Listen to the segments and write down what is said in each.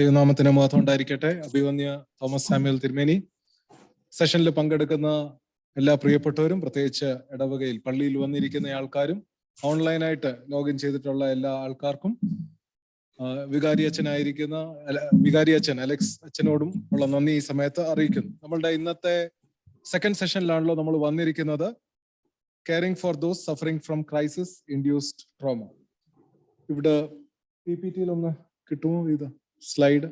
ദൈവനാമത്തിന് മഹത്വം ഉണ്ടായിരിക്കട്ടെ. അഭിവന്യ തോമസ് സാമുവൽ തിരുമേനി, സെഷനിൽ പങ്കെടുക്കുന്ന എല്ലാ പ്രിയപ്പെട്ടവരും, പ്രത്യേകിച്ച് ഇടവകയിൽ പള്ളിയിൽ വന്നിരിക്കുന്ന ആൾക്കാരും ഓൺലൈനായിട്ട് ലോഗിൻ ചെയ്തിട്ടുള്ള എല്ലാ ആൾക്കാർക്കും, വികാരി അച്ഛൻ അലക്സ് അച്ഛനോടും ഉള്ള നന്ദി ഈ സമയത്ത് അറിയിക്കുന്നു. നമ്മളുടെ ഇന്നത്തെ സെക്കൻഡ് സെഷനിലാണല്ലോ നമ്മൾ വന്നിരിക്കുന്നത്. Caring for those suffering from crisis induced trauma. ഇവിടെ PPT ഒന്ന് കിട്ടുമോ? ഇത് slide.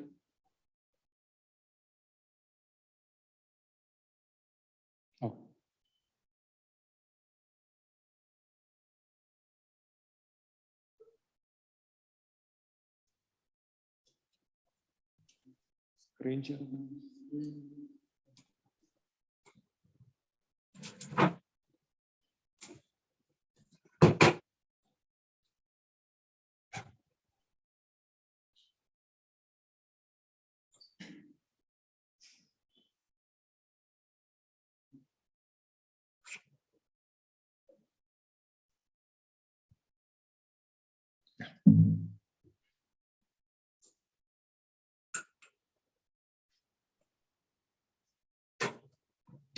Screen share.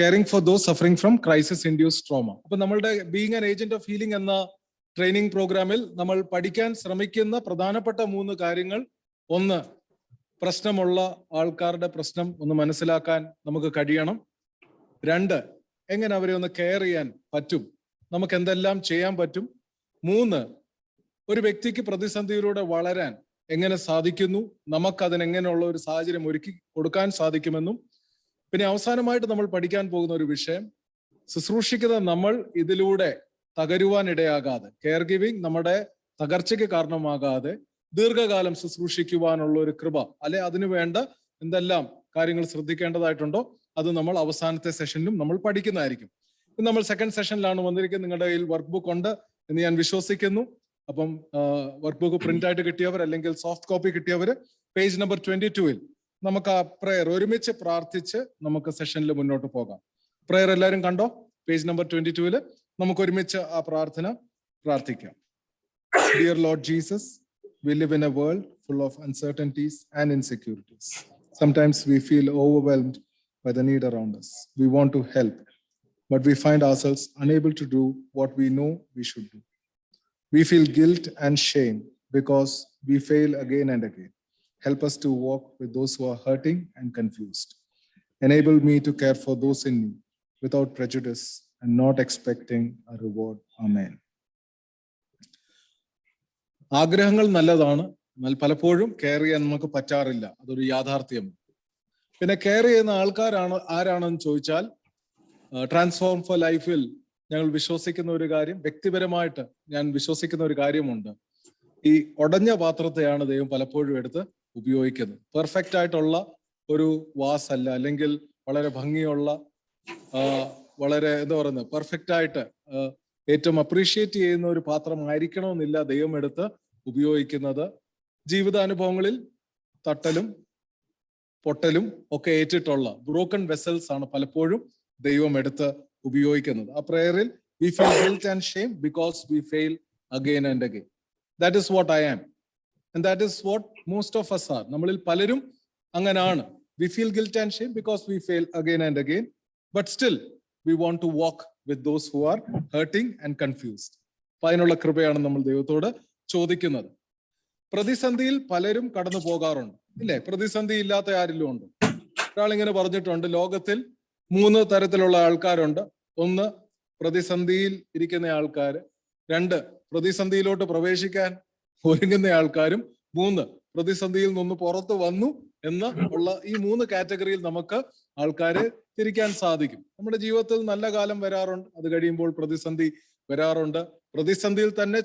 Caring for those suffering from crisis induced trauma. അപ്പൊ നമ്മളുടെ being an agent of healing എന്ന ട്രെയിനിങ് പ്രോഗ്രാമിൽ നമ്മൾ പഠിക്കാൻ ശ്രമിക്കുന്ന പ്രധാനപ്പെട്ട 3 കാര്യങ്ങൾ: ഒന്ന്, പ്രശ്നമുള്ള ആൾക്കാരുടെ പ്രശ്നം ഒന്ന് മനസ്സിലാക്കാൻ നമുക്ക് കഴിയണം. 2, എങ്ങനെ അവരെ ഒന്ന് കെയർ ചെയ്യാൻ പറ്റും, നമുക്ക് എന്തെല്ലാം ചെയ്യാൻ പറ്റും. 3, ഒരു വ്യക്തിക്ക് പ്രതിസന്ധിയിലൂടെ വളരാൻ എങ്ങനെ സാധിക്കുന്നു, നമുക്കതിനെങ്ങനെയുള്ള ഒരു സാഹചര്യം ഒരുക്കി കൊടുക്കാൻ സാധിക്കുമെന്നും. പിന്നെ അവസാനമായിട്ട് നമ്മൾ പഠിക്കാൻ പോകുന്ന ഒരു വിഷയം, ശുശ്രൂഷിക്കുന്ന നമ്മൾ ഇതിലൂടെ തകരുവാൻ ഇടയാകാതെ, കെയർ ഗിവിംഗ് നമ്മുടെ തകർച്ചയ്ക്ക് കാരണമാകാതെ ദീർഘകാലം ശുശ്രൂഷിക്കുവാനുള്ള ഒരു കൃപ, അല്ലെ അതിനു വേണ്ട എന്തെല്ലാം കാര്യങ്ങൾ ശ്രദ്ധിക്കേണ്ടതായിട്ടുണ്ടോ അത് നമ്മൾ അവസാനത്തെ സെഷനിലും നമ്മൾ പഠിക്കുന്നതായിരിക്കും. ഇന്ന് നമ്മൾ സെക്കൻഡ് സെഷനിലാണ് വന്നിരിക്കുന്നത്. നിങ്ങളുടെ കയ്യിൽ വർക്ക് ബുക്ക് ഉണ്ട് എന്ന് ഞാൻ വിശ്വസിക്കുന്നു. അപ്പം വർക്ക് ബുക്ക് പ്രിന്റ് ആയിട്ട് കിട്ടിയവർ അല്ലെങ്കിൽ സോഫ്റ്റ് കോപ്പി കിട്ടിയവർ പേജ് നമ്പർ 22-ൽ നമുക്ക് ആ പ്രയർ ഒരുമിച്ച് പ്രാർത്ഥിച്ച് നമുക്ക് സെഷനിൽ മുന്നോട്ട് പോകാം. പ്രയർ എല്ലാവരും കണ്ടോ? പേജ് നമ്പർ 22-ൽ നമുക്ക് ഒരുമിച്ച് ആ പ്രാർത്ഥന പ്രാർത്ഥിക്കാം. Dear Lord Jesus, we live in a world full of uncertainties and insecurities. Sometimes we feel overwhelmed by the need around us. We want to help, but we find ourselves unable to do what we know we should do. We feel guilt and shame because we fail again and again. Help us to walk with those who are hurting and confused. Enable me to care for those in need without prejudice and not expecting a reward. Amen. ആഗ്രഹങ്ങൾ നല്ലതാണ്, എന്നാൽ പലപ്പോഴും care ചെയ്യാൻ നമുക്ക് പറ്റാറില്ല. അതൊരു യാഥാർത്ഥ്യം. പിന്നെ കെയർ ചെയ്യുന്ന ആരാണെന്ന് ചോദിച്ചാൽ, ട്രാൻസ്ഫോം ഫോർ ലൈഫിൽ ഞങ്ങൾ വിശ്വസിക്കുന്ന ഒരു കാര്യം, വ്യക്തിപരമായിട്ട് ഞാൻ വിശ്വസിക്കുന്ന ഒരു കാര്യമുണ്ട്. ഈ ഉടഞ്ഞ പാത്രത്തെയാണ് ദൈവം പലപ്പോഴും എടുത്ത് ഉപയോഗിക്കുന്നത്. പെർഫെക്റ്റ് ആയിട്ടുള്ള ഒരു വാസ് അല്ല, അല്ലെങ്കിൽ വളരെ ഭംഗിയുള്ള, വളരെ പെർഫെക്റ്റ് ആയിട്ട് ഏറ്റവും അപ്രീഷിയേറ്റ് ചെയ്യുന്ന ഒരു പാത്രമായിരിക്കണമെന്നില്ല ദൈവം എടുത്ത് ഉപയോഗിക്കുന്നത്. ജീവിതാനുഭവങ്ങളിൽ തട്ടലും പൊട്ടലും ഒക്കെ ഏറ്റിട്ടുള്ള ബ്രോക്കൺ വെസൽസ് ആണ് പലപ്പോഴും ദൈവം എടുത്ത് ഉപയോഗിക്കുന്നത്. ആ പ്രയറിൽ we feel guilt and shame because we fail again and again. That is what I am. And that is what most of us are. നമ്മളിൽ പലരും അങ്ങനാണ്. We feel guilt and shame because we fail again and again. But still, we want to walk with those who are hurting and confused. അപ്പൊ അതിനുള്ള കൃപയാണ് നമ്മൾ ദൈവത്തോട് ചോദിക്കുന്നത്. പ്രതിസന്ധിയിൽ പലരും കടന്നു പോകാറുണ്ട്, ഇല്ലേ? പ്രതിസന്ധി ഇല്ലാത്ത ആരിലും ഉണ്ട്. ഒരാളിങ്ങനെ പറഞ്ഞിട്ടുണ്ട്, ലോകത്തിൽ 3 തരത്തിലുള്ള ആൾക്കാരുണ്ട്. 1, പ്രതിസന്ധിയിൽ ഇരിക്കുന്ന ആൾക്കാർ. 2, പ്രതിസന്ധിയിലോട്ട് പ്രവേശിക്കാൻ ഒരുങ്ങുന്ന ആൾക്കാരും. 3, പ്രതിസന്ധിയിൽ നിന്ന് പുറത്തു വന്നു എന്ന് ഉള്ള ഈ 3 കാറ്റഗറിയിൽ നമുക്ക് ആൾക്കാരെ തിരിക്കാൻ സാധിക്കും. നമ്മുടെ ജീവിതത്തിൽ നല്ല കാലം വരാറുണ്ട്, അത് കഴിയുമ്പോൾ പ്രതിസന്ധി വരാറുണ്ട്. പ്രതിസന്ധിയിൽ തന്നെ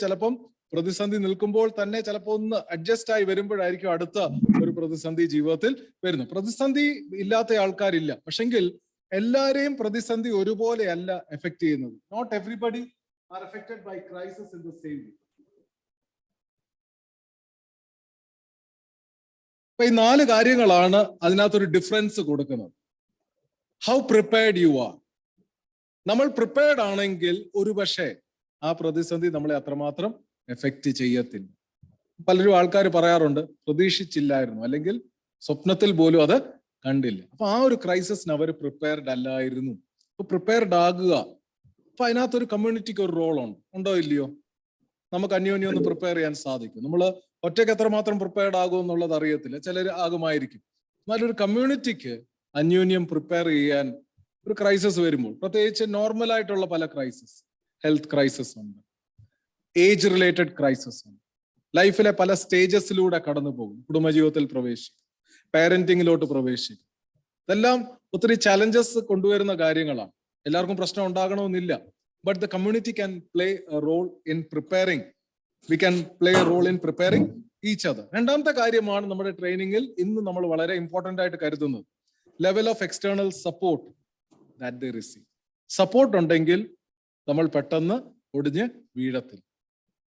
പ്രതിസന്ധി നിൽക്കുമ്പോൾ തന്നെ ചിലപ്പോൾ ഒന്ന് അഡ്ജസ്റ്റ് ആയി വരുമ്പോഴായിരിക്കും അടുത്ത ഒരു പ്രതിസന്ധി ജീവിതത്തിൽ വരുന്നു. പ്രതിസന്ധി ഇല്ലാത്ത ആൾക്കാരില്ല, പക്ഷെങ്കിൽ എല്ലാരെയും പ്രതിസന്ധി ഒരുപോലെയല്ല എഫക്ട് ചെയ്യുന്നത്. Not everybody are affected by crisis in the same way. അപ്പൊ ഈ 4 കാര്യങ്ങളാണ് അതിനകത്തൊരു ഡിഫറൻസ് കൊടുക്കുന്നത്. How prepared you are. നമ്മൾ പ്രിപ്പയർഡ് ആണെങ്കിൽ ഒരുപക്ഷെ ആ പ്രതിസന്ധി നമ്മളെ അത്രമാത്രം എഫക്റ്റ് ചെയ്യത്തില്ല. പലരും ആൾക്കാർ പറയാറുണ്ട്, പ്രതീക്ഷിച്ചില്ലായിരുന്നു, അല്ലെങ്കിൽ സ്വപ്നത്തിൽ പോലും അത് കണ്ടില്ല. അപ്പൊ ആ ഒരു ക്രൈസിസിന് അവർ പ്രിപ്പയർഡ് അല്ലായിരുന്നു. അപ്പൊ പ്രിപ്പയർഡ് ആകുക. അപ്പൊ അതിനകത്തൊരു കമ്മ്യൂണിറ്റിക്ക് ഒരു റോൾ ഉണ്ടോ ഇല്ലയോ? നമുക്ക് അന്യോന്യം ഒന്ന് പ്രിപ്പയർ ചെയ്യാൻ സാധിക്കും. നമ്മൾ ഒറ്റയ്ക്ക് എത്രമാത്രം പ്രിപ്പയർഡ് ആകും എന്നുള്ളത് അറിയത്തില്ല, ചിലർ ആകുമായിരിക്കും. എന്നാലും ഒരു കമ്മ്യൂണിറ്റിക്ക് അന്യോന്യം പ്രിപ്പയർ ചെയ്യാൻ ഒരു ക്രൈസിസ് വരുമ്പോൾ, പ്രത്യേകിച്ച് നോർമൽ ആയിട്ടുള്ള പല ക്രൈസിസ്, ഹെൽത്ത് ക്രൈസിസ് ഉണ്ട്, ഏജ് റിലേറ്റഡ് ക്രൈസിസ് ഉണ്ട്, ലൈഫിലെ പല സ്റ്റേജസിലൂടെ കടന്നു പോകും, കുടുംബജീവിതത്തിൽ പ്രവേശിക്കും, പാരന്റിങ്ങിലോട്ട് പ്രവേശിക്കും. ഇതെല്ലാം ഒത്തിരി ചലഞ്ചസ് കൊണ്ടുവരുന്ന കാര്യങ്ങളാണ്. എല്ലാവർക്കും പ്രശ്നം ഉണ്ടാകണമെന്നില്ല. But the community can play a role in preparing. We can play a role in preparing each other. രണ്ടാമത്തെ കാര്യമാണ് നമ്മുടെ ട്രെയിനിങ്ങിൽ ഇന്ന് നമ്മൾ വളരെ ഇമ്പോർട്ടന്റ് ആയിട്ട് കരുതുന്നത്, level of external support that they receive. Support ഉണ്ടെങ്കിൽ നമ്മൾ പെട്ടെന്ന് ഒടിഞ്ഞ് വീഴത്തില്ല.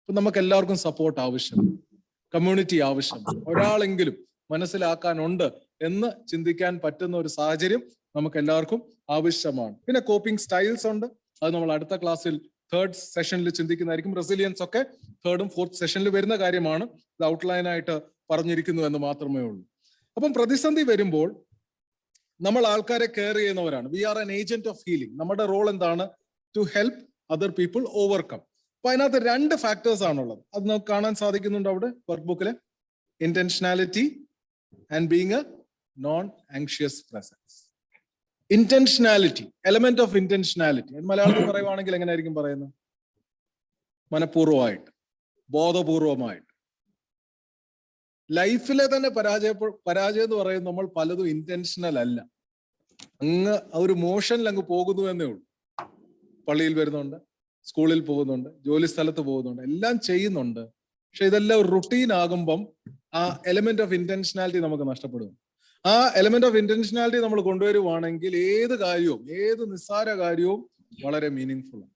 അപ്പൊ നമുക്ക് എല്ലാവർക്കും സപ്പോർട്ട് ആവശ്യമാണ്, കമ്മ്യൂണിറ്റി ആവശ്യമാണ്, ഒരാളെങ്കിലും മനസ്സിലാക്കാനുണ്ട് എന്ന് ചിന്തിക്കാൻ പറ്റുന്ന ഒരു സാഹചര്യം നമുക്ക് എല്ലാവർക്കും ആവശ്യമാണ്. പിന്നെ കോപ്പിംഗ് സ്റ്റൈൽസ് ഉണ്ട്, അത് നമ്മൾ അടുത്ത ക്ലാസ്സിൽ തേർഡ് സെഷനിൽ ചിന്തിക്കുന്നതായിരിക്കും. റെസിലിയൻസ് ഒക്കെ തേർഡും ഫോർത്ത് സെഷനിൽ വരുന്ന കാര്യമാണ്. ഇത് ഔട്ട്ലൈൻ ആയിട്ട് പറഞ്ഞിരിക്കുന്നു എന്ന് മാത്രമേ ഉള്ളൂ. അപ്പം പ്രതിസന്ധി വരുമ്പോൾ നമ്മൾ ആൾക്കാരെ കെയർ ചെയ്യുന്നവരാണ്. We are an agent of healing. നമ്മുടെ റോൾ എന്താണ്? To help other people overcome. അപ്പൊ അതിനകത്ത് രണ്ട് ഫാക്ടേഴ്സ് ആണുള്ളത്. അത് നമുക്ക് കാണാൻ സാധിക്കുന്നുണ്ട് അവിടെ വർക്ക് ബുക്കില്. Intentionality and being a non anxious presence. Intentionality, element of intentionality മലയാളത്തിൽ പറയുവാണെങ്കിൽ എങ്ങനെയായിരിക്കും പറയുന്നത്? മനഃപൂർവമായിട്ട്, ബോധപൂർവമായിട്ട്. ലൈഫിലെ തന്നെ പരാജയം എന്ന് പറയുന്നത് നമ്മൾ പലതും ഇന്റൻഷനൽ അല്ല, അങ്ങ് ഒരു മോഷനിൽ അങ്ങ് പോകുന്നു എന്നേ ഉള്ളൂ. പള്ളിയിൽ വരുന്നുണ്ട്, സ്കൂളിൽ പോകുന്നുണ്ട്, ജോലി സ്ഥലത്ത് പോകുന്നുണ്ട്, എല്ലാം ചെയ്യുന്നുണ്ട്. പക്ഷെ ഇതെല്ലാം ഒരു റുട്ടീൻ ആകുമ്പം ആ എലമെന്റ് ഓഫ് ഇന്റൻഷനാലിറ്റി നമുക്ക് നഷ്ടപ്പെടും. ആ എലമെന്റ് ഓഫ് ഇന്റൻഷനാലിറ്റി നമ്മൾ കൊണ്ടുവരുവാണെങ്കിൽ ഏത് കാര്യവും, ഏത് നിസ്സാര കാര്യവും വളരെ മീനിങ് ഫുൾ ആണ്.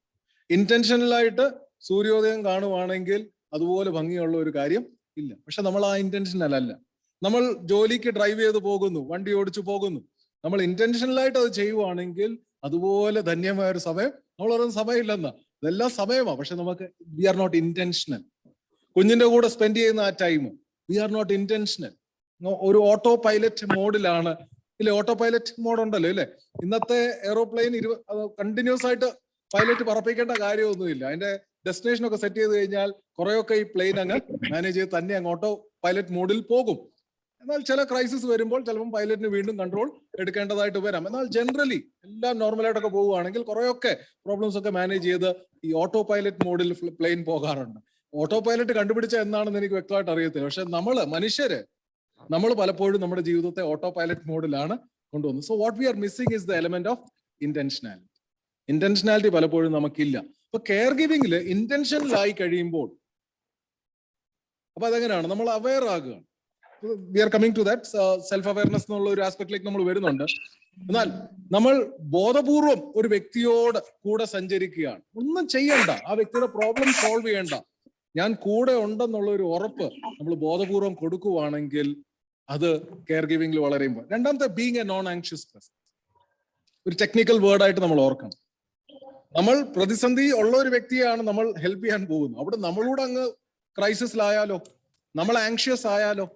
ഇന്റൻഷനലായിട്ട് സൂര്യോദയം കാണുവാണെങ്കിൽ അതുപോലെ ഭംഗിയുള്ള ഒരു കാര്യം ഇല്ല. പക്ഷെ നമ്മൾ ആ ഇന്റൻഷനല്ല. നമ്മൾ ജോലിക്ക് ഡ്രൈവ് ചെയ്ത് പോകുന്നു, വണ്ടി ഓടിച്ചു പോകുന്നു, നമ്മൾ ഇന്റൻഷനലായിട്ട് അത് ചെയ്യുവാണെങ്കിൽ അതുപോലെ ധന്യമായ ഒരു സമയം നമ്മൾ പറയുന്ന സമയമില്ലെന്നാ. ഇതെല്ലാം സമയമാണ്, പക്ഷെ നമുക്ക് വി ആർ നോട്ട് ഇന്റൻഷനൽ. കുഞ്ഞിന്റെ കൂടെ സ്പെൻഡ് ചെയ്യുന്ന ആ ടൈം വി ആർ നോട്ട് ഇന്റൻഷനൽ. ഒരു ഓട്ടോ പൈലറ്റ് മോഡിലാണ്. ഇല്ലേ, ഓട്ടോ പൈലറ്റ് മോഡ് ഉണ്ടല്ലോ ഇല്ലേ? ഇന്നത്തെ എയ്റോപ്ലെയിൻ കണ്ടിന്യൂസ് ആയിട്ട് പൈലറ്റ് പറപ്പിക്കേണ്ട കാര്യമൊന്നുമില്ല. അതിന്റെ ഡെസ്റ്റിനേഷൻ ഒക്കെ സെറ്റ് ചെയ്ത് കഴിഞ്ഞാൽ കുറെയൊക്കെ ഈ പ്ലെയിൻ അങ്ങ് മാനേജ് ചെയ്ത് തന്നെ അങ്ങ് ഓട്ടോ പൈലറ്റ് മോഡിൽ പോകും. എന്നാൽ ചില ക്രൈസിസ് വരുമ്പോൾ ചിലപ്പോൾ പൈലറ്റിന് വീണ്ടും കൺട്രോൾ എടുക്കേണ്ടതായിട്ട് വരാം. എന്നാൽ ജനറലി എല്ലാം നോർമലായിട്ടൊക്കെ പോവുകയാണെങ്കിൽ കുറെയൊക്കെ പ്രോബ്ലംസ് ഒക്കെ മാനേജ് ചെയ്ത് ഈ ഓട്ടോ പൈലറ്റ് മോഡിൽ പ്ലെയിൻ പോകാറുണ്ട്. ഓട്ടോ പൈലറ്റ് കണ്ടുപിടിച്ച എന്നാണെന്ന് എനിക്ക് വ്യക്തമായിട്ട് അറിയത്തില്ല. പക്ഷെ നമ്മൾ പലപ്പോഴും നമ്മുടെ ജീവിതത്തെ ഓട്ടോ പൈലറ്റ് മോഡിലാണ് കൊണ്ടുവന്നത്. So what we are missing is the element of intentionality. Intentionality പലപ്പോഴും നമുക്കില്ല. അപ്പൊ കെയർ ഗിവിംഗില് ഇന്റൻഷനിലായി കഴിയുമ്പോൾ അപ്പൊ അതെങ്ങനെയാണ്? നമ്മൾ അവെയർ ആകുകയാണ്. We are coming to that self awareness എന്നുള്ള ഒരു ആസ്പെക്ടിലേക്ക് നമ്മൾ വരുന്നുണ്ട്. എന്നാൽ നമ്മൾ ബോധപൂർവം ഒരു വ്യക്തിയോട് കൂടെ സഞ്ചരിക്കുകയാണ്. ഒന്നും ചെയ്യണ്ട, ആ വ്യക്തിയുടെ പ്രോബ്ലം സോൾവ് ചെയ്യണ്ട, ഞാൻ കൂടെ ഉണ്ടെന്നുള്ള ഒരു ഉറപ്പ് നമ്മൾ ബോധപൂർവം കൊടുക്കുവാണെങ്കിൽ അത് കെയർ ഗിവിംഗിൽ വളരെ ഇമ്പോർട്ടൻ്റ്. രണ്ടാമത്തെ, being a non anxious presence. ഒരു ടെക്നിക്കൽ വേർഡായിട്ട് നമ്മൾ ഓർക്കണം. നമ്മൾ പ്രതിസന്ധി ഉള്ള ഒരു വ്യക്തിയാണ് നമ്മൾ ഹെൽപ്പ് ചെയ്യാൻ പോകുന്നത്. അവിടെ നമ്മളോട് അങ്ങ് ക്രൈസിസിലായാലോ, നമ്മൾ ആങ്ഷ്യസ് ആയാലോ,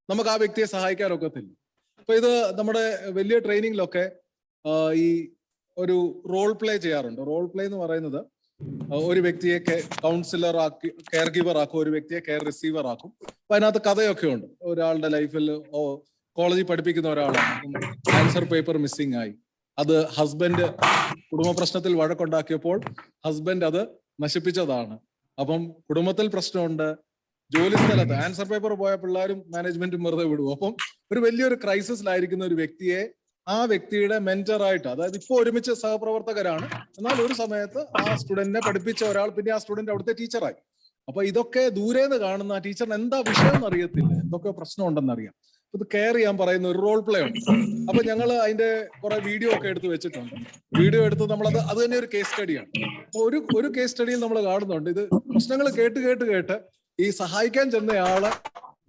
നമുക്ക് ആ വ്യക്തിയെ സഹായിക്കാൻ ഒക്കത്തില്ല. അപ്പൊ ഇത് നമ്മുടെ വലിയ ട്രെയിനിങ്ങിലൊക്കെ ഈ ഒരു റോൾ പ്ലേ ചെയ്യാറുണ്ട്. റോൾ പ്ലേ എന്ന് പറയുന്നത് ഒരു വ്യക്തിയെ കൗൺസിലർ ആക്കി കെയർ ഗിവർ ആക്കും, ഒരു വ്യക്തിയെ കെയർ റിസീവർ ആക്കും. അപ്പൊ അതിനകത്ത് കഥയൊക്കെ ഉണ്ട്. ഒരാളുടെ ലൈഫിൽ കോളേജിൽ പഠിപ്പിക്കുന്ന ഒരാളാണ്, ആൻസർ പേപ്പർ മിസ്സിംഗ് ആയി. അത് ഹസ്ബൻഡ് കുടുംബ പ്രശ്നത്തിൽ വഴക്കുണ്ടാക്കിയപ്പോൾ ഹസ്ബൻഡ് അത് നശിപ്പിച്ചതാണ്. അപ്പം കുടുംബത്തിൽ പ്രശ്നമുണ്ട്, ജോലി സ്ഥലത്ത് ആൻസർ പേപ്പർ പോയ പിള്ളേരും മാനേജ്മെന്റും വെറുതെ വിടും. അപ്പം ഒരു വലിയൊരു ക്രൈസിസിലായിരിക്കുന്ന ഒരു വ്യക്തിയെ ആ വ്യക്തിയുടെ മെന്ററായിട്ട്, അതായത് ഇപ്പൊ ഒരുമിച്ച് സഹപ്രവർത്തകരാണ്, എന്നാൽ ഒരു സമയത്ത് ആ സ്റ്റുഡന്റിനെ പഠിപ്പിച്ച ഒരാൾ പിന്നെ ആ സ്റ്റുഡന്റ് അവിടുത്തെ ടീച്ചറായി. അപ്പൊ ഇതൊക്കെ ദൂരേന്ന് കാണുന്ന ആ ടീച്ചറിന് എന്താ വിഷയം എന്നറിയത്തില്ല, എന്തൊക്കെ പ്രശ്നം ഉണ്ടെന്ന് അറിയാം. ഇത് കെയർ ചെയ്യാൻ പറയുന്ന ഒരു റോൾ പ്ലേ ഉണ്ട്. അപ്പൊ ഞങ്ങൾ അതിന്റെ കുറെ വീഡിയോ ഒക്കെ എടുത്ത് വെച്ചിട്ടുണ്ട്. വീഡിയോ എടുത്ത് നമ്മളത് അത് തന്നെ ഒരു കേസ് സ്റ്റഡിയാണ്. അപ്പൊ ഒരു കേസ് സ്റ്റഡിയിൽ നമ്മൾ കാണുന്നുണ്ട്, ഇത് പ്രശ്നങ്ങൾ കേട്ട് ഈ സഹായിക്കാൻ ചെന്നയാള്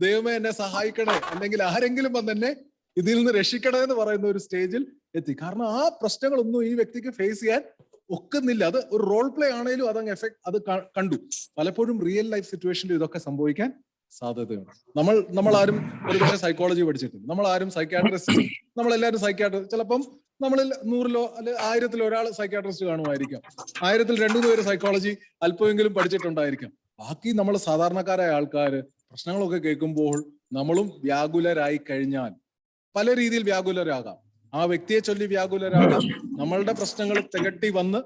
ദൈവമേ എന്നെ സഹായിക്കണേ, അല്ലെങ്കിൽ ആരെങ്കിലും വന്നെന്നെ ഇതിൽ നിന്ന് രക്ഷിക്കണേ എന്ന് പറയുന്ന ഒരു സ്റ്റേജിൽ എത്തി. കാരണം ആ പ്രശ്നങ്ങളൊന്നും ഈ വ്യക്തിക്ക് ഫേസ് ചെയ്യാൻ ഒക്കുന്നില്ല. അത് ഒരു റോൾ പ്ലേ ആണെങ്കിലും അതങ്ങ് എഫക്ട് അത് കണ്ടു. പലപ്പോഴും റിയൽ ലൈഫ് സിറ്റുവേഷനിൽ ഇതൊക്കെ സംഭവിക്കാൻ സാധ്യതയുണ്ട്. നമ്മൾ ആരും ഒരുപക്ഷെ സൈക്കോളജി പഠിച്ചിട്ടില്ല, നമ്മൾ ആരും സൈക്യാട്രിസ്റ്റ്, നമ്മളെല്ലാവരും സൈക്യാട്രിസ്റ്റ്. ചിലപ്പം നമ്മളിൽ 100-ലോ അല്ലെ 1000-ൽ ഒരാൾ സൈക്യാട്രിസ്റ്റ് കാണുമായിരിക്കാം, 1000-ൽ 2-3 പേര് സൈക്കോളജി അല്പമെങ്കിലും പഠിച്ചിട്ടുണ്ടായിരിക്കാം. ബാക്കി നമ്മൾ സാധാരണക്കാരായ ആൾക്കാർ പ്രശ്നങ്ങളൊക്കെ കേൾക്കുമ്പോൾ നമ്മളും വ്യാകുലരായി കഴിഞ്ഞാൽ പല രീതിയിൽ വ്യാകുലരാകാം. ആ വ്യക്തിയെ ചൊല്ലി വ്യാകുലരാകാം, നമ്മളുടെ പ്രശ്നങ്ങൾ തികട്ടി വന്ന്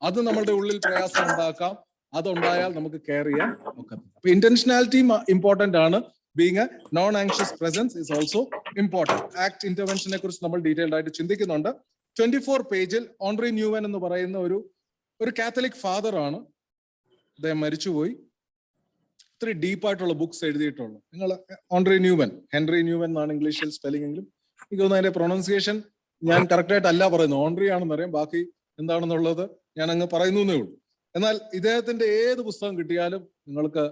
അത് നമ്മളുടെ ഉള്ളിൽ പ്രയാസം ഉണ്ടാക്കാം. അതുണ്ടായാൽ നമുക്ക് കെയർ ചെയ്യാൻ ഒക്കത്തില്ല. അപ്പൊ ഇന്റൻഷനാലിറ്റി ഇമ്പോർട്ടന്റ് ആണ്. Being a non anxious presence is also important. Act ഇന്റർവെൻഷനെ കുറിച്ച് നമ്മൾ ഡീറ്റെയിൽഡ് ആയിട്ട് ചിന്തിക്കുന്നുണ്ട്. 24 പേജിൽ ഓൺറി ന്യൂവൻ എന്ന് പറയുന്ന ഒരു കാത്തലിക് ഫാദർ ആണ്. അദ്ദേഹം മരിച്ചുപോയി. ഇത്ര ഡീപ്പായിട്ടുള്ള ബുക്സ് എഴുതിയിട്ടുള്ളൂ. നിങ്ങൾ ഓൺറി ന്യൂവൻ, ഹെൻറി ന്യൂവൻ എന്നാണ് ഇംഗ്ലീഷിൽ സ്പെല്ലിംഗ് എങ്കിലും എനിക്ക് തോന്നുന്നു അതിന്റെ പ്രൊണൗൺസിയേഷൻ ഞാൻ കറക്റ്റ് ആയിട്ട് അല്ല പറയുന്നത്, ഓൺറി ആണെന്ന് അറിയാം, ബാക്കി എന്താണെന്നുള്ളത് ഞാൻ അങ്ങ് പറയുന്നേ ഉള്ളൂ. എന്നാൽ ഇദ്ദേഹത്തിന്റെ ഏത് പുസ്തകം കിട്ടിയാലും നിങ്ങൾക്ക്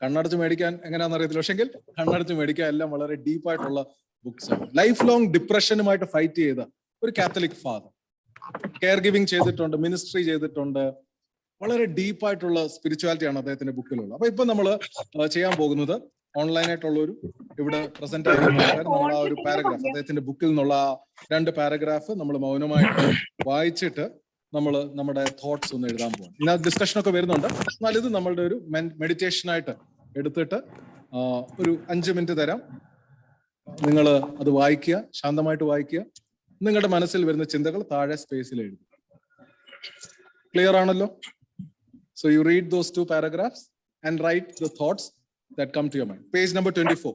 കണ്ണടച്ച് മേടിക്കാൻ എങ്ങനെയാണെന്ന് അറിയത്തില്ല, പക്ഷെങ്കിൽ കണ്ണടച്ച് മേടിക്കാൻ എല്ലാം വളരെ ഡീപ്പായിട്ടുള്ള ബുക്സ് ആണ്. ലൈഫ് ലോങ് ഡിപ്രഷനുമായിട്ട് ഫൈറ്റ് ചെയ്ത ഒരു കാത്തലിക് ഫാദർ, കെയർ ഗിവിംഗ് ചെയ്തിട്ടുണ്ട്, മിനിസ്ട്രി ചെയ്തിട്ടുണ്ട്. വളരെ ഡീപ്പായിട്ടുള്ള സ്പിരിച്വാലിറ്റിയാണ് അദ്ദേഹത്തിന്റെ ബുക്കിലുള്ളത്. അപ്പൊ ഇപ്പൊ നമ്മൾ ചെയ്യാൻ പോകുന്നത് ഓൺലൈനായിട്ടുള്ളൊരു ഇവിടെ പ്രസന്റ് ആയിരിക്കുന്ന ആൾക്കാർ നമ്മൾ ആ ഒരു പാരഗ്രാഫ്, അദ്ദേഹത്തിന്റെ ബുക്കിൽ നിന്നുള്ള 2 പാരഗ്രാഫ് നമ്മൾ മൗനമായിട്ട് വായിച്ചിട്ട് നമ്മൾ നമ്മുടെ തോട്ട്സ് ഒന്ന് എഴുതാൻ പോകണം. ഇതിനകത്ത് ഡിസ്കഷൻ ഒക്കെ വരുന്നുണ്ട്, എന്നാൽ ഇത് നമ്മളുടെ ഒരു മെഡിറ്റേഷൻ ആയിട്ട് എടുത്തിട്ട് ഒരു 5 മിനിറ്റ് തരാം. നിങ്ങൾ അത് വായിക്കുക, ശാന്തമായിട്ട് വായിക്കുക. നിങ്ങളുടെ മനസ്സിൽ വരുന്ന ചിന്തകൾ താഴെ സ്പേസിൽ എഴുതുക. ക്ലിയർ ആണല്ലോ? So you read those 2 paragraphs and write the thoughts that come to your mind. Page number 24.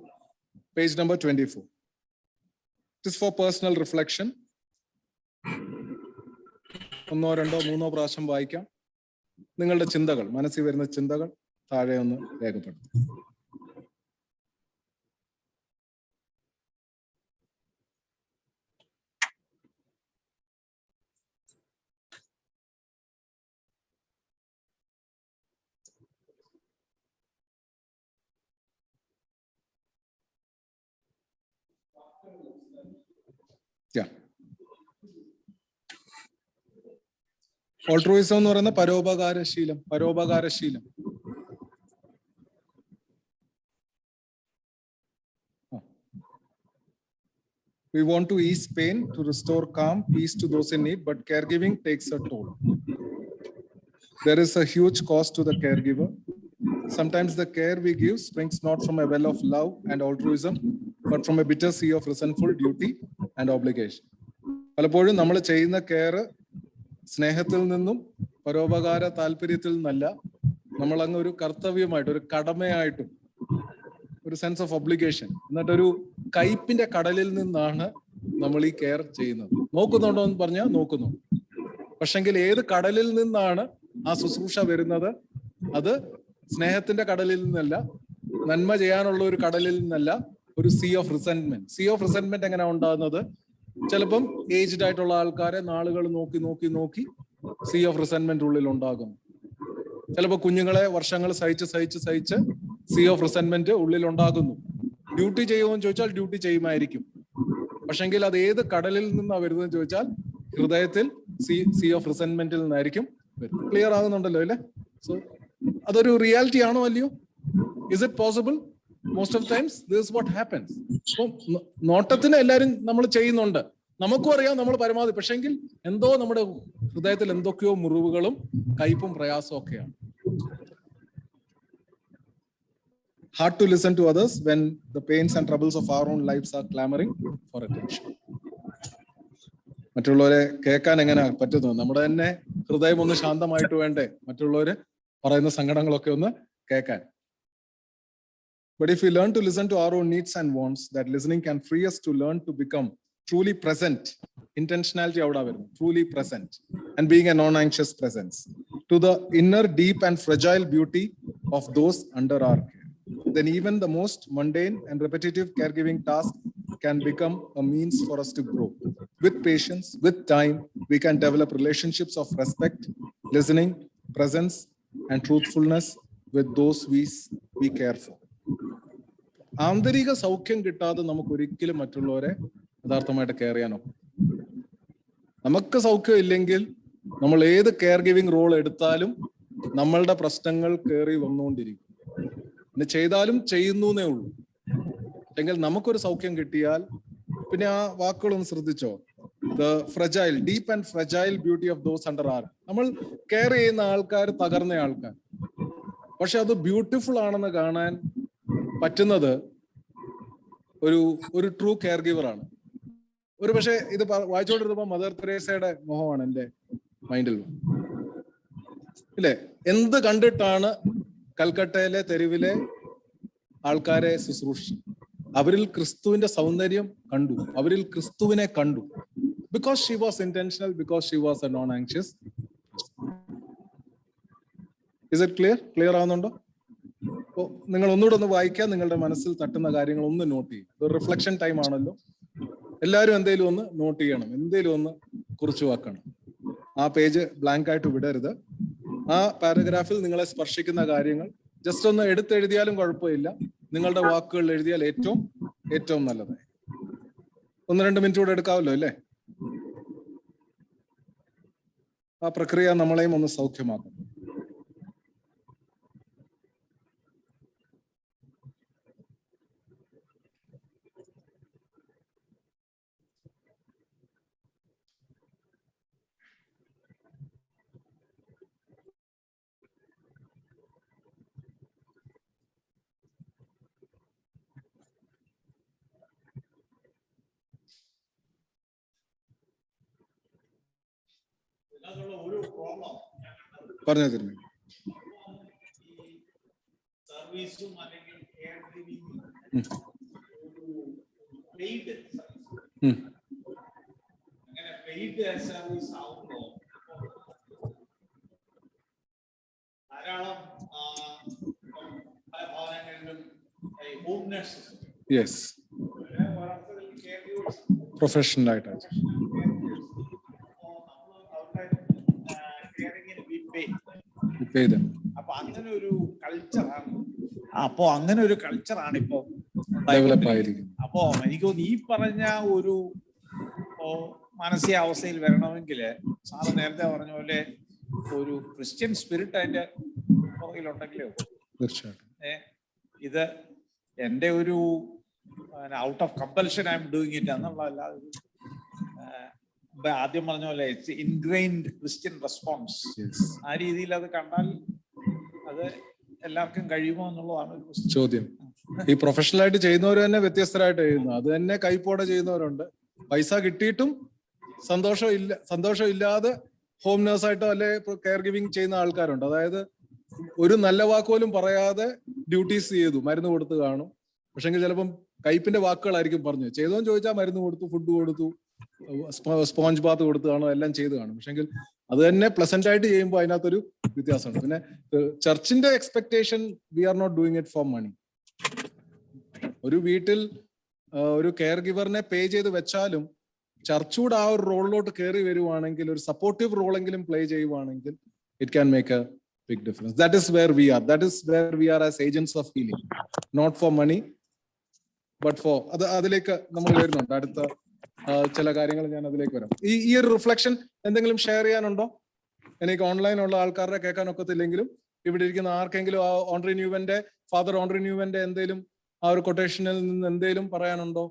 Page number 24. It is for personal reflection. 1, 2, 3 പ്രാവശ്യം വായിക്കാം. നിങ്ങളുടെ ചിന്തകൾ, മനസ്സിൽ വരുന്ന ചിന്തകൾ താഴെ ഒന്ന് രേഖപ്പെടുത്തും. ഓൾട്രൂയിസം എന്ന് പറയുന്ന പരോപകാരശീലം. We want to ease pain, to restore calm, peace to those in need, but caregiving takes a toll. There is a huge cost to the caregiver. Sometimes the care we give springs not from a well of love and altruism, but from a bitter sea of resentful duty and obligation. പലപ്പോഴും നമ്മൾ ചെയ്യുന്ന care സ്നേഹത്തിൽ നിന്നും പരോപകാര താല്പര്യത്തിൽ നിന്നല്ല, നമ്മൾ അങ്ങ് ഒരു കർത്തവ്യമായിട്ട്, ഒരു കടമയായിട്ടും, ഒരു സെൻസ് ഓഫ് ഒബ്ലിഗേഷൻ, എന്നിട്ടൊരു കയ്പിന്റെ കടലിൽ നിന്നാണ് നമ്മൾ ഈ കെയർ ചെയ്യുന്നത്. നോക്കുന്നുണ്ടോ എന്ന് പറഞ്ഞാൽ നോക്കുന്നു, പക്ഷെങ്കിൽ ഏത് കടലിൽ നിന്നാണ് ആ ശുശ്രൂഷ വരുന്നത്? അത് സ്നേഹത്തിന്റെ കടലിൽ നിന്നല്ല, നന്മ ചെയ്യാനുള്ള ഒരു കടലിൽ നിന്നല്ല, ഒരു സീ ഓഫ് റിസെന്റ്മെന്റ്. സീ ഓഫ് റിസെന്റ്മെന്റ് എങ്ങനെ ഉണ്ടാകുന്നത്? ചിലപ്പം ഏജ്ഡ് ആയിട്ടുള്ള ആൾക്കാരെ നാളുകൾ നോക്കി സീ ഓഫ് റിസെന്റ്മെന്റ് ഉള്ളിൽ ഉണ്ടാകും. ചിലപ്പോൾ കുഞ്ഞുങ്ങളെ വർഷങ്ങൾ സഹിച്ച് സീ ഓഫ് റിസെന്റ്മെന്റ് ഉള്ളിൽ ഉണ്ടാകുന്നു. ഡ്യൂട്ടി ചെയ്യുമെന്ന് ചോദിച്ചാൽ ഡ്യൂട്ടി ചെയ്യുമായിരിക്കും, പക്ഷെങ്കിൽ അത് ഏത് കടലിൽ നിന്നാണ് വരുന്നതെന്ന് ചോദിച്ചാൽ ഹൃദയത്തിൽ സീ ഓഫ് റിസെന്റ്മെന്റിൽ നിന്നായിരിക്കും വരുന്നത്. ക്ലിയർ ആകുന്നുണ്ടല്ലോ അല്ലേ? സോ അതൊരു റിയാലിറ്റി ആണോ അല്ലയോ? Is it possible? Most of times this what happens. അപ്പം നോട്ടത്തിന് എല്ലാവരും നമ്മൾ ചെയ്യുന്നുണ്ട്, നമുക്കും അറിയാം നമ്മൾ പരമാവധി, പക്ഷെങ്കിൽ എന്തോ നമ്മുടെ ഹൃദയത്തിൽ എന്തൊക്കെയോ മുറിവുകളും കയ്പും പ്രയാസവും ഒക്കെയാണ്. Hard to listen to others when the pains and troubles of our own lives are clamoring for attention. മറ്റുള്ളവരെ കേൾക്കാൻ എങ്ങനെ പറ്റുന്നു? നമ്മുടെ തന്നെ ഹൃദയം ഒന്ന് ശാന്തമായിട്ട് വേണ്ടേ മറ്റുള്ളവര് പറയുന്ന സങ്കടങ്ങളൊക്കെ ഒന്ന് കേൾക്കാൻ? But if we learn to listen to our own needs and wants, that listening can free us to learn to become truly present. Intentionality out of it, truly present, and being a non-anxious presence to the inner, deep and fragile beauty of those under our care. Then even the most mundane and repetitive caregiving task can become a means for us to grow. With patience, with time, we can develop relationships of respect, listening, presence, and truthfulness with those we care for. ആന്തരിക സൗഖ്യം കിട്ടാതെ നമുക്ക് ഒരിക്കലും മറ്റുള്ളവരെ യഥാർത്ഥമായിട്ട് care ചെയ്യാനോ? നമുക്ക് സൗഖ്യം ഇല്ലെങ്കിൽ നമ്മൾ ഏത് കെയർ ഗിവിംഗ് റോൾ എടുത്താലും നമ്മളുടെ പ്രശ്നങ്ങൾ കയറി വന്നുകൊണ്ടിരിക്കും. പിന്നെ ചെയ്താലും ചെയ്യുന്നേ ഉള്ളൂ. എങ്കിൽ നമുക്കൊരു സൗഖ്യം കിട്ടിയാൽ പിന്നെ ആ വാക്കുകളൊന്ന് ശ്രദ്ധിച്ചോ. The fragile, deep and fragile beauty of those under are. നമ്മൾ കെയർ ചെയ്യുന്ന ആൾക്കാർ തകർന്ന ആൾക്കാർ, പക്ഷെ അത് ബ്യൂട്ടിഫുൾ ആണെന്ന് കാണാൻ പറ്റുന്നത് ഒരു ട്രൂ കെയർ ഗിവർ ആണ്. ഒരു പക്ഷെ ഇത് വായിച്ചുകൊണ്ടിരുന്നപ്പോ മദർ തെരേസയുടെ മുഖമാണ് എൻ്റെ മൈൻഡിൽ, ഇല്ലേ? എന്ത് കണ്ടിട്ടാണ് കൽക്കട്ടയിലെ തെരുവിലെ ആൾക്കാരെ ശുശ്രൂഷിച്ചത്? അവരിൽ ക്രിസ്തുവിന്റെ സൗന്ദര്യം കണ്ടു, അവരിൽ ക്രിസ്തുവിനെ കണ്ടു. Because she was intentional, because she was a non anxious. Is it clear? Clear ആവുന്നുണ്ടോ? അപ്പോൾ നിങ്ങൾ ഒന്നുകൂടെ ഒന്ന് വായിക്കാൻ, നിങ്ങളുടെ മനസ്സിൽ തട്ടുന്ന കാര്യങ്ങൾ ഒന്ന് നോട്ട് ചെയ്യും. ഒരു റിഫ്ലക്ഷൻ ടൈം ആണല്ലോ. എല്ലാവരും എന്തെങ്കിലും ഒന്ന് നോട്ട് ചെയ്യണം, എന്തെങ്കിലും ഒന്ന് കുറിച്ചു വെക്കണം. ആ പേജ് ബ്ലാങ്ക് ആയിട്ട് വിടരുത്. ആ പാരഗ്രാഫിൽ നിങ്ങളെ സ്പർശിക്കുന്ന കാര്യങ്ങൾ ജസ്റ്റ് ഒന്ന് എടുത്തെഴുതിയാലും കുഴപ്പമില്ല, നിങ്ങളുടെ വാക്കുകൾ എഴുതിയാൽ ഏറ്റവും നല്ലത്. 1-2 മിനിറ്റ് കൂടെ എടുക്കാമല്ലോ അല്ലേ? ആ പ്രക്രിയ നമ്മളെയും ഒന്ന് സൗഖ്യമാക്കും. പറഞ്ഞു തരുന്നു. യെസ്, പ്രൊഫഷണൽ ആയിട്ട് അപ്പൊ അങ്ങനെ ഒരു കൾച്ചറാണ് ഇപ്പൊ ഡെവലപ്പ് ആയിരിക്കുന്നത്. അപ്പോ എനിക്ക് തോന്നുന്നു ഈ പറഞ്ഞ ഒരു മാനസികാവസ്ഥയിൽ വരണമെങ്കിൽ സാറ് നേരത്തെ പറഞ്ഞ പോലെ ഒരു ക്രിസ്ത്യൻ സ്പിരിറ്റ് അതിന്റെ പുറകിലുണ്ടെങ്കിലേ തീർച്ചയായിട്ടും ഇത് എന്റെ ഒരു out of compulsion I am doing it എന്നുള്ളതല്ലാതെ ആദ്യം പറഞ്ഞ പോലെ ഇറ്റ്സ് ഇൻഗ്രെയിൻഡ് ക്രിസ്ത്യൻ റെസ്പോൺസ്. ആ രീതിയിൽ അത് കണ്ടാൽ അത് എല്ലാവർക്കും കഴിയുമോ എന്നുള്ളതാണ് ഒരു ചോദ്യം. ഈ പ്രൊഫഷണൽ ആയിട്ട് ചെയ്യുന്നവർ തന്നെ വ്യത്യസ്തരായിട്ട് ചെയ്യുന്നു. അത് തന്നെ കൈപ്പോടെ ചെയ്യുന്നവരുണ്ട്. പൈസ കിട്ടിയിട്ടും സന്തോഷം ഇല്ലാതെ ഹോം നേഴ്സായിട്ടോ അല്ലെ കെയർ ഗിവിങ് ചെയ്യുന്ന ആൾക്കാരുണ്ട്. അതായത് ഒരു നല്ല വാക്കുപോലും പറയാതെ ഡ്യൂട്ടീസ് ചെയ്തു, മരുന്ന് കൊടുത്ത് കാണും. പക്ഷെങ്കിൽ ചിലപ്പം കയ്പിന്റെ വാക്കുകളായിരിക്കും പറഞ്ഞു. ചെയ്തോന്ന് ചോദിച്ചാൽ മരുന്ന് കൊടുത്തു, ഫുഡ് കൊടുത്തു, സ്പോഞ്ച് ബാത്ത് കൊടുത്ത് കാണും, എല്ലാം ചെയ്ത് കാണും. പക്ഷെങ്കിൽ അത് തന്നെ പ്ലസന്റ് ആയിട്ട് ചെയ്യുമ്പോൾ അതിനകത്തൊരു വ്യത്യാസമുണ്ട്. പിന്നെ ചർച്ചിന്റെ expectation, we are not doing it for money. ഒരു വീട്ടിൽ ഒരു കെയർ ഗിവറിനെ പേ ചെയ്ത് വെച്ചാലും ചർച്ചൂടെ ആ ഒരു റോളിലോട്ട് കയറി വരുവാണെങ്കിൽ, ഒരു സപ്പോർട്ടീവ് റോളെങ്കിലും പ്ലേ ചെയ്യുവാണെങ്കിൽ, it can make a big difference. That is where we are. That is where we are as agents of healing, not for money but for. അതിലേക്ക് നമ്മൾ വരുന്നുണ്ട്. അടുത്ത ചില കാര്യങ്ങൾ ഞാൻ അതിലേക്ക് വരാം. ഈ ഒരു റിഫ്ലക്ഷൻ എന്തെങ്കിലും ഷെയർ ചെയ്യാനുണ്ടോ? എനിക്ക് ഓൺലൈനുള്ള ആൾക്കാരുടെ കേൾക്കാൻ ഒക്കത്തില്ലെങ്കിലും ഇവിടെ ഇരിക്കുന്ന ആർക്കെങ്കിലും ആ ഓൺട്രി ന്യൂവന്റെ, ഫാദർ ഓൺട്രി ന്യൂവന്റെ എന്തെങ്കിലും ആ ഒരു കൊട്ടേഷനിൽ നിന്ന് എന്തെങ്കിലും പറയാനുണ്ടോ?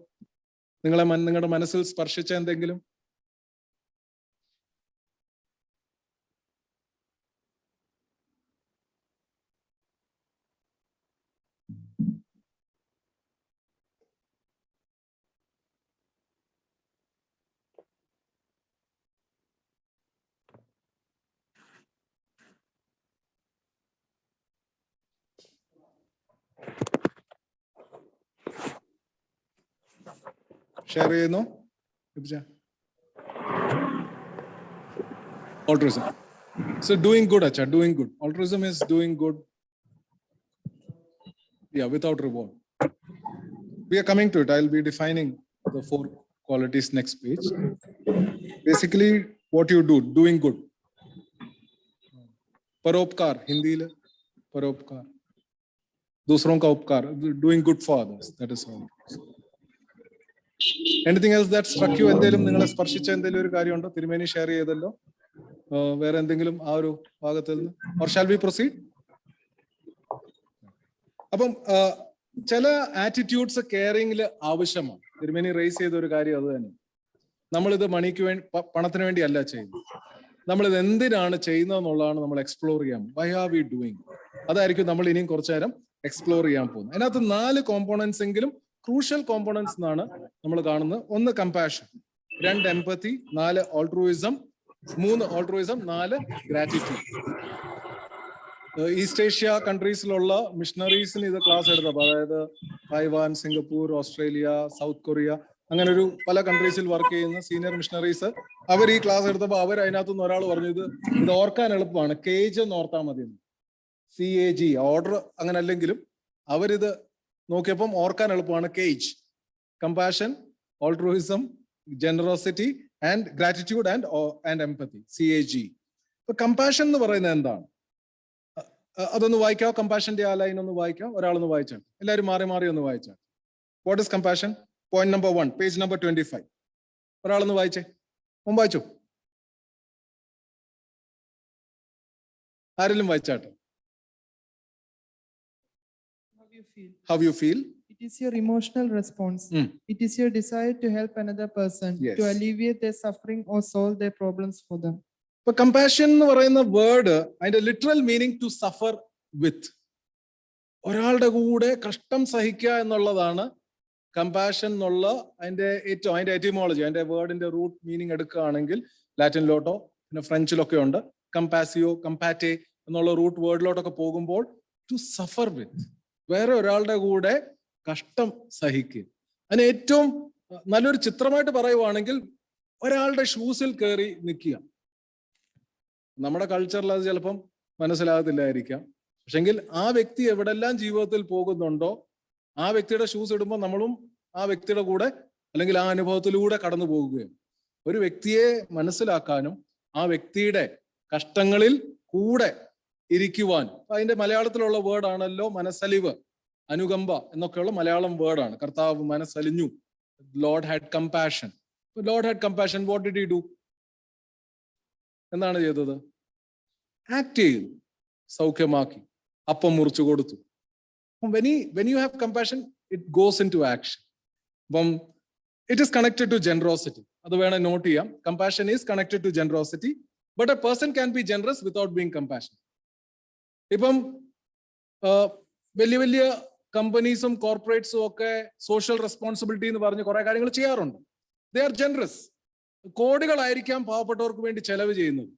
നിങ്ങളുടെ മനസ്സിൽ സ്പർശിച്ച എന്തെങ്കിലും? ഷെയർ ചെയ്യുന്നു. Altruism. So doing good, Acha, doing good. Altruism is doing good. Yeah, without reward. We are coming to it. I'll be defining the 4 qualities next page. Basically, what you do, doing good. Paropkar, Hindi le paropkar. Dusron ka upkar, doing good for others. That is all. Anything else that struck you? എന്തെങ്കിലും നിങ്ങളെ സ്പർശിച്ച എന്തെങ്കിലും ഒരു കാര്യമുണ്ടോ? തിരുമേനി share ചെയ്തല്ലോ. വേറെ എന്തെങ്കിലും ആ ഒരു ഭാഗത്തിൽ നിന്ന്? Or shall we proceed? അപ്പം ചില ആറ്റിറ്റ്യൂഡ്സ് കെയറിംഗിൽ ആവശ്യമാണ്. തിരുമേനി റേസ് ചെയ്ത ഒരു കാര്യം അത് തന്നെ. നമ്മളിത് മണിക്ക് വേണ്ടി, പണത്തിന് വേണ്ടി അല്ല ചെയ്യുന്നത്. നമ്മളിത് എന്തിനാണ് ചെയ്യുന്നത് എന്നുള്ളതാണ് നമ്മൾ എക്സ്പ്ലോർ ചെയ്യാൻ. Why are we doing? അതായിരിക്കും നമ്മൾ ഇനിയും കുറച്ചു നേരം എക്സ്പ്ലോർ ചെയ്യാൻ പോകുന്നത്. അതിനകത്ത് 4 കോമ്പോണൻസ് എങ്കിലും ക്രൂഷ്യൽ കോമ്പോണൻസ് എന്നാണ് നമ്മൾ കാണുന്നത്. 1 compassion, 2 empathy, 4 altruism, 3 altruism, 4 gratitude. East Asia കൺട്രീസിലുള്ള മിഷണറീസിന് ഇത് ക്ലാസ് എടുത്തപ്പോൾ, അതായത് Taiwan, Singapore, Australia, South Korea, അങ്ങനെ ഒരു പല കൺട്രീസിൽ വർക്ക് ചെയ്യുന്ന സീനിയർ മിഷണറീസ് അവർ ഈ ക്ലാസ് എടുത്തപ്പോൾ അവർ അതിനകത്തുനിന്ന് ഒരാൾ പറഞ്ഞു ഇത് ഓർക്കാൻ എളുപ്പമാണ്, കേജ് എന്ന് ഓർത്താൽ മതി. CAG, ഓർഡർ അങ്ങനെ അല്ലെങ്കിലും അവരിത് നോക്കിയപ്പം ഓർക്കാൻ എളുപ്പമാണ്. Cage, compassion, altruism, generosity and gratitude and empathy, CAG. ഇപ്പൊ കമ്പാഷൻ എന്ന് പറയുന്നത് എന്താണ്? അതൊന്ന് വായിക്കാം. കമ്പാഷന്റെ ആ ലൈൻ ഒന്ന് വായിക്കാം. ഒരാളൊന്ന് വായിച്ചാൽ, എല്ലാവരും മാറി മാറി ഒന്ന് വായിച്ചാൽ. What is compassion? Point number 1, page number 25. ഒരാളൊന്ന് വായിച്ചേ. വായിച്ചു? ആരെങ്കിലും വായിച്ചാട്ടെ. How you feel? It is your emotional response. It is your desire to help another person, Yes. to alleviate their suffering or solve their problems for them. ഇപ്പൊ compassion എന്ന് പറയുന്ന word, അതിന്റെ literal meaning to suffer വിത്ത്, ഒരാളുടെ കൂടെ കഷ്ടം സഹിക്കുക എന്നുള്ളതാണ് compassion എന്നുള്ള അതിന്റെ എറ്റിമോളജി. അതിന്റെ വേർഡിന്റെ റൂട്ട് മീനിങ് എടുക്കുകയാണെങ്കിൽ ലാറ്റിനിലോട്ടോ പിന്നെ ഫ്രഞ്ചിലൊക്കെ ഉണ്ട്. കമ്പാസിയോ, കമ്പാറ്റെ എന്നുള്ള റൂട്ട് വേർഡിലോട്ടൊക്കെ പോകുമ്പോൾ ടു സഫർ വിത്ത്, വേറെ ഒരാളുടെ കൂടെ കഷ്ടം സഹിക്കുക. അതിന് ഏറ്റവും നല്ലൊരു ചിത്രമായിട്ട് പറയുവാണെങ്കിൽ ഒരാളുടെ ഷൂസിൽ കയറി നിൽക്കുക. നമ്മുടെ കൾച്ചറിൽ അത് ചിലപ്പം മനസ്സിലാകത്തില്ലായിരിക്കാം. പക്ഷെങ്കിൽ ആ വ്യക്തി എവിടെല്ലാം ജീവിതത്തിൽ പോകുന്നുണ്ടോ ആ വ്യക്തിയുടെ ഷൂസ് ഇടുമ്പോൾ നമ്മളും ആ വ്യക്തിയുടെ കൂടെ അല്ലെങ്കിൽ ആ അനുഭവത്തിലൂടെ കടന്നു പോകുകയാണ്. ഒരു വ്യക്തിയെ മനസ്സിലാക്കാനും ആ വ്യക്തിയുടെ കഷ്ടങ്ങളിൽ കൂടെ ഇരിക്കുവാൻ, അതിന്റെ മലയാളത്തിലുള്ള വേർഡാണല്ലോ മനസ്സലിവ്, അനുകമ്പ എന്നൊക്കെയുള്ള മലയാളം വേർഡാണ്. കർത്താവ് മനസ്സലിഞ്ഞു, Lord had compassion. Lord had compassion, what did he do? എന്താണ് ചെയ്തത്? ആക്ട് ചെയ്തു, സൗഖ്യമാക്കി, അപ്പം മുറിച്ചു കൊടുത്തു. when you have compassion, it goes into action. അപ്പം it is connected to generosity. അത് വേണം നോട്ട് ചെയ്യാം. Compassion is connected to generosity, but a person can be generous without being compassionate. ഇപ്പം വലിയ വലിയ കമ്പനീസും കോർപ്പറേറ്റ്സും ഒക്കെ സോഷ്യൽ റെസ്പോൺസിബിലിറ്റി എന്ന് പറഞ്ഞ് കുറെ കാര്യങ്ങൾ ചെയ്യാറുണ്ട്. They are generous. കോടികളായിരിക്കാം പാവപ്പെട്ടവർക്ക് വേണ്ടി ചെലവ് ചെയ്യുന്നത്.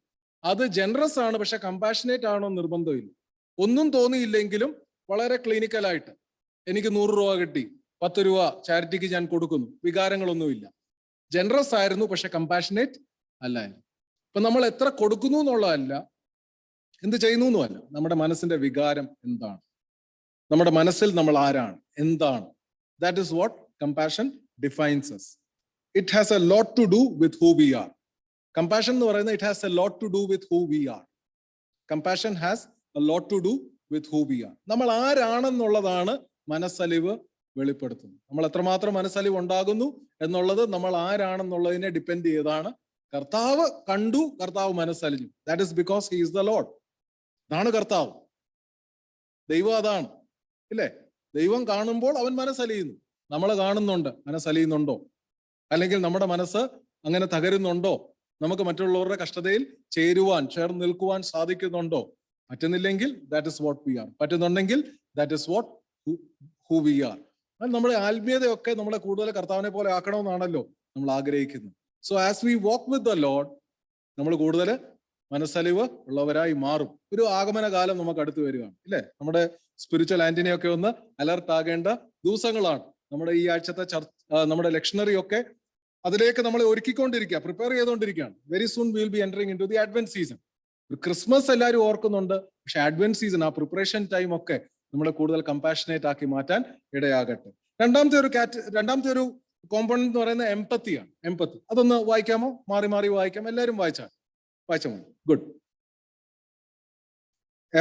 അത് ജനറസ് ആണ്, പക്ഷെ കമ്പാഷനേറ്റ് ആണോ നിർബന്ധമില്ല. ഒന്നും തോന്നിയില്ലെങ്കിലും വളരെ ക്ലിനിക്കലായിട്ട് എനിക്ക് 100 രൂപ കിട്ടി, 10 രൂപ ചാരിറ്റിക്ക് ഞാൻ കൊടുക്കുന്നു, വികാരങ്ങളൊന്നുമില്ല. ജനറസ് ആയിരുന്നു, പക്ഷെ കമ്പാഷനേറ്റ് അല്ലായിരുന്നു. ഇപ്പൊ നമ്മൾ എത്ര കൊടുക്കുന്നു എന്നുള്ളതല്ല, എന്ത് ചെയ്യുന്നു എന്നുമല്ല, നമ്മുടെ മനസ്സിന്റെ വികാരം എന്താണ്, നമ്മുടെ മനസ്സിൽ നമ്മൾ ആരാണ്, എന്താണ്. That is what compassion defines us. It has a lot to do with who we are. Compassion എന്ന് പറയുന്നത് it has a lot to do with who we are. Compassion has a lot to do with who we are. നമ്മൾ ആരാണെന്നുള്ളതാണ് മനസ്സലിവ് വെളിപ്പെടുത്തുന്നത്. നമ്മൾ എത്രമാത്രം മനസ്സലിവ് ഉണ്ടാകുന്നു എന്നുള്ളത് നമ്മൾ ആരാണെന്നുള്ളതിനെ depend ചെയ്താണ്. കർത്താവ് കണ്ടു, കർത്താവ് മനസ്സലിഞ്ഞു. That is because he is the Lord. അതാണ് കർത്താവ്. ദൈവം അതാണ്, ഇല്ലേ? ദൈവം കാണുമ്പോൾ അവൻ മനസ്സലിയുന്നു. നമ്മൾ കാണുന്നുണ്ട്, മനസ്സലിയുന്നുണ്ടോ? അല്ലെങ്കിൽ നമ്മുടെ മനസ്സ് അങ്ങനെ തകരുന്നുണ്ടോ? നമുക്ക് മറ്റുള്ളവരുടെ കഷ്ടതയിൽ ചേർന്ന് നിൽക്കുവാൻ സാധിക്കുന്നുണ്ടോ? പറ്റുന്നില്ലെങ്കിൽ that is what we are. പറ്റുന്നുണ്ടെങ്കിൽ that is what who we are. നമ്മുടെ ആത്മീയതയൊക്കെ നമ്മളെ കൂടുതൽ കർത്താവിനെ പോലെ ആക്കണമെന്നാണല്ലോ നമ്മൾ ആഗ്രഹിക്കുന്നത്. So as we walk with the Lord, നമ്മൾ കൂടുതൽ മനസ്സലിവ് ഉള്ളവരായി മാറും. ഒരു ആഗമന കാലം നമുക്ക് അടുത്ത് വരികയാണ്, ഇല്ലേ? നമ്മുടെ സ്പിരിച്വൽ ആന്റിനെയൊക്കെ ഒന്ന് അലർട്ട് ആകേണ്ട ദിവസങ്ങളാണ്. നമ്മുടെ ഈ ആഴ്ചത്തെ നമ്മുടെ ലെക്ഷണറി ഒക്കെ അതിലേക്ക് നമ്മളെ ഒരുക്കിക്കൊണ്ടിരിക്കുക, പ്രിപ്പയർ ചെയ്തുകൊണ്ടിരിക്കുകയാണ്. Very soon will be entering in to the Advent season. Christmas എല്ലാവരും ഓർക്കുന്നുണ്ട്, പക്ഷെ അഡ്വന്റ് സീസൺ, ആ പ്രിപ്പറേഷൻ ടൈം ഒക്കെ നമ്മളെ കൂടുതൽ കമ്പാഷനേറ്റ് ആക്കി മാറ്റാൻ ഇടയാകട്ടെ. രണ്ടാമത്തെ ഒരു കോമ്പണന്റ് എന്ന് പറയുന്നത് എംപത്തിയാണ്. എംപത്തി അതൊന്ന് വായിക്കാമോ? മാറി മാറി വായിക്കാം. എല്ലാവരും വായിച്ചാൽ മതി. Good.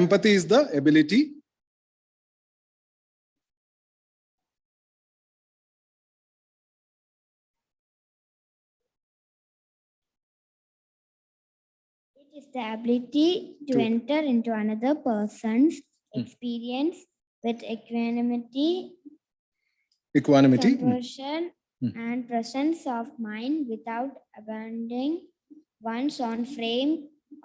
എംപത്തി is the ability It is the ability to enter into another person's experience with equanimity, Equanimity. composure, and presence of mind without abandoning one's own frame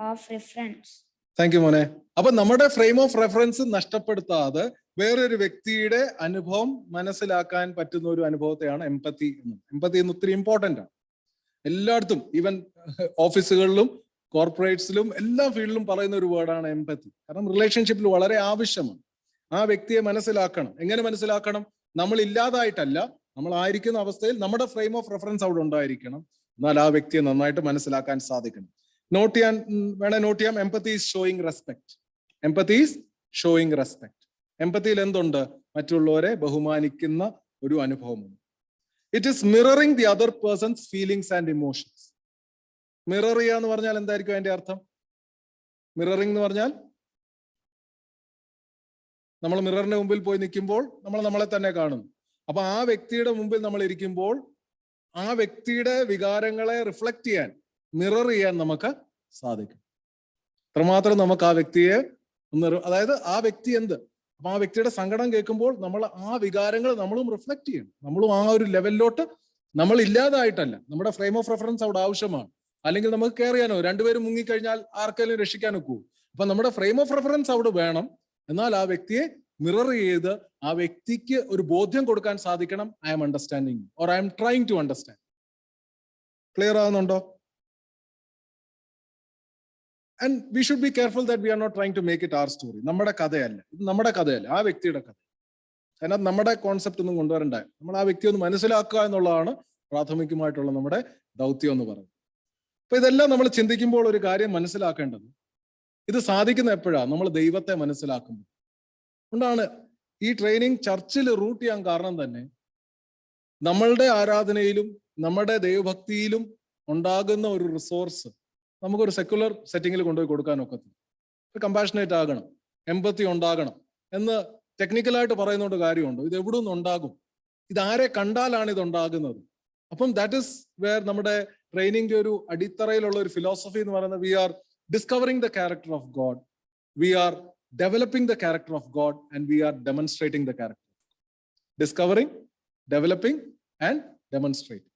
of reference. Thank you മോനെ. അപ്പൊ നമ്മുടെ frame of reference നഷ്ടപ്പെടുത്താതെ വേറൊരു വ്യക്തിയുടെ അനുഭവം മനസ്സിലാക്കാൻ പറ്റുന്ന ഒരു അനുഭവത്തെയാണ് എംപത്തി എന്ന്. എംപത്തി എന്ന് ഒത്തിരി ഇമ്പോർട്ടന്റ് ആണ്. എല്ലായിടത്തും, ഈവൻ ഓഫീസുകളിലും കോർപ്പറേറ്റ്സിലും എല്ലാ ഫീൽഡിലും പറയുന്ന ഒരു വേർഡാണ് എംപത്തി. കാരണം റിലേഷൻഷിപ്പിൽ വളരെ ആവശ്യമാണ്. ആ വ്യക്തിയെ മനസ്സിലാക്കണം. എങ്ങനെ മനസ്സിലാക്കണം? നമ്മൾ ഇല്ലാതായിട്ടല്ല, നമ്മൾ ആയിരിക്കുന്ന അവസ്ഥയിൽ നമ്മുടെ ഫ്രെയിം ഓഫ് റെഫറൻസ് അവിടെ ഉണ്ടായിരിക്കണം. എന്നാൽ ആ വ്യക്തിയെ നന്നായിട്ട് മനസ്സിലാക്കാൻ സാധിക്കണം. നോട്ട് ചെയ്യാം. Empathy is showing respect. Empathy is showing respect. എംപത്തിയിൽ എന്തുണ്ട്? മറ്റുള്ളവരെ ബഹുമാനിക്കുന്ന ഒരു അനുഭവമാണ്. It is mirroring the other person's feelings and emotions. Mirror ചെയ്യുക എന്ന് പറഞ്ഞാൽ എന്തായിരിക്കും അതിന്റെ അർത്ഥം? മിററിംഗ് എന്ന് പറഞ്ഞാൽ നമ്മൾ മിററിന്റെ മുമ്പിൽ പോയി നിൽക്കുമ്പോൾ നമ്മൾ നമ്മളെ തന്നെ കാണുന്നു. അപ്പൊ ആ വ്യക്തിയുടെ മുമ്പിൽ നമ്മൾ ഇരിക്കുമ്പോൾ ആ വ്യക്തിയുടെ വികാരങ്ങളെ റിഫ്ലക്ട് ചെയ്യാൻ, മിറർ ചെയ്യാൻ നമുക്ക് സാധിക്കും. അത്രമാത്രം നമുക്ക് ആ വ്യക്തിയെ അതായത് ആ വ്യക്തി എന്ത്, അപ്പൊ ആ വ്യക്തിയുടെ സങ്കടം കേൾക്കുമ്പോൾ നമ്മൾ ആ വികാരങ്ങൾ നമ്മളും റിഫ്ലക്ട് ചെയ്യണം. നമ്മളും ആ ഒരു ലെവലിലോട്ട്, നമ്മൾ ഇല്ലാതായിട്ടല്ല, നമ്മുടെ ഫ്രെയിം ഓഫ് റെഫറൻസ് അവിടെ ആവശ്യമാണ്. അല്ലെങ്കിൽ നമുക്ക് കെയർ ചെയ്യാനോ, രണ്ടുപേരും മുങ്ങിക്കഴിഞ്ഞാൽ ആർക്കെങ്കിലും രക്ഷിക്കാനൊക്കെ. അപ്പൊ നമ്മുടെ ഫ്രെയിം ഓഫ് റെഫറൻസ് അവിടെ വേണം. എന്നാൽ ആ വ്യക്തിയെ മിറർ ചെയ്ത് ആ വ്യക്തിക്ക് ഒരു ബോധ്യം കൊടുക്കാൻ സാധിക്കണം. I am understanding or I am trying to understand. Clear ആവുന്നുണ്ടോ? And we should be careful that we are not trying to make it our story. നമ്മുടെ കഥയല്ല ഇത്, നമ്മുടെ കഥയല്ല, ആ വ്യക്തിയുടെ കഥ. അതിനകത്ത് നമ്മുടെ കോൺസെപ്റ്റ് ഒന്നും കൊണ്ടുവരണ്ട. നമ്മൾ ആ വ്യക്തി ഒന്ന് മനസ്സിലാക്കുക എന്നുള്ളതാണ് പ്രാഥമികമായിട്ടുള്ള നമ്മുടെ ദൗത്യം എന്ന് പറയുന്നത്. അപ്പൊ ഇതെല്ലാം നമ്മൾ ചിന്തിക്കുമ്പോൾ ഒരു കാര്യം മനസ്സിലാക്കേണ്ടത്, ഇത് സാധിക്കുന്ന എപ്പോഴാണ്? നമ്മൾ ദൈവത്തെ മനസ്സിലാക്കുമ്പോൾ. അതുകൊണ്ടാണ് ഈ ട്രെയിനിങ് ചർച്ചിൽ റൂട്ട് ചെയ്യാൻ കാരണം തന്നെ നമ്മളുടെ ആരാധനയിലും നമ്മുടെ ദൈവഭക്തിയിലും ഉണ്ടാകുന്ന ഒരു റിസോഴ്സ് നമുക്കൊരു സെക്യുലർ സെറ്റിങ്ങിൽ കൊണ്ടുപോയി കൊടുക്കാൻ ഒക്കത്തില്ല. കമ്പാഷനേറ്റ് ആകണം, എംപത്തി ഉണ്ടാകണം എന്ന് ടെക്നിക്കലായിട്ട് പറയുന്നതുകൊണ്ട് കാര്യമുണ്ടോ? ഇത് എവിടെ നിന്ന് ഉണ്ടാകും? ഇതാരെ കണ്ടാലാണ് ഇത് ഉണ്ടാകുന്നത്? അപ്പം ദാറ്റ് ഇസ് വേർ നമ്മുടെ ട്രെയിനിങ്ങിന്റെ ഒരു അടിത്തറയിലുള്ള ഒരു ഫിലോസഫി എന്ന് പറയുന്നത്, we are discovering the character of God, we are developing the character of God and we are demonstrating the character. Discovering, developing and demonstrating.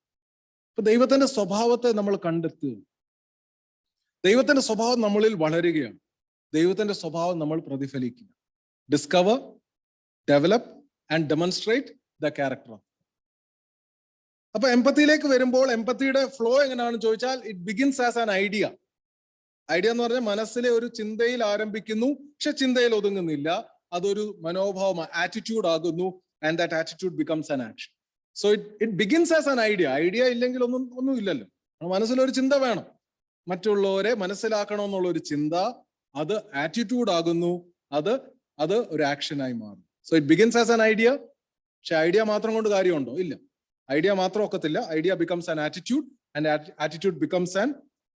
ഇപ്പൊ ദൈവത്തിന്റെ സ്വഭാവത്തെ നമ്മൾ കണ്ടെത്തുക, ദൈവത്തിന്റെ സ്വഭാവം നമ്മളിൽ വളരുകയാണ്, ദൈവത്തിന്റെ സ്വഭാവം നമ്മൾ പ്രതിഫലിക്കുക. Discover, develop and demonstrate the character. അപ്പൊ എംപത്തിയിലേക്ക് വരുമ്പോൾ എംപത്തിയുടെ ഫ്ലോ എങ്ങനെയാണെന്ന് ചോദിച്ചാൽ, it begins as an idea. Idea എന്ന് പറഞ്ഞാൽ മനസ്സിലെ ഒരു ചിന്തയിൽ ആരംഭിക്കുന്നു, പക്ഷെ ചിന്തയിൽ ഒതുങ്ങുന്നില്ല. അതൊരു മനോഭാവം, ആറ്റിറ്റ്യൂഡ് ആകുന്നു. And that attitude becomes an action. So it begins as an idea. Idea ഇല്ലെങ്കിൽ ഒന്നും ഇല്ലല്ലോ. മനസ്സിലൊരു ചിന്ത വേണം, മറ്റുള്ളവരെ മനസ്സിലാക്കണമെന്നുള്ള ഒരു ചിന്ത, അത് ആറ്റിറ്റ്യൂഡ് ആകുന്നു, അത് ഒരു ആക്ഷനായി മാറും. So it begins as an idea. പക്ഷെ ഐഡിയ മാത്രം കൊണ്ട് കാര്യമുണ്ടോ? ഇല്ല. ഐഡിയ മാത്രം ഒക്കത്തില്ല. Idea becomes an attitude and attitude becomes an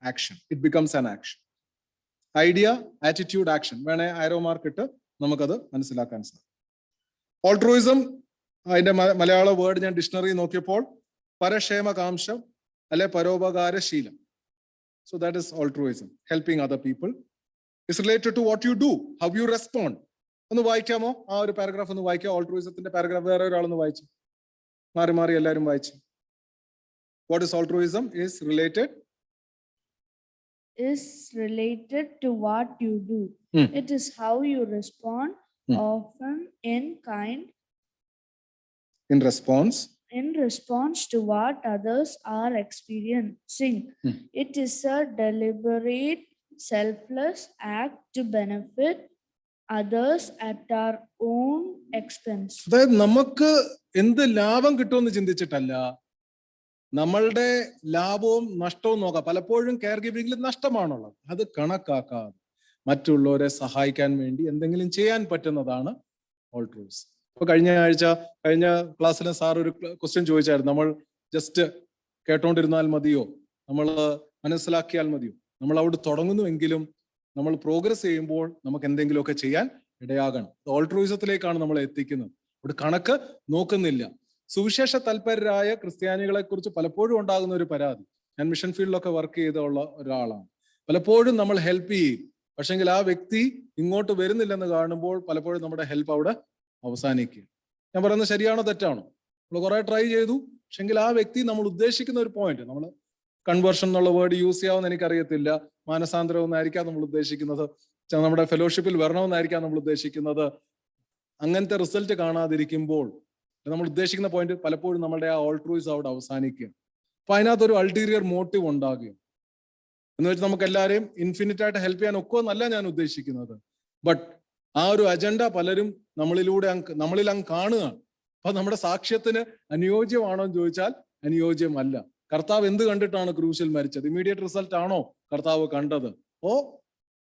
action. It becomes an action. Idea, attitude, action. വേണേ ആരോ മാർക്ക് ഇട്ട് നമുക്കത് മനസ്സിലാക്കാൻ സാധിക്കും. ഓൾട്രൂയിസം, അതിന്റെ മലയാള വേർഡ് ഞാൻ ഡിക്ഷണറി നോക്കിയപ്പോൾ പരക്ഷേമകാംക്ഷം അല്ലെ പരോപകാരശീലം. So that is altruism, helping other people. It's related to what you do, how you respond. ഒന്ന് വായിക്കാമോ? ആ ഒരു പാരഗ്രാഫ് ഒന്ന് വായിക്കാം. ഓൾട്രൂയിസത്തിന്റെ പാരഗ്രാഫ് വേറെ ഒരാളൊന്ന് വായിച്ചു. മാറി എല്ലാവരും വായിച്ചു. What is altruism? Is related to what you do. It is how you respond, often in kind, in response to what others are experiencing. It is a deliberate, selfless act to benefit others at our own expense. അതായത് നമുക്ക് എന്ത് ലാഭം കിട്ടുമെന്ന് ചിന്തിച്ചിട്ടല്ല, നമ്മളുടെ ലാഭവും നഷ്ടവും നോക്കാം. പലപ്പോഴും കെയർ ഗിവിംഗിൽ നഷ്ടമാണുള്ളത്. അത് കണക്കാക്കാതെ മറ്റുള്ളവരെ സഹായിക്കാൻ വേണ്ടി എന്തെങ്കിലും ചെയ്യാൻ പറ്റുന്നതാണ് ഓൾട്രൂയിസം. ഇപ്പൊ കഴിഞ്ഞ ക്ലാസ്സിൽ സാർ ഒരു ക്വസ്റ്റ്യൻ ചോദിച്ചായിരുന്നു, നമ്മൾ ജസ്റ്റ് കേട്ടോണ്ടിരുന്നാൽ മതിയോ, നമ്മൾ മനസ്സിലാക്കിയാൽ മതിയോ? നമ്മൾ അവിടെ തുടങ്ങുന്നുവെങ്കിലും നമ്മൾ പ്രോഗ്രസ് ചെയ്യുമ്പോൾ നമുക്ക് എന്തെങ്കിലുമൊക്കെ ചെയ്യാൻ ഇടയാകണം. ഓൾട്രൂയിസത്തിലേക്കാണ് നമ്മൾ എത്തിക്കുന്നത്. അവിടെ കണക്ക് നോക്കുന്നില്ല. സുവിശേഷ തൽപരരായ ക്രിസ്ത്യാനികളെ കുറിച്ച് പലപ്പോഴും ഉണ്ടാകുന്ന ഒരു പരാതി, ഞാൻ മിഷൻ ഫീൽഡിലൊക്കെ വർക്ക് ചെയ്തുള്ള ഒരാളാണ്, പലപ്പോഴും നമ്മൾ ഹെൽപ്പ് ചെയ്യും, പക്ഷെങ്കിൽ ആ വ്യക്തി ഇങ്ങോട്ട് വരുന്നില്ലെന്ന് കാണുമ്പോൾ പലപ്പോഴും നമ്മുടെ ഹെൽപ്പ് അവിടെ അവസാനിക്കുക. ഞാൻ പറയുന്നത് ശരിയാണോ തെറ്റാണോ? നമ്മൾ കുറെ ട്രൈ ചെയ്തു, പക്ഷെങ്കിൽ ആ വ്യക്തി നമ്മൾ ഉദ്ദേശിക്കുന്ന ഒരു പോയിന്റ്, നമ്മൾ കൺവേർഷൻ എന്നുള്ള വേർഡ് യൂസ് ചെയ്യാമെന്ന് എനിക്കറിയത്തില്ല, മാനസാന്തരം എന്നായിരിക്കാം നമ്മൾ ഉദ്ദേശിക്കുന്നത്, നമ്മുടെ ഫെലോഷിപ്പിൽ വരണമെന്നായിരിക്കാം നമ്മൾ ഉദ്ദേശിക്കുന്നത്. അങ്ങനത്തെ റിസൾട്ട് കാണാതിരിക്കുമ്പോൾ നമ്മൾ ഉദ്ദേശിക്കുന്ന പോയിന്റ് പലപ്പോഴും നമ്മുടെ ആ ഓൾട്രൂയിസം അവിടെ അവസാനിക്കുക. അപ്പൊ അതിനകത്തൊരു അൾട്ടീരിയർ മോട്ടീവ് ഉണ്ടാകുക എന്ന് വെച്ചാൽ നമുക്ക് എല്ലാവരെയും ഇൻഫിനിറ്റ് ആയിട്ട് ഹെൽപ്പ് ചെയ്യാൻ ഒക്കെ എന്നല്ല ഞാൻ ഉദ്ദേശിക്കുന്നത്. ബട്ട് ആ ഒരു അജണ്ട പലരും നമ്മളിൽ അങ്ങ് കാണുകയാണ്. അപ്പൊ നമ്മുടെ സാക്ഷ്യത്തിന് അനുയോജ്യമാണോ എന്ന് ചോദിച്ചാൽ അനുയോജ്യമല്ല. കർത്താവ് എന്ത് കണ്ടിട്ടാണ് ക്രൂശിൽ മരിച്ചത്? ഇമ്മീഡിയറ്റ് റിസൾട്ട് ആണോ കർത്താവ് കണ്ടത്? ഓ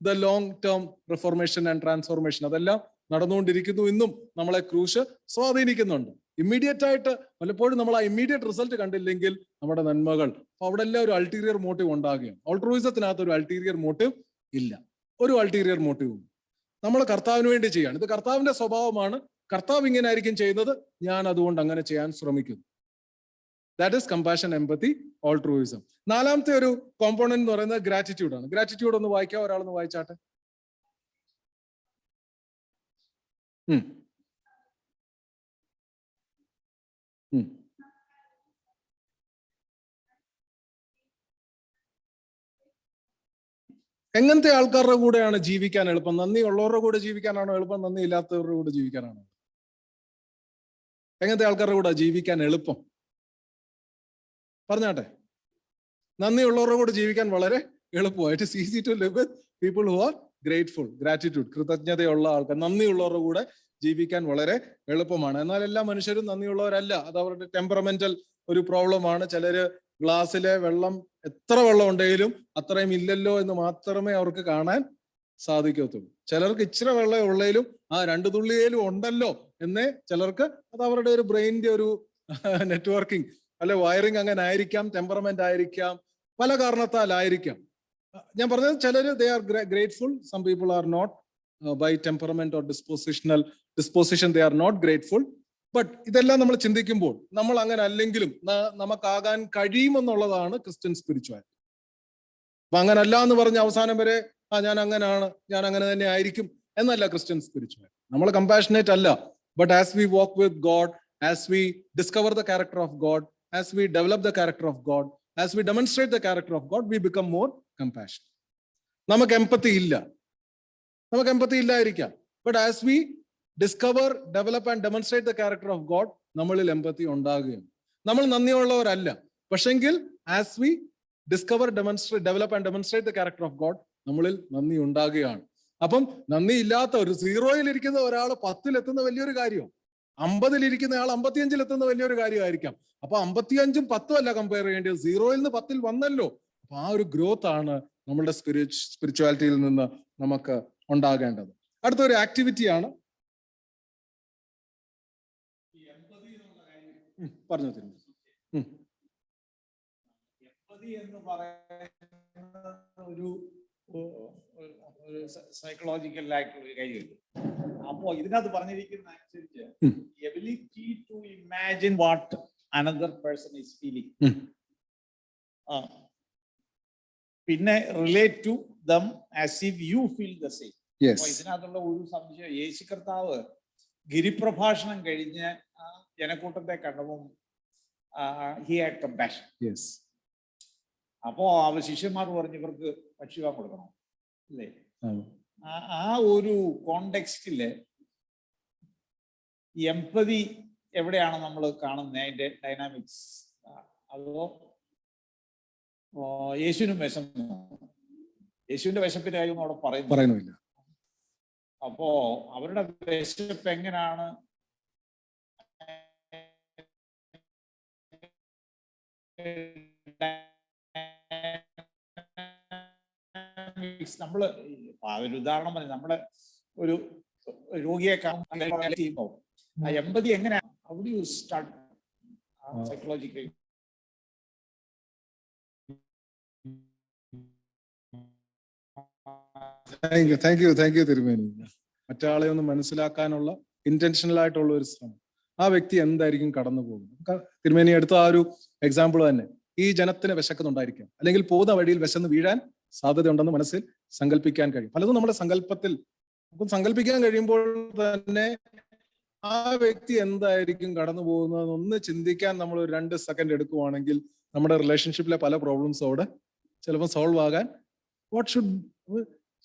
the long term reformation and transformation അതെല്ലാം നടന്നുകൊണ്ടിരിക്കുന്നു. ഇന്നും നമ്മളെ ക്രൂശ് സ്വാധീനിക്കുന്നുണ്ട്. ഇമ്മീഡിയറ്റ് ആയിട്ട് പലപ്പോഴും നമ്മൾ ആ ഇമ്മീഡിയറ്റ് റിസൾട്ട് കണ്ടില്ലെങ്കിൽ നമ്മുടെ നന്മകൾ, അപ്പൊ അവിടെ എല്ലാം ഒരു അൾട്ടീരിയർ മോട്ടീവ് ഉണ്ടാകുകയാണ്. ഓൾട്രൂയിസത്തിനകത്ത് ഒരു അൾട്ടീരിയർ മോട്ടീവ് ഇല്ല. ഒരു അൾട്ടീരിയർ മോട്ടീവും നമ്മൾ കർത്താവിന് വേണ്ടി ചെയ്യാണ്. ഇത് കർത്താവിന്റെ സ്വഭാവമാണ്. കർത്താവ് ഇങ്ങനെ ആയിരിക്കും ചെയ്യുന്നത്, ഞാൻ അതുകൊണ്ട് അങ്ങനെ ചെയ്യാൻ ശ്രമിക്കുന്നു. That is compassion, empathy, altruism. നാലാമത്തെ ഒരു കോമ്പോണന്റ് എന്ന് പറയുന്നത് ഗ്രാറ്റിറ്റ്യൂഡ് ആണ്. ഗ്രാറ്റിറ്റ്യൂഡ് ഒന്ന് വായിക്കാം, ഒരാളൊന്ന് വായിച്ചാട്ടെ. എങ്ങനത്തെ ആൾക്കാരുടെ കൂടെയാണ് ജീവിക്കാൻ എളുപ്പം? നന്ദി ഉള്ളവരുടെ കൂടെ ജീവിക്കാനാണോ എളുപ്പം? നന്ദി ഇല്ലാത്തവരുടെ കൂടെ ജീവിക്കാനാണോ? എങ്ങനത്തെ ആൾക്കാരുടെ കൂടെ ജീവിക്കാൻ എളുപ്പം? പറഞ്ഞാട്ടെ. നന്ദി ഉള്ളവരുടെ കൂടെ ജീവിക്കാൻ വളരെ എളുപ്പമാണ്. It is easy to live with people who are grateful, gratitude, കൃതജ്ഞതയുള്ള ആൾക്കാർ. നന്ദിയുള്ളവരുടെ കൂടെ ജീവിക്കാൻ വളരെ എളുപ്പമാണ്. എന്നാൽ എല്ലാ മനുഷ്യരും നന്ദിയുള്ളവരല്ല. അത് അവരുടെ ടെമ്പറമെന്റൽ ഒരു പ്രോബ്ലമാണ്. ചിലര് ഗ്ലാസ്സിലെ വെള്ളം എത്ര വെള്ളം ഉണ്ടെങ്കിലും അത്രയും ഇല്ലല്ലോ എന്ന് മാത്രമേ അവർക്ക് കാണാൻ സാധിക്കത്തുള്ളൂ. ചിലർക്ക് ഇച്ചിരി വെള്ളം ഉള്ളതിലും ആ 2 തുള്ളിയിലും ഉണ്ടല്ലോ എന്നേ ചിലർക്ക്, അത് അവരുടെ ഒരു ബ്രെയിനിന്റെ ഒരു നെറ്റ്വർക്കിംഗ് അല്ലെ വയറിംഗ് അങ്ങനെ ആയിരിക്കാം, ടെമ്പറമെന്റ് ആയിരിക്കാം, പല കാരണത്താലായിരിക്കാം. ഞാൻ പറഞ്ഞത് ചിലര് they are grateful, some people are not by temperament or disposition they are not grateful. But ഇതെല്ലാം നമ്മൾ ചിന്തിക്കുമ്പോൾ നമ്മൾ അങ്ങനെ അല്ലെങ്കിലും നമുക്കാകാൻ കഴിയുമെന്നുള്ളതാണ് ക്രിസ്ത്യൻ സ്പിരിച്വാലിറ്റി. അപ്പൊ അങ്ങനല്ല എന്ന് പറഞ്ഞ് അവസാനം വരെ ഞാൻ അങ്ങനെയാണ്, ഞാൻ അങ്ങനെ തന്നെ ആയിരിക്കും എന്നല്ല ക്രിസ്ത്യൻ സ്പിരിച്വാലിറ്റി. നമ്മൾ കമ്പാഷനേറ്റ് അല്ല. But as we walk with God, as we discover the character of God, as we develop the character of God, as we demonstrate the character of God, we become more compassion. നമുക്ക് എംപത്തി ഇല്ലായിരിക്കാം. But as we discover, develop and demonstrate the character of God, നമ്മളിൽ എംപത്തി ഉണ്ടാകുകയാണ്. നമ്മൾ നന്ദിയുള്ളവരല്ല, പക്ഷെങ്കിൽ as we discover, develop and demonstrate the character of God, നമ്മളിൽ നന്ദി ഉണ്ടാകുകയാണ്. അപ്പം നന്ദി ഇല്ലാത്ത ഒരു 0-ൽ ഇരിക്കുന്ന ഒരാൾ 10-ൽ എത്തുന്ന വലിയൊരു കാര്യം, 50-ൽ ഇരിക്കുന്ന ആൾ 55-ൽ എത്തുന്ന വലിയൊരു കാര്യമായിരിക്കാം. അപ്പൊ 55-ഉം 10-ഉം അല്ല കമ്പയർ ചെയ്യേണ്ടത്, 0-ൽ നിന്ന് 10-ൽ വന്നല്ലോ. അപ്പൊ ആ ഒരു ഗ്രോത്ത് ആണ് നമ്മളുടെ സ്പിരിച്വാലിറ്റിയിൽ നിന്ന് നമുക്ക് ഉണ്ടാകേണ്ടത്. അടുത്തൊരു ആക്ടിവിറ്റിയാണ് പറഞ്ഞു തരുന്നത്. എന്ന് പറയുന്ന ഒരു സൈക്കോളജിക്കൽ ആയിട്ടുള്ള ഒരു കാര്യമില്ല. അപ്പോ ഇതിനകത്ത് പറഞ്ഞിരിക്കുന്ന അനുസരിച്ച് ability to imagine what another person is feeling, പിന്നെ relate to them as if you feel the same. ഇതിനകത്തുള്ള ഒരു സംശയം, യേശു കർത്താവ് ഗിരിപ്രഭാഷണം കഴിഞ്ഞ് ജനക്കൂട്ടത്തെ കണ്ടപ്പോൾ he had compassion. Yes. അപ്പോ ശിഷ്യന്മാർ പറഞ്ഞു ഇവർക്ക് ഭക്ഷിക്കാൻ കൊടുക്കണം അല്ലേ? ആ ഒരു കോണ്ടെക്സ്റ്റില് എംപതി എവിടെയാണ് നമ്മൾ കാണുന്നത്? അതിന്റെ ഡൈനാമിക്സ് അതോ യേശുവിനും യേശുവിന്റെ വിശപ്പിന്റെ കാര്യം അവിടെ പറയുന്നില്ല. അപ്പോ അവരുടെ വിശപ്പ് എങ്ങനെയാണ് നമ്മള് ഒരു ഉദാഹരണം പറഞ്ഞു, നമ്മളെ ഒരു രോഗിയെ ചെയ്യുമ്പോ ആ എമ്പതി എങ്ങനെയാണ്, how do you start psychologically? Thank you തിരുമേനി. മറ്റാളെ ഒന്ന് മനസ്സിലാക്കാനുള്ള ഇന്റൻഷനൽ ആയിട്ടുള്ള ഒരു ശ്രമം. ആ വ്യക്തി എന്തായിരിക്കും കടന്നു പോകുന്നത്? തിരുമേനി എടുത്ത ആ ഒരു എക്സാമ്പിൾ തന്നെ, ഈ ജനത്തിന് വിശക്കുന്നുണ്ടായിരിക്കാം, അല്ലെങ്കിൽ പോകുന്ന വഴിയിൽ വിശന്ന് വീഴാൻ സാധ്യതയുണ്ടെന്ന് മനസ്സിൽ സങ്കല്പിക്കാൻ കഴിയും. പലതും നമ്മുടെ സങ്കല്പത്തിൽ നമുക്ക് സങ്കല്പിക്കാൻ കഴിയുമ്പോൾ തന്നെ ആ വ്യക്തി എന്തായിരിക്കും കടന്നു പോകുന്നത് ഒന്ന് ചിന്തിക്കാൻ നമ്മൾ ഒരു 2 സെക്കൻഡ് എടുക്കുവാണെങ്കിൽ നമ്മുടെ റിലേഷൻഷിപ്പിലെ പല പ്രോബ്ലംസ് അവിടെ ചിലപ്പോൾ സോൾവ് ആകാൻ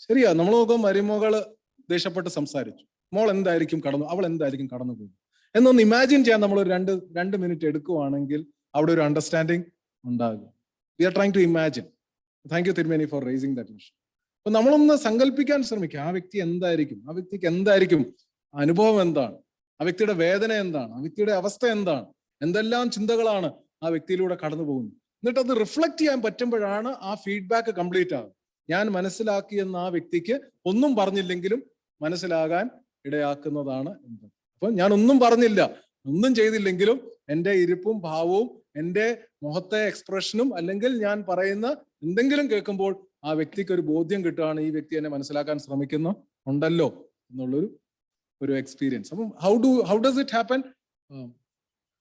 ശരിയാ. നമ്മൾ നോക്കുമ്പോൾ മരുമകള് ദേഷ്യപ്പെട്ട് സംസാരിച്ചു, മോൾ എന്തായിരിക്കും അവൾ എന്തായിരിക്കും കടന്നു പോകുന്നത് എന്നൊന്ന് ഇമാജിൻ ചെയ്യാൻ നമ്മൾ ഒരു രണ്ട് മിനിറ്റ് എടുക്കുവാണെങ്കിൽ അവിടെ ഒരു അണ്ടർസ്റ്റാൻഡിങ് ഉണ്ടാകും. We are trying to imagine. Thank you തിരുമേനി ഫോർ റേസിംഗ് ദാറ്റ് ഇഷ്യൂ. അപ്പൊ നമ്മളൊന്ന് സങ്കല്പിക്കാൻ ശ്രമിക്കുക, ആ വ്യക്തി എന്തായിരിക്കും, ആ വ്യക്തിക്ക് എന്തായിരിക്കും അനുഭവം, എന്താണ് ആ വ്യക്തിയുടെ വേദന, എന്താണ് ആ വ്യക്തിയുടെ അവസ്ഥ, എന്താണ്, എന്തെല്ലാം ചിന്തകളാണ് ആ വ്യക്തിയിലൂടെ കടന്നു പോകുന്നത്. എന്നിട്ട് അത് റിഫ്ലക്ട് ചെയ്യാൻ പറ്റുമ്പോഴാണ് ആ ഫീഡ്ബാക്ക് കംപ്ലീറ്റ് ആകും. ഞാൻ മനസ്സിലാക്കിയെന്ന ആ വ്യക്തിക്ക് ഒന്നും പറഞ്ഞില്ലെങ്കിലും മനസ്സിലാകാൻ ഇടയാക്കുന്നതാണ് എന്ത്. അപ്പൊ ഞാൻ ഒന്നും പറഞ്ഞില്ല, ഒന്നും ചെയ്തില്ലെങ്കിലും എൻ്റെ ഇരിപ്പും ഭാവവും എൻ്റെ മുഖത്തെ എക്സ്പ്രഷനും അല്ലെങ്കിൽ ഞാൻ പറയുന്ന എന്തെങ്കിലും കേൾക്കുമ്പോൾ ആ വ്യക്തിക്ക് ഒരു ബോധ്യം കിട്ടുകയാണ്, ഈ വ്യക്തി എന്നെ മനസ്സിലാക്കാൻ ശ്രമിക്കുന്നുണ്ടല്ലോ എന്നുള്ളൊരു എക്സ്പീരിയൻസ്. അപ്പം ഹൗ ഡസ് ഇറ്റ് ഹാപ്പൻ?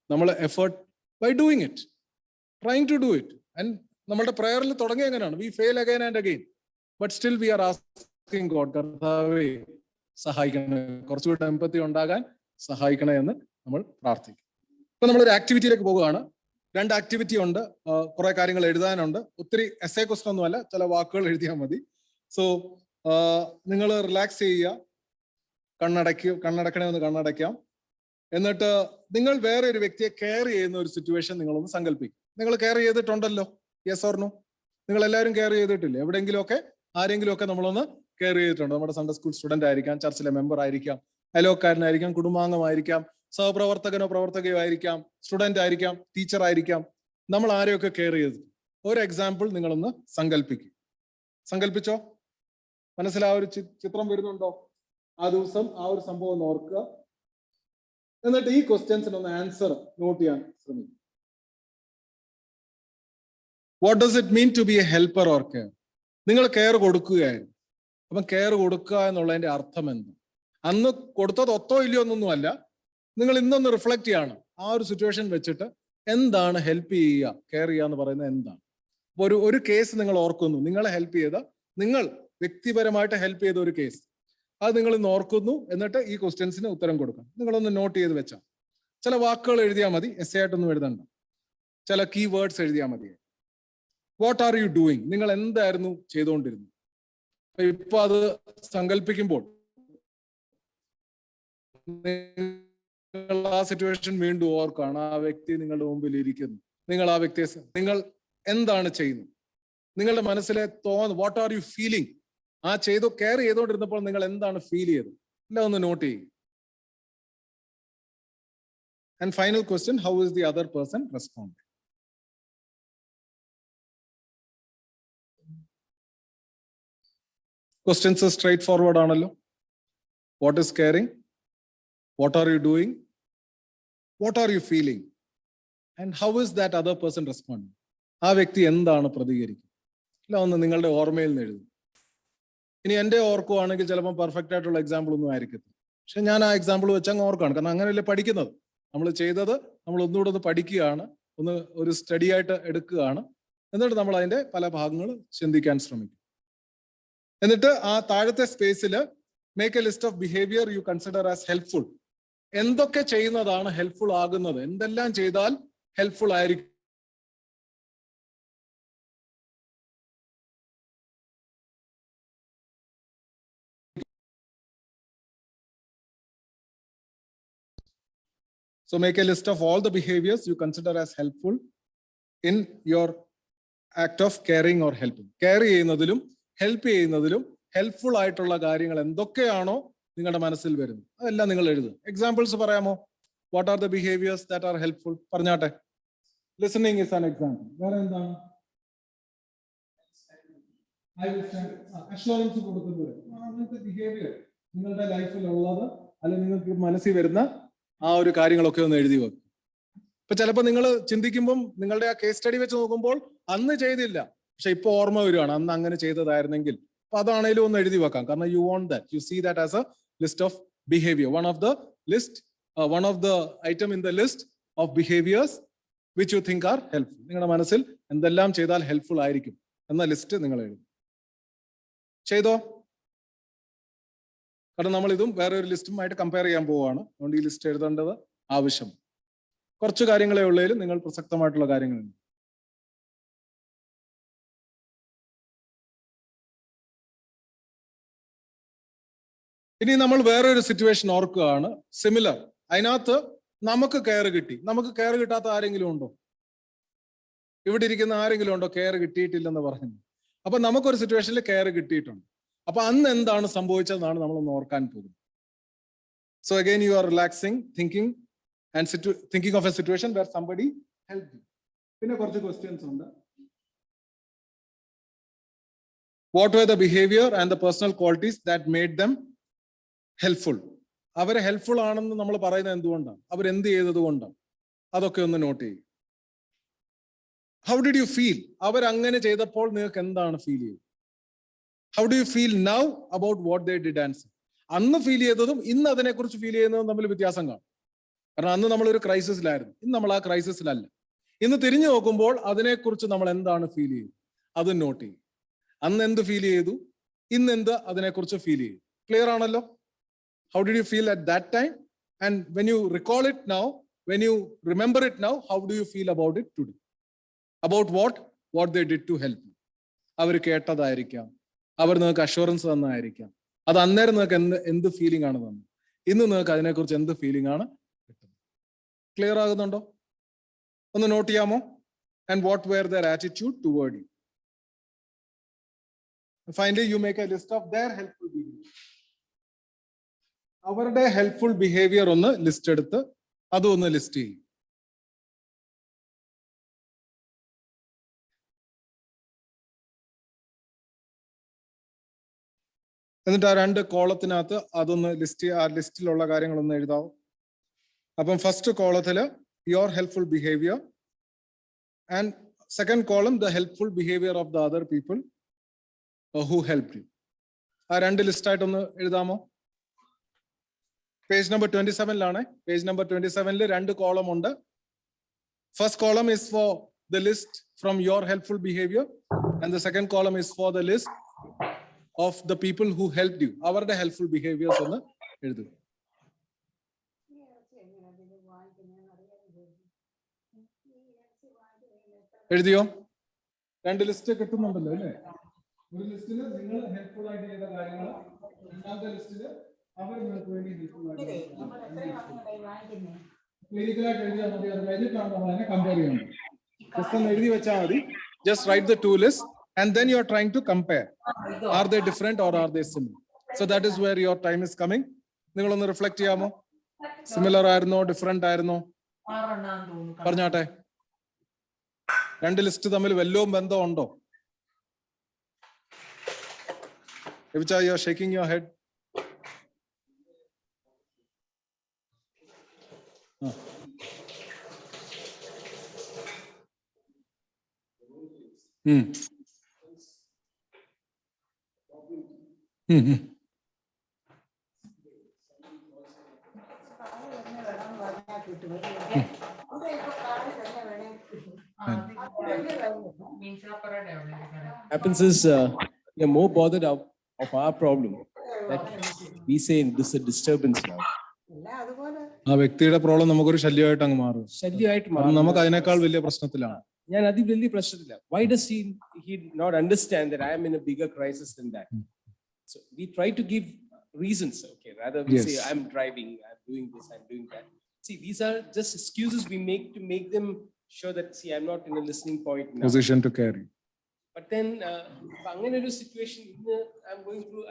നമ്മൾ effort by doing it, trying to do it. And നമ്മുടെ പ്രയറിൽ തുടങ്ങി എങ്ങനെയാണ്? We fail again and again, but still we are asking God, കർത്താവേ സഹായിക്കണേ, കുറച്ചുകൂടെ എമ്പത്തി ഉണ്ടാകാൻ സഹായിക്കണേ എന്ന് നമ്മൾ പ്രാർത്ഥിക്കും. ഇപ്പൊ നമ്മളൊരു ആക്ടിവിറ്റിയിലേക്ക് പോവുകയാണ്. 2 ആക്ടിവിറ്റി ഉണ്ട്, കുറെ കാര്യങ്ങൾ എഴുതാനുണ്ട്. ഒത്തിരി എസ്സേ ക്വസ്റ്റൻ ഒന്നുമല്ല, ചില വാക്കുകൾ എഴുതിയാൽ മതി. സോ നിങ്ങൾ റിലാക്സ് ചെയ്യുക, കണ്ണടക്കണമെന്ന് കണ്ണടയ്ക്കാം. എന്നിട്ട് നിങ്ങൾ വേറെ ഒരു വ്യക്തിയെ കെയർ ചെയ്യുന്ന ഒരു സിറ്റുവേഷൻ നിങ്ങളൊന്ന് സങ്കല്പിക്കും. നിങ്ങൾ കെയർ ചെയ്തിട്ടുണ്ടല്ലോ, യെസ് ഓർ നോ? നിങ്ങൾ എല്ലാവരും കെയർ ചെയ്തിട്ടില്ലേ? എവിടെയെങ്കിലുമൊക്കെ ആരെങ്കിലുമൊക്കെ നമ്മളൊന്ന് കെയർ ചെയ്തിട്ടുണ്ട്. നമ്മുടെ സൺഡേ സ്കൂൾ സ്റ്റുഡന്റ് ആയിരിക്കാം, ചർച്ചിലെ മെമ്പർ ആയിരിക്കാം, അയലോക്കാരനായിരിക്കാം, കുടുംബാംഗമായിരിക്കാം, സഹപ്രവർത്തകനോ പ്രവർത്തകയോ ആയിരിക്കാം, സ്റ്റുഡന്റ് ആയിരിക്കാം, ടീച്ചർ ആയിരിക്കാം. നമ്മൾ ആരെയൊക്കെ കെയർ ചെയ്തു? ഒരു എക്സാമ്പിൾ നിങ്ങളൊന്ന് സങ്കല്പിക്കും. സങ്കല്പിച്ചോ? മനസ്സിൽ ആ ഒരു ചിത്രം വരുന്നുണ്ടോ? ആ ദിവസം ആ ഒരു സംഭവം ഒന്ന് ഓർക്കുക. എന്നിട്ട് ഈ ക്വസ്റ്റ്യൻസിനൊന്ന് ആൻസർ നോട്ട് ചെയ്യാൻ ശ്രമിക്കും. What does it mean to be a helper or care? നിങ്ങൾ കെയർ കൊടുക്കുകയായിരുന്നു. അപ്പം കെയർ കൊടുക്കുക എന്നുള്ളതിന്റെ അർത്ഥം എന്താ? അന്ന് കൊടുത്തത് ഒത്തോ ഇല്ലയോ എന്നൊന്നുമല്ല, നിങ്ങൾ ഇന്നൊന്ന് റിഫ്ലക്ട് ചെയ്യാണ് ആ ഒരു സിറ്റുവേഷൻ വെച്ചിട്ട് എന്താണ് ഹെൽപ്പ് ചെയ്യുക, കെയർ ചെയ്യുക എന്ന് പറയുന്നത് എന്താണ്. അപ്പൊ ഒരു കേസ് നിങ്ങൾ ഓർക്കുന്നു, നിങ്ങളെ ഹെൽപ്പ് ചെയ്ത, നിങ്ങൾ വ്യക്തിപരമായിട്ട് ഹെൽപ്പ് ചെയ്ത ഒരു കേസ്, അത് നിങ്ങൾ ഇന്ന് ഓർക്കുന്നു. എന്നിട്ട് ഈ ക്വസ്റ്റ്യൻസിന് ഉത്തരം കൊടുക്കണം. നിങ്ങളൊന്ന് നോട്ട് ചെയ്ത് വെച്ചാൽ, ചില വാക്കുകൾ എഴുതിയാൽ മതി, എസ്സേ ആയിട്ടൊന്നും എഴുതണ്ട, ചില കീ വേർഡ്സ് എഴുതിയാൽ മതി. What are you doing? നിങ്ങൾ എന്തായിരുന്നു ചെയ്തുകൊണ്ടിരുന്നത്? ഇപ്പൊ അത് സങ്കല്പിക്കുമ്പോൾ നിങ്ങൾ ആ സിറ്റുവേഷൻ വീണ്ടും ഓർക്കാണ്. ആ വ്യക്തി നിങ്ങളുടെ മുമ്പിൽ ഇരിക്കുന്നു, നിങ്ങൾ ആ വ്യക്തിയെ നിങ്ങൾ എന്താണ് ചെയ്യുന്നത്? നിങ്ങളുടെ മനസ്സിലെ വാട്ട് ആർ യു ഫീലിംഗ്? ആ കെയർ ചെയ്തുകൊണ്ടിരുന്നപ്പോൾ നിങ്ങൾ എന്താണ് ഫീൽ ചെയ്തത്? എല്ലാം ഒന്ന് നോട്ട് ചെയ്യും. And final question, how is the other person respond? Questions straightforward ആണല്ലോ. What is caring? What are you doing? What are you feeling? And how is that other person responding? ആ വ്യക്തി എന്താണ് പ്രതികരിക്കുക? എല്ലാം ഒന്ന് നിങ്ങളുടെ ഓർമ്മയിൽ നിന്ന് എഴുതും. ഇനി എൻ്റെ ഓർക്കുവാണെങ്കിൽ ചിലപ്പോൾ പെർഫെക്റ്റ് ആയിട്ടുള്ള എക്സാമ്പിൾ ഒന്നും ആയിരിക്കത്തില്ല, പക്ഷെ ഞാൻ ആ എക്സാമ്പിൾ വെച്ച് അങ്ങ് ഓർക്കാണ്. കാരണം അങ്ങനെയല്ലേ പഠിക്കുന്നത്. നമ്മൾ ചെയ്തത് നമ്മൾ ഒന്നുകൂടെ ഒന്ന് പഠിക്കുകയാണ്, ഒരു സ്റ്റഡി ആയിട്ട് എടുക്കുകയാണ്. എന്നിട്ട് നമ്മൾ അതിന്റെ പല ഭാഗങ്ങൾ ചിന്തിക്കാൻ ശ്രമിക്കും. എന്നിട്ട് ആ താഴത്തെ സ്പേസിൽ make A list of behaviour U consider as helpful. എന്തൊക്കെ ചെയ്യുന്നതാണ് ഹെൽപ്ഫുൾ ആകുന്നത്? എന്തെല്ലാം ചെയ്താൽ ഹെൽപ്ഫുൾ ആയിരിക്കും? So make a list of all the behaviors you consider as helpful in your act of caring or helping. Care ചെയ്യുന്നതിലും help ചെയ്യുന്നതിലും helpful ആയിട്ടുള്ള കാര്യങ്ങൾ എന്തൊക്കെയാണോ നിങ്ങളുടെ മനസ്സിൽ വരുന്നത് അതെല്ലാം നിങ്ങൾ എഴുതുക. എക്സാമ്പിൾസ് പറയാമോ? What are the behaviours that are helpful? പറഞ്ഞാട്ടെ. Listening is an example. വേറെ എന്താണ്? അഷ്വറൻസ് കൊടുക്കുന്നത്. അങ്ങനത്തെ ബിഹേവിയർ നിങ്ങളുടെ ലൈഫിൽ ഉള്ളത് അല്ലെങ്കിൽ നിങ്ങൾക്ക് മനസ്സിൽ വരുന്ന ആ ഒരു കാര്യങ്ങളൊക്കെ ഒന്ന് എഴുതി വെക്കും. ഇപ്പൊ ചിലപ്പോൾ നിങ്ങൾ ചിന്തിക്കുമ്പം നിങ്ങളുടെ ആ കേസ് സ്റ്റഡി വെച്ച് നോക്കുമ്പോൾ അന്ന് ചെയ്തില്ല, പക്ഷെ ഇപ്പൊ ഓർമ്മ വരുവാണ് അന്ന് അങ്ങനെ ചെയ്തതായിരുന്നെങ്കിൽ. അപ്പൊ അതാണേലും ഒന്ന് എഴുതി വെക്കാം. കാരണം you want that, you see that as a list of behaviour. One of the item in the list of behaviours which you think are helpful. നിങ്ങളുടെ മനസ്സിൽ എന്തെല്ലാം ചെയ്താൽ ഹെൽപ്ഫുൾ ആയിരിക്കും എന്ന ലിസ്റ്റ് നിങ്ങൾ എഴുതും. ചെയ്തോ? കാരണം നമ്മൾ ഇതും വേറെ ഒരു ലിസ്റ്റുമായിട്ട് കമ്പയർ ചെയ്യാൻ പോവുകയാണ്. അതുകൊണ്ട് ഈ ലിസ്റ്റ് എഴുതേണ്ടത് ആവശ്യം. കുറച്ച് കാര്യങ്ങളെ ഉള്ളതിൽ നിങ്ങൾ പ്രസക്തമായിട്ടുള്ള കാര്യങ്ങളുണ്ട്. ഇനി നമ്മൾ വേറെ ഒരു സിറ്റുവേഷൻ ഓർക്കുകയാണ്, സിമിലർ. അതിനകത്ത് നമുക്ക് കെയർ കിട്ടി. നമുക്ക് കെയർ കിട്ടാത്ത ആരെങ്കിലും ഉണ്ടോ? ഇവിടെ ഇരിക്കുന്ന ആരെങ്കിലും ഉണ്ടോ കെയർ കിട്ടിയിട്ടില്ലെന്ന് പറയുന്നത്? അപ്പൊ നമുക്കൊരു സിറ്റുവേഷനിൽ കെയർ കിട്ടിയിട്ടുണ്ട്. അപ്പൊ അന്ന് എന്താണ് സംഭവിച്ചതെന്നാണ് നമ്മളൊന്ന് ഓർക്കാൻ പോകുന്നത്. So again you are relaxing, thinking and thinking of a situation where somebody help you. പിന്നെ കുറച്ച് ക്വസ്റ്റ്യൻസ് ഉണ്ട്. What were the behavior and the personal qualities that made them helpful? അവരെ ഹെൽപ്ഫുൾ ആണെന്ന് നമ്മൾ പറയുന്നത് എന്തുകൊണ്ടാണ്? അവരെന്ത് ചെയ്തത് കൊണ്ടാണ്? അതൊക്കെ ഒന്ന് നോട്ട് ചെയ്യും. How did you feel? അവരങ്ങനെ ചെയ്തപ്പോൾ നിങ്ങൾക്ക് എന്താണ് ഫീൽ ചെയ്തത്? How do you feel now about what they did and say? അന്ന് ഫീൽ ചെയ്തതും ഇന്ന് അതിനെക്കുറിച്ച് ഫീൽ ചെയ്യുന്നതും തമ്മിൽ വ്യത്യാസം കാണും. കാരണം അന്ന് നമ്മളൊരു ക്രൈസിസിലായിരുന്നു, ഇന്ന് നമ്മൾ ആ ക്രൈസിസിലല്ല. ഇന്ന് തിരിഞ്ഞു നോക്കുമ്പോൾ അതിനെക്കുറിച്ച് നമ്മൾ എന്താണ് ഫീൽ ചെയ്തത് അത് നോട്ട് ചെയ്യും. അന്ന് എന്ത് ഫീൽ ചെയ്തു, ഇന്ന് എന്ത് അതിനെക്കുറിച്ച് ഫീൽ ചെയ്തു. ക്ലിയർ ആണല്ലോ? How did you feel at that time? And when you recall it now, when you remember it now, how do you feel about it today? About what? What they did to help you. അവർ കേട്ടതായിരിക്കാം, അവർ നിങ്ങൾക്ക് assurance തന്നതായിരിക്കാം. അത് അന്നേരം നിങ്ങൾക്ക് എന്ത് feeling ആണ് തന്നത്, ഇന്ന് നിങ്ങൾക്ക് അതിനെക്കുറിച്ച് എന്ത് ഫീലിംഗ് ആണ് കിട്ടുന്നത്. ക്ലിയർ ആകുന്നുണ്ടോ? ഒന്ന് നോട്ട് ചെയ്യാമോ? And what were their attitude toward you? Finally, you make a list of their helpful behavior. അവരുടെ ഹെൽപ്ഫുൾ ബിഹേവിയർ ഒന്ന് ലിസ്റ്റ് എടുത്ത് അതും ഒന്ന് ലിസ്റ്റ് ചെയ്യും. എന്നിട്ട് ആ 2 കോളത്തിനകത്ത് അതൊന്ന് ലിസ്റ്റ്, ആ ലിസ്റ്റിലുള്ള കാര്യങ്ങളൊന്ന് എഴുതാവും. അപ്പം ഫസ്റ്റ് കോളത്തില് your helpful behaviour and second column the helpful behaviour of the other people who help you. ആ 2 ലിസ്റ്റായിട്ടൊന്ന് എഴുതാമോ? Page number 27 page number 27 2 column ഉണ്ട്. First column is for the list from your helpful behaviour and the second column is for the list of the people who help you. അവരുടെ helpful behaviours ഒന്ന് എഴുതുക. എഴുതിയോ? 2 list കിട്ടുന്നുണ്ടല്ലോ അല്ലേ? ഒരു ലിസ്റ്റില് നിങ്ങൾ helpful ആയിട്ട് ചെയ്ത കാര്യങ്ങൾ, രണ്ടാമത്തെ ലിസ്റ്റില് അവർ നിങ്ങൾക്ക് വേണ്ടി ഹെൽപ്ഫുൾ ആയിട്ട് ക്ലിനിക്കലായിട്ട് എഴുതിയാൽ മതി. അത് കഴിഞ്ഞിട്ടാണ് നമ്മൾ അതിനെ കമ്പയർ ചെയ്യുന്നത്. ജസ്റ്റ് ഒന്ന് എഴുതി വെച്ചാൽ മതി. Just write the 2 lists and then you are trying to compare. Are they different or are they similar? So that is where your time is coming. നിങ്ങളൊന്ന് റിഫ്ലക്ട് ചെയ്യാമോ? സിമിലർ ആയിരുന്നോ, ഡിഫറെന്റ് ആയിരുന്നോ? പറഞ്ഞാട്ടെ. 2 ലിസ്റ്റ് തമ്മിൽ വല്ലതും ബന്ധമുണ്ടോ? Evicha, you are shaking your head. Happens is we are more bothered of our problem that we say this is a disturbance now. ആ വ്യക്തിയുടെ പ്രോബ്ലം നമുക്കൊരു ശല്യമായിട്ട് അങ്ങ് മാറും. ശല്യമായിട്ട് നമുക്ക് അതിനേക്കാൾ വലിയ പ്രശ്നത്തിലാണ്. ഞാൻ അതി വലിയ പ്രശ്നത്തില്ല. Why does he not understand that I am in a bigger crisis than that? So we try to give reasons. Okay, rather we say I'm driving, I'm doing this, I'm doing that. See, these are just excuses we make to make them sure that see I'm not in a listening point now. Position to carry. But then അങ്ങനെ ഒരു situation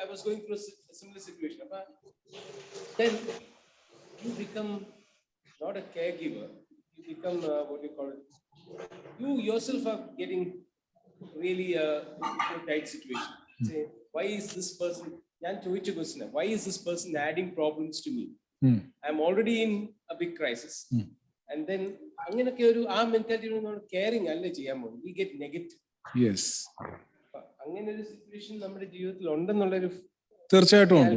I was going through a similar situation. Then you become not a caregiver, you become what do you call it? You yourself are getting really a tight situation. Say, why is this person? Why is this person adding problems to me? I'm already in a big crisis. And then അങ്ങനൊക്കെ ഒരു ആ mentality caring അല്ലേ ചെയ്യാൻ പോകും. We get negative. Yes. അങ്ങനെ ഒരു situation നമ്മുടെ ജീവിതത്തിൽ ഉണ്ടെന്നുള്ളൊരു തീർച്ചയായിട്ടും ഉണ്ട്.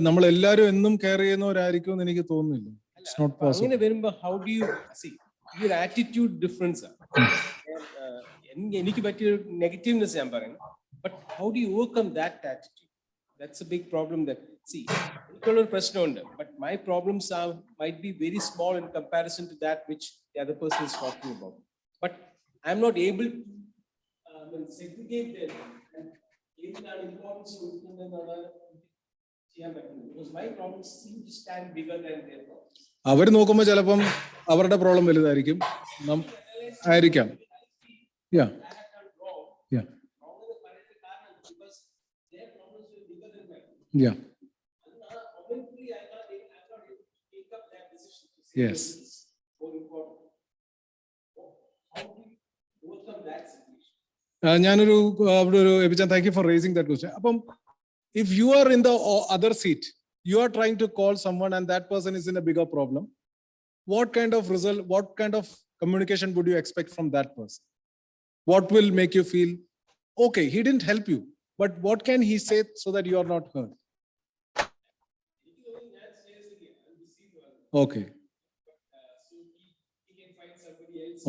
നമ്മൾ എല്ലാവരും എന്നും കെയർ ചെയ്യുന്നവരായിരിക്കും എന്ന് എനിക്ക് തോന്നുന്നില്ല. അങ്ങനെ വരുമ്പോ ഹൗ ഡു യു സീ ഈ ഒരു ആറ്റിറ്റ്യൂഡ് ഡിഫറൻസ് ആണ്. എനിക്ക് പറ്റിയ നെഗറ്റീവ്നെസ് ഞാൻ പറയുന്നു. But how do you overcome that attitude That's a big problem that, see, എനിക്കുള്ളൊരു പ്രശ്നമുണ്ട്. But my problems might be very small in comparison to that which the other person is talking about. But I'm not able to segregate them. And എന്താണ് importance കൊടുക്കുന്നതെന്നാണ് ചെയ്യാൻ പറ്റുന്നത്. Because my problems seem to stand bigger than their problems. അവർ നോക്കുമ്പോൾ ചിലപ്പം അവരുടെ problem വലുതായിരിക്കും. ആയിരിക്കാം. Yeah. Yeah. Yeah. Yes. ഞാനൊരു അവിടെ ഒരു എബിച്ചാൻ, thank you for raising that question. അപ്പം if you are in the other seat, you are trying to call someone and that person is in a bigger problem, what kind of result, what kind of communication would you expect from that person? What will make you feel, okay, he didn't help you, but what can he say so that you are not hurt? Okay.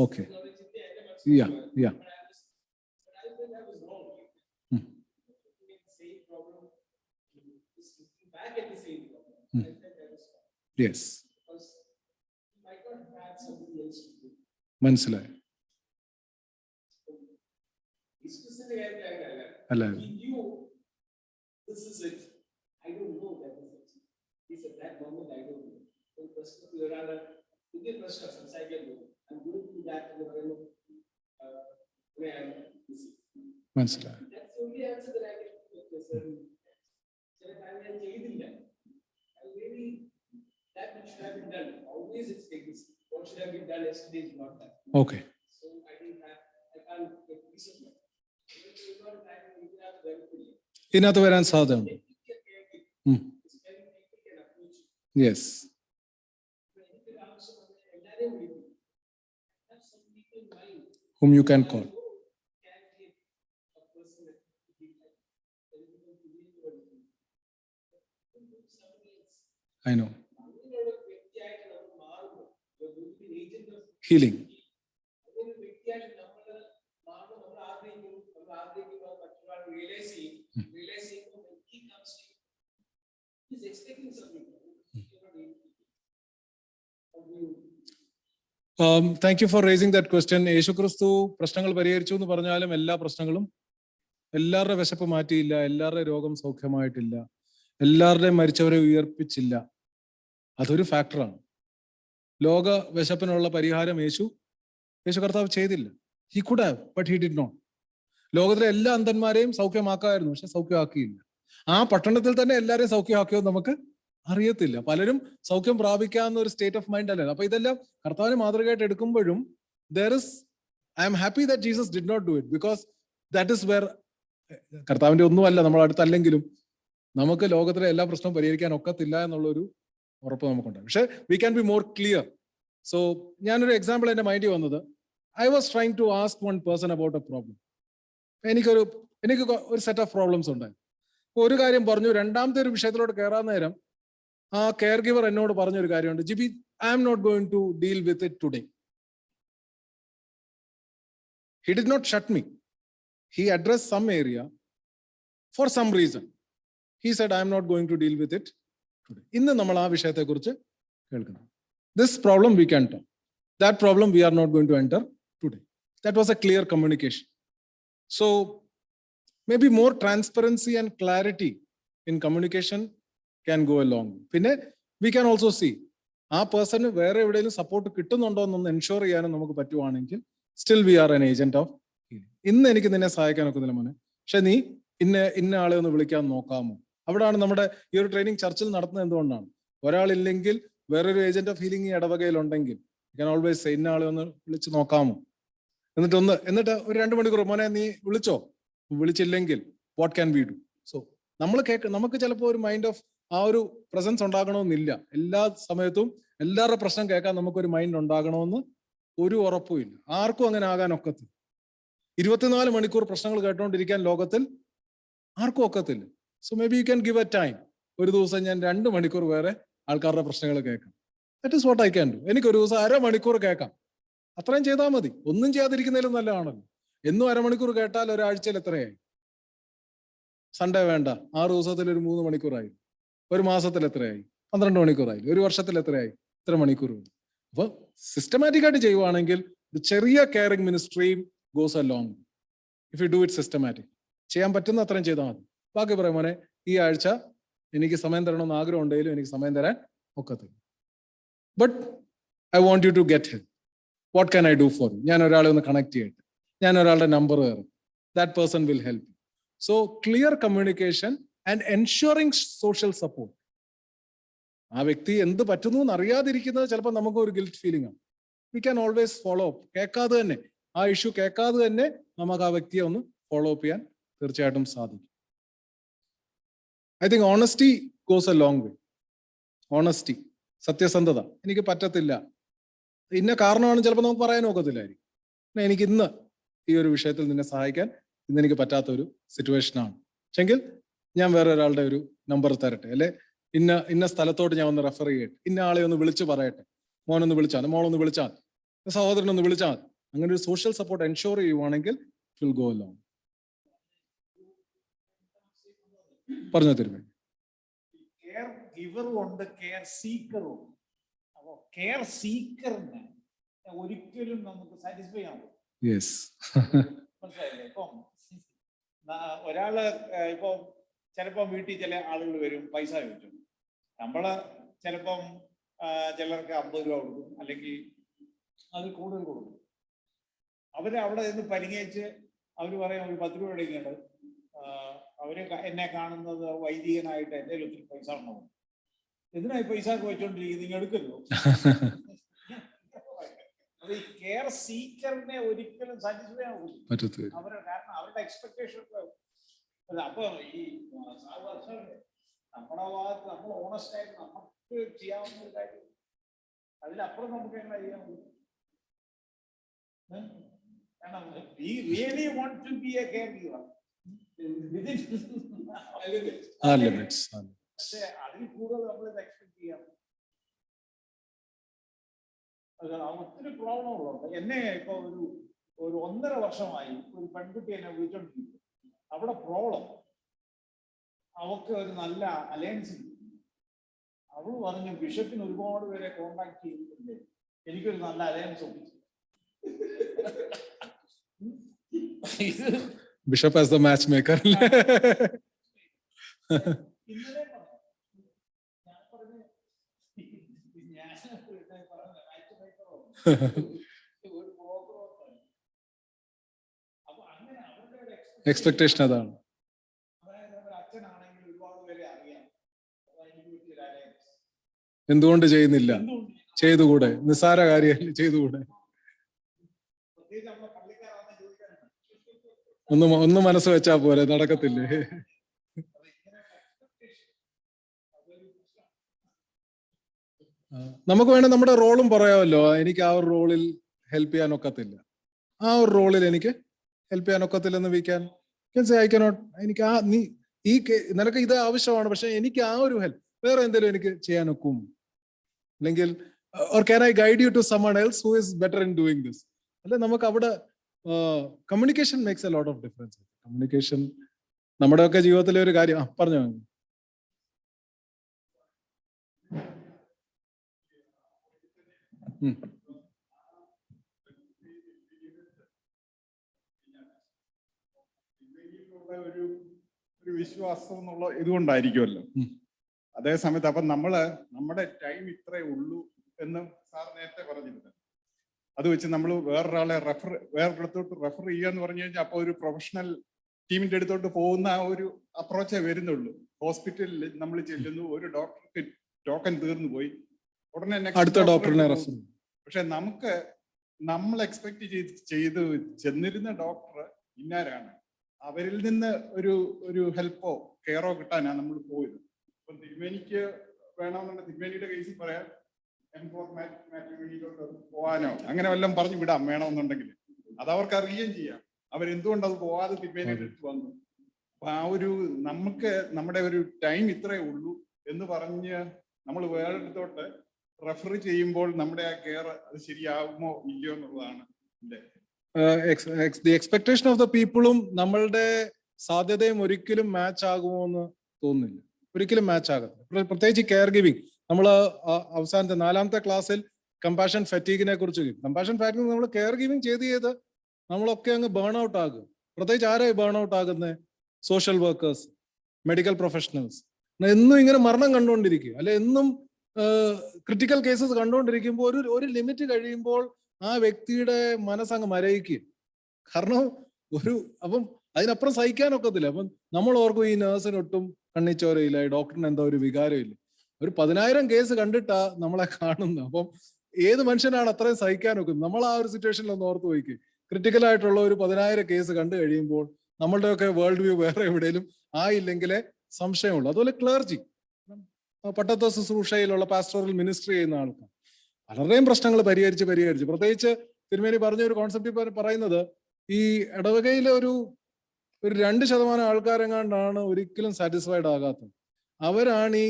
Okay. Yeah, yeah. Yes. മനസ്സിലായി. അല്ല, This is it. I don't know that is it. He said that moment I don't know. So പ്രശ്നത്തിൽ ഒരാള് പുതിയ പ്രശ്നം സംസാരിക്കാൻ പോകും. I'm going through that എന്ന് പറയുമ്പോൾ where I'm busy. മനസ്സിലായി. That's the only answer that I can give. ചില കാര്യം ഞാൻ ചെയ്തില്ല. I really that which should have been done. Always it's like this. What should have been done yesterday is not done. Okay. So I can't get peace of mind. ഇതിനകത്ത് വരാൻ സാധ്യതയുണ്ട്. Yes. Whom you can call. I know. Healing. Thank you for raising that question. യേശു ക്രിസ്തു പ്രശ്നങ്ങൾ പരിഹരിച്ചു എന്ന് പറഞ്ഞാലും എല്ലാ പ്രശ്നങ്ങളും, എല്ലാവരുടെ വിശപ്പ് മാറ്റിയില്ല, എല്ലാവരുടെ രോഗം സൗഖ്യമായിട്ടില്ല, എല്ലാവരുടെയും മരിച്ചവരെ ഉയർപ്പിച്ചില്ല. അതൊരു ഫാക്ടറാണ്. ലോക വിശപ്പിനുള്ള പരിഹാരം യേശു കർത്താവ് ചെയ്തില്ല. He could have, but he did not. ലോകത്തിലെ എല്ലാ അന്ധന്മാരെയും സൗഖ്യമാക്കാമായിരുന്നു, പക്ഷെ സൗഖ്യമാക്കിയില്ല. ആ പട്ടണത്തിൽ തന്നെ എല്ലാവരെയും സൗഖ്യമാക്കിയോ നമുക്ക് അറിയത്തില്ല. പലരും സൗഖ്യം പ്രാപിക്കാവുന്ന ഒരു സ്റ്റേറ്റ് ഓഫ് മൈൻഡ് അല്ല. അപ്പൊ ഇതെല്ലാം കർത്താവിനെ മാതൃകയായിട്ട് എടുക്കുമ്പോഴും I am happy that Jesus did not do it, because that is where കർത്താവിന്റെ ഒന്നുമല്ല നമ്മൾ അടുത്തല്ലെങ്കിലും നമുക്ക് ലോകത്തിലെ എല്ലാ പ്രശ്നവും പരിഹരിക്കാൻ ഒക്കത്തില്ല എന്നുള്ളൊരു ഉറപ്പ് നമുക്കുണ്ട്. പക്ഷെ we can be more clear. So ഞാനൊരു എക്സാമ്പിൾ എന്റെ മൈൻഡിൽ വന്നത്, I was trying to ask one person about a problem. എനിക്ക് ഒരു സെറ്റ് ഓഫ് പ്രോബ്ലംസ് ഉണ്ടായി. ഒരു കാര്യം പറഞ്ഞു, രണ്ടാമത്തെ ഒരു വിഷയത്തിലോട്ട് കയറാൻ നേരം ആ കെയർ ഗിവർ എന്നോട് പറഞ്ഞൊരു കാര്യമുണ്ട്, ജിബി, I am not going to deal with it today. He did not shut me. He addressed some area for some reason. He said, I am not going to deal with it today. ഇന്ന് നമ്മൾ ആ വിഷയത്തെക്കുറിച്ച് കേൾക്കണം. This problem we can talk. That problem we are not going to enter today. That was a clear communication. So maybe more transparency and clarity in communication can go along. പിന്നെ we can also see ആ person വേറെ എവിടെയെങ്കിലും support കിട്ടുന്നുണ്ടോ എന്നൊന്ന് ensure ചെയ്യാനും നമുക്ക് പറ്റുവാണെങ്കിൽ still we are an agent of healing. ഇന്ന് എനിക്ക് നിന്നെ സഹായിക്കാൻ ഒക്കുന്നില്ല മോനെ, പക്ഷെ നീ ഇന്ന ആളെ ഒന്ന് വിളിക്കാൻ നോക്കാമോ? അവിടാണ് നമ്മുടെ ഈ ഒരു ട്രെയിനിങ് ചർച്ചിൽ നടത്തുന്നത്. എന്തുകൊണ്ടാണ്? ഒരാളില്ലെങ്കിൽ വേറൊരു ഏജന്റ് ഓഫ് ഹീലിംഗ് ഈ ഇടവകയിൽ ഉണ്ടെങ്കിൽ ഞാൻ ഓൾവേസ് സേ, ഇന്ന ആളെ ഒന്ന് വിളിച്ച് നോക്കാമോ? എന്നിട്ട് ഒരു 2 മണിക്കൂർ, മോനെ നീ വിളിച്ചോ? വിളിച്ചില്ലെങ്കിൽ what can we do? So നമുക്ക് ചിലപ്പോൾ ഒരു മൈൻഡ് ഓഫ് ആ ഒരു പ്രസൻസ് ഉണ്ടാകണമെന്നില്ല. എല്ലാ സമയത്തും എല്ലാവരുടെ പ്രശ്നം കേൾക്കാൻ നമുക്കൊരു മൈൻഡ് ഉണ്ടാകണമെന്ന് ഒരു ഉറപ്പുമില്ല. ആർക്കും അങ്ങനെ ആകാൻ ഒക്കത്തില്ല. 24 മണിക്കൂർ പ്രശ്നങ്ങൾ കേട്ടോണ്ടിരിക്കാൻ ലോകത്തിൽ ആർക്കും ഒക്കത്തില്ല. So may be you can give A time. ഒരു ദിവസം ഞാൻ 2 മണിക്കൂർ വേറെ ആൾക്കാരുടെ പ്രശ്നങ്ങൾ കേൾക്കാം. That is what I can do. എനിക്കൊരു ദിവസം 1/2 മണിക്കൂർ കേൾക്കാം. അത്രയും ചെയ്താൽ മതി. ഒന്നും ചെയ്യാതിരിക്കുന്നതിലും നല്ലതാണല്ലോ. എന്നും 1/2 മണിക്കൂർ കേട്ടാൽ ഒരാഴ്ചയിൽ എത്രയായി? സൺഡേ വേണ്ട, 6 ദിവസത്തിൽ ഒരു 3 മണിക്കൂറായി, ഒരു മാസത്തിൽ എത്രയായി, 12 മണിക്കൂറായി, ഒരു വർഷത്തിൽ എത്രയായി, ഇത്ര മണിക്കൂർ. അപ്പോൾ സിസ്റ്റമാറ്റിക് ആയിട്ട് ചെയ്യുവാണെങ്കിൽ ഒരു ചെറിയ കെയറിംഗ് മിനിസ്ട്രിയും goes a long if you do it systematic. ചെയ്യാൻ പറ്റുന്ന അത്രയും ചെയ്താൽ മതി. ബാക്കി പറയാം, മോനെ ഈ ആഴ്ച എനിക്ക് സമയം തരണമെന്ന് ആഗ്രഹം ഉണ്ടെങ്കിലും എനിക്ക് സമയം തരാൻ ഒക്കത്തില്ല. But I want you to get help. What can I do for you? ഞാൻ ഒരാളെ ഒന്ന് കണക്ട് ചെയ്യട്ടെ, ഞാൻ ഒരാളുടെ നമ്പർ തരാം. That person will help. So clear communication and ensuring social support. ആ വ്യക്തി എന്ത് പറ്റുന്നു എന്ന് അറിയാതിരിക്കുന്നത് ചിലപ്പോൾ നമുക്ക് ഒരു ഗിൽറ്റ് ഫീലിംഗ് ആണ്. We can always follow up. കേൾക്കാതെ തന്നെ, ആ ഇഷ്യൂ കേൾക്കാതെ തന്നെ നമുക്ക് ആ വ്യക്തിയെ ഒന്ന് ഫോളോ അപ്പ് ചെയ്യാൻ തീർച്ചയായിട്ടും സാധിക്കും. I think honesty goes a long way. Honesty, സത്യസന്ധത. എനിക്ക് പറ്റത്തില്ല, ഇന്ന കാരണമാണ് ചിലപ്പോൾ നമുക്ക് പറയാൻ ഒക്കത്തില്ലായിരിക്കും. എനിക്ക് ഇന്ന് ഈ ഒരു വിഷയത്തിൽ നിന്നെ സഹായിക്കാൻ ഇന്ന് എനിക്ക് പറ്റാത്തൊരു സിറ്റുവേഷനാണ്, പക്ഷെങ്കിൽ ഞാൻ വേറെ ഒരാളുടെ ഒരു നമ്പർ തരട്ടെ, അല്ലെ ഇന്ന സ്ഥലത്തോട്ട് ഞാൻ ഒന്ന് റെഫർ ചെയ്യട്ടെ, ഇന്ന ആളെ ഒന്ന് വിളിച്ചു പറയട്ടെ, മോനൊന്ന് വിളിച്ചാൽ, മോളൊന്ന് വിളിച്ചാൽ, സഹോദരനൊന്ന് വിളിച്ചാൽ. അങ്ങനെ ഒരു സോഷ്യൽ സപ്പോർട്ട് എൻഷുർ ചെയ്യുവാണെങ്കിൽ ഇറ്റ് വിൽ ഗോ ലോങ്. പറഞ്ഞു തരുമേ. കെയർ ഗിവറും ഉണ്ട്, കെയർ സീക്കറും ഉണ്ട്. അപ്പോ കെയർ സീക്കറിന് ഒരിക്കലും നമുക്ക് സാറ്റിസ്ഫൈ ആവും. യെസ്. മനസ്സിലായില്ലേ? ഇപ്പം ഒരാള് ഇപ്പം ചിലപ്പം വീട്ടിൽ ചില ആളുകൾ വരും, പൈസ ചോദിച്ചു. നമ്മള് ചിലപ്പം ചിലർക്ക് 50 രൂപ കൊടുക്കും, അല്ലെങ്കിൽ അത് കൂടുതൽ കൊടുക്കും. അവര് അവിടെ നിന്ന് പരിങ്ങയിച്ച് അവര് പറയാം ഒരു 10 രൂപ എടുക്കേണ്ടത്. അവര് എന്നെ കാണുന്നത് വൈദികനായിട്ട് എൻ്റെ ഒത്തിരി പൈസ ഉണ്ടോ, എന്തിനാ ഈ പൈസ വെച്ചോണ്ടിരിക്കുന്നത്, നിങ്ങൾ എടുക്കല്ലോ. അത് ഈ കെയർ സീക്കറിനെ ഒരിക്കലും സാറ്റിസ്ഫൈ ആവില്ല അവരുടെ, കാരണം അവരുടെ എക്സ്പെക്ടേഷൻ. അപ്പൊ ഈ നമ്മുടെ ഭാഗത്ത് നമ്മൾ ഓണസ്റ്റ് ആയിട്ട് നമുക്ക് ചെയ്യാവുന്ന ഒരു കാര്യം, അതിലപ്പുറം നമുക്ക് എങ്ങനെ ചെയ്യാൻ പറ്റും? കാരണം we really want to be a caregiver. പക്ഷേ അതിൽ കൂടുതൽ നമ്മൾ എക്സ്പെക്ട് ചെയ്യാം. ഒത്തിരി പ്രോബ്ലങ്ങളുണ്ട്. എന്നെ ഇപ്പൊ ഒരു 1.5 വർഷമായി ഒരു പെൺകുട്ടി എന്നെ വിളിച്ചോണ്ടിരിക്കും. അവിടെ പ്രോബ്ലം, അവക്ക് ഒരു നല്ല അലയൻസ്. അവള് പറഞ്ഞു, ബിഷപ്പിന് ഒരുപാട് പേരെ കോണ്ടാക്ട് ചെയ്തിട്ടുണ്ട്, എനിക്കൊരു നല്ല അലയൻസ് ഒപ്പിച്ചു. Bishop as the match maker. ഇന്നലെ ഞാൻ പറഞ്ഞു അപ്പൊ അങ്ങനെ അവരുടെ എക്സ്പെക്ടേഷൻ അതാണ്. അച്ഛനാണെങ്കിൽ ഒരുപാട് പേരെ അറിയാം, എന്തുകൊണ്ട് ചെയ്യുന്നില്ല? ചെയ്തുകൂടെ? നിസ്സാര കാര്യം ചെയ്തുകൂടെ? ഒന്ന് മനസ്സ് വെച്ചാ പോലെ നടക്കത്തില്ലേ? നമുക്ക് വേണേ നമ്മുടെ റോളും പറയാമല്ലോ. എനിക്ക് ആ ഒരു റോളിൽ ഹെൽപ്പ് ചെയ്യാൻ ഒക്കത്തില്ല, ആ ഒരു റോളിൽ എനിക്ക് ഹെൽപ്പ് ചെയ്യാൻ ഒക്കത്തില്ലെന്ന് വിളിക്കാൻ ഐ കനോട്ട്. എനിക്ക് നിനക്ക് ഇത് ആവശ്യമാണ്, പക്ഷെ എനിക്ക് ആ ഒരു ഹെൽപ്പ് വേറെ എന്തെങ്കിലും എനിക്ക് ചെയ്യാൻ ഒക്കും, അല്ലെങ്കിൽ or can I guide you to someone else who is better in doing this? അല്ലെ, നമുക്ക് അവിടെ communication makes a lot of difference. Communication നമ്മുടെയൊക്കെ ജീവിതത്തിലെ ഒരു കാര്യം. പറഞ്ഞോ. ഒരു വിശ്വാസം എന്നുള്ള ഇതുകൊണ്ടായിരിക്കുമല്ലോ. അതേ സമയത്ത് അപ്പൊ നമ്മുടെ ടൈം ഇത്രേ ഉള്ളൂ എന്ന് സാർ നേരത്തെ പറഞ്ഞിരുന്നു. അത് വെച്ച് നമ്മൾ വേറൊരാളെ വേറൊരിടത്തോട്ട് റെഫർ ചെയ്യുക എന്ന് പറഞ്ഞു കഴിഞ്ഞാൽ അപ്പൊ ഒരു പ്രൊഫഷണൽ ടീമിന്റെ അടുത്തോട്ട് പോകുന്ന ആ ഒരു അപ്രോച്ചേ വരുന്നുള്ളൂ. ഹോസ്പിറ്റലിൽ നമ്മൾ ചെല്ലുന്നു, ഒരു ഡോക്ടർക്ക് ടോക്കൺ തീർന്നു പോയി, ഉടനെ അടുത്ത ഡോക്ടറിനെ റെഫർ. പക്ഷെ നമ്മൾ എക്സ്പെക്ട് ചെയ്ത് ചെന്നിരുന്ന ഡോക്ടർ ഇന്നാരാണ്, അവരിൽ നിന്ന് ഒരു ഹെൽപ്പോ കെയറോ കിട്ടാനാണ് നമ്മൾ പോയത്. അപ്പൊ തിരുമേനിക്ക് വേണമെന്നുണ്ടെങ്കിൽ തിരുമേനിയുടെ കേസിൽ പറയാം, മാട്രിമോണിയിലോട്ട് പോകാനോ അങ്ങനെ വല്ലതും പറഞ്ഞു വിടാം വേണമെന്നുണ്ടെങ്കിൽ. അത് അവർക്ക് അറിയുകയും ചെയ്യാം അവരെന്തുകൊണ്ട് അത് പോവാതെ തിരുമേനിയുടെ അടുത്ത് വന്നു. അപ്പൊ ആ ഒരു നമ്മുടെ ഒരു ടൈം ഇത്രേ ഉള്ളൂ എന്ന് പറഞ്ഞ് നമ്മൾ വേറൊരിടത്തോട്ട് റെഫർ ചെയ്യുമ്പോൾ നമ്മുടെ ആ കെയർ അത് ശരിയാകുമോ ഇല്ലയോ എന്നുള്ളതാണ് എന്റെ the expectation of the peopleum നമ്മളുടെ സാധ്യതയും ഒരിക്കലും മാച്ച് ആകുമോ എന്ന് തോന്നുന്നില്ല. ഒരിക്കലും മാച്ച് ആകത്തില്ല. പ്രത്യേകിച്ച് കെയർ ഗിവിങ്. നമ്മൾ അവസാനത്തെ 4ാമത്തെ ക്ലാസ്സിൽ കമ്പാഷൻ ഫാറ്റീഗിനെ കുറിച്ച് കമ്പാഷൻ ഫാറ്റീഗ് നമ്മൾ കെയർ ഗിവിങ് ചെയ്ത് നമ്മളൊക്കെ അങ്ങ് ബേൺ ഔട്ട് ആകുക. പ്രത്യേകിച്ച് ആരായി ബേൺ ഔട്ട് ആകുന്നത്? Social workers, medical professionals. എന്നും ഇങ്ങനെ മരണം കണ്ടുകൊണ്ടിരിക്കുക, അല്ലെ എന്നും ക്രിട്ടിക്കൽ കേസസ് കണ്ടുകൊണ്ടിരിക്കുമ്പോൾ ഒരു ലിമിറ്റ് കഴിയുമ്പോൾ ആ വ്യക്തിയുടെ മനസ്സങ്ങ് മരയിക്കുക. കാരണം അപ്പം അതിനപ്പുറം സഹിക്കാനൊക്കത്തില്ല. അപ്പം നമ്മൾ ഓർക്കും ഈ നേഴ്സിനൊട്ടും കണ്ണിച്ചോരയില്ല, ഈ ഡോക്ടറിന് എന്താ ഒരു വികാരമില്ല. ഒരു 10,000 കേസ് കണ്ടിട്ടാ നമ്മളെ കാണുന്നത്. അപ്പം ഏത് മനുഷ്യനാണ് അത്രയും സഹിക്കാൻ നോക്കുന്നത്? നമ്മൾ ആ ഒരു സിറ്റുവേഷനിൽ ഒന്ന് ഓർത്ത് പോയിക്ക്. ക്രിട്ടിക്കൽ ആയിട്ടുള്ള ഒരു 10,000 കേസ് കണ്ടു കഴിയുമ്പോൾ നമ്മളുടെയൊക്കെ വേൾഡ് വ്യൂ വേറെ എവിടെയും ആയില്ലെങ്കിലേ സംശയമുള്ളൂ. അതുപോലെ ക്ലർജി, പട്ടത്വ ശുശ്രൂഷയിലുള്ള പാസ്റ്റോറൽ മിനിസ്ട്രി ചെയ്യുന്ന ആൾക്കാർ വളരെയും പ്രശ്നങ്ങൾ പരിഹരിച്ച് പ്രത്യേകിച്ച് തിരുമേനി പറഞ്ഞ ഒരു കോൺസെപ്റ്റ് പറയുന്നത്, ഈ ഇടവകയിലെ ഒരു 2% ആൾക്കാരെങ്ങാണ്ടാണ് ഒരിക്കലും സാറ്റിസ്ഫൈഡ് ആകാത്തത്. അവരാണ് ഈ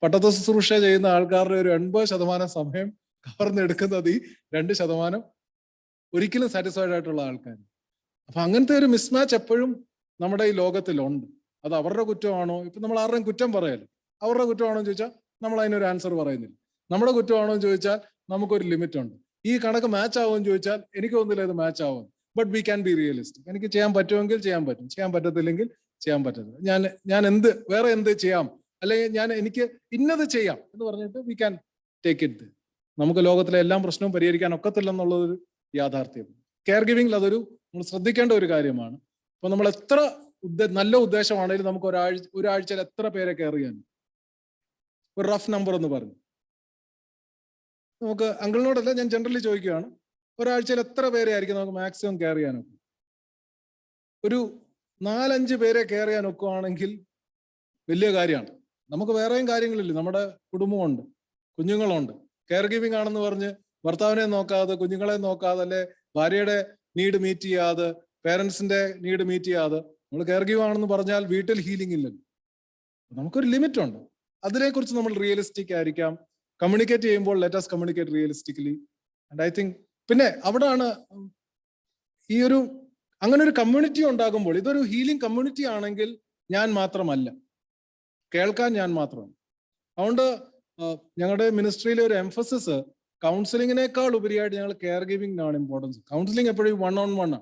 പട്ടത്വ ശുശ്രൂഷ ചെയ്യുന്ന ആൾക്കാരുടെ ഒരു 80% സമയം കവർന്നെടുക്കുന്നത് ഈ 2% ഒരിക്കലും സാറ്റിസ്ഫൈഡ് ആയിട്ടുള്ള ആൾക്കാർ. അപ്പൊ അങ്ങനത്തെ ഒരു മിസ്മാച്ച് എപ്പോഴും നമ്മുടെ ഈ ലോകത്തിലുണ്ട്. അത് അവരുടെ കുറ്റമാണോ? ഇപ്പൊ നമ്മൾ ആരുടെയും കുറ്റം പറയല്ലോ. അവരുടെ കുറ്റമാണോ എന്ന് ചോദിച്ചാൽ നമ്മൾ അതിനൊരു ആൻസർ പറയുന്നില്ല. നമ്മുടെ കുറ്റമാണോ എന്ന് ചോദിച്ചാൽ നമുക്കൊരു ലിമിറ്റ് ഉണ്ട്. ഈ കണക്ക് മാച്ച് ആവുമെന്ന് ചോദിച്ചാൽ എനിക്ക് തോന്നുന്നില്ല ഇത് മാച്ച് ആവും. But we can B realistic. എനിക്ക് ചെയ്യാൻ പറ്റുമെങ്കിൽ ചെയ്യാൻ പറ്റും, ചെയ്യാൻ പറ്റത്തില്ലെങ്കിൽ ചെയ്യാൻ പറ്റത്തില്ല. ഞാൻ വേറെ എന്ത് ചെയ്യാം, അല്ലെങ്കിൽ എനിക്ക് ഇന്നത് ചെയ്യാം എന്ന് പറഞ്ഞിട്ട് വി ക്യാൻ ടേക്ക് ഇറ്റ്. നമുക്ക് ലോകത്തിലെ എല്ലാ പ്രശ്നവും പരിഹരിക്കാൻ ഒക്കത്തില്ലെന്നുള്ളതൊരു യാഥാർത്ഥ്യം. കെയർ ഗിവിംഗിൽ അതൊരു നമ്മൾ ശ്രദ്ധിക്കേണ്ട ഒരു കാര്യമാണ്. അപ്പൊ നമ്മൾ എത്ര നല്ല ഉദ്ദേശമാണെങ്കിലും നമുക്ക് ഒരാഴ്ചയിൽ എത്ര പേരെ കെയർ ചെയ്യാൻ? ഒരു റഫ് നമ്പർ എന്ന് പറഞ്ഞു. നമുക്ക് അങ്കിളിനോടല്ല, ഞാൻ ജനറലി ചോദിക്കുകയാണ്, ഒരാഴ്ചയിൽ എത്ര പേരെ ആയിരിക്കും നമുക്ക് മാക്സിമം കെയർ ചെയ്യാനൊക്കെ? ഒരു 4-5 പേരെ കെയർ ചെയ്യാൻ ഒക്കുകയാണെങ്കിൽ വലിയ കാര്യമാണ്. നമുക്ക് വേറെയും കാര്യങ്ങളില്ല, നമ്മുടെ കുടുംബമുണ്ട്, കുഞ്ഞുങ്ങളുണ്ട്. കെയർ ഗിവിംഗ് ആണെന്ന് പറഞ്ഞ് ഭർത്താവിനെ നോക്കാതെ, കുഞ്ഞുങ്ങളെ നോക്കാതെ, അല്ലെ ഭാര്യയുടെ നീഡ് മീറ്റ് ചെയ്യാതെ, പേരൻസിന്റെ നീഡ് മീറ്റ് ചെയ്യാതെ നമ്മൾ കെയർ ഗിവ് ആണെന്ന് പറഞ്ഞാൽ വീട്ടിൽ ഹീലിംഗ് ഇല്ലല്ലോ. നമുക്കൊരു ലിമിറ്റ് ഉണ്ട്. അതിനെക്കുറിച്ച് നമ്മൾ റിയലിസ്റ്റിക് ആയിരിക്കാം. കമ്മ്യൂണിക്കേറ്റ് ചെയ്യുമ്പോൾ let us communicate realistically. And I think പിന്നെ അവിടാണ് അങ്ങനെ ഒരു കമ്മ്യൂണിറ്റി ഉണ്ടാകുമ്പോൾ, ഇതൊരു ഹീലിംഗ് കമ്മ്യൂണിറ്റി ആണെങ്കിൽ ഞാൻ മാത്രമല്ല, കേൾക്കാൻ ഞാൻ മാത്രമാണ്. അതുകൊണ്ട് ഞങ്ങളുടെ മിനിസ്ട്രിയിലെ ഒരു എംഫസിസ് കൗൺസിലിങ്ങിനേക്കാൾ ഉപരിയായിട്ട് ഞങ്ങൾ കെയർ ഗിവിംഗിനാണ് ഇമ്പോർട്ടൻസ്. കൗൺസിലിംഗ് എപ്പോഴും 1-on-1 ആണ്.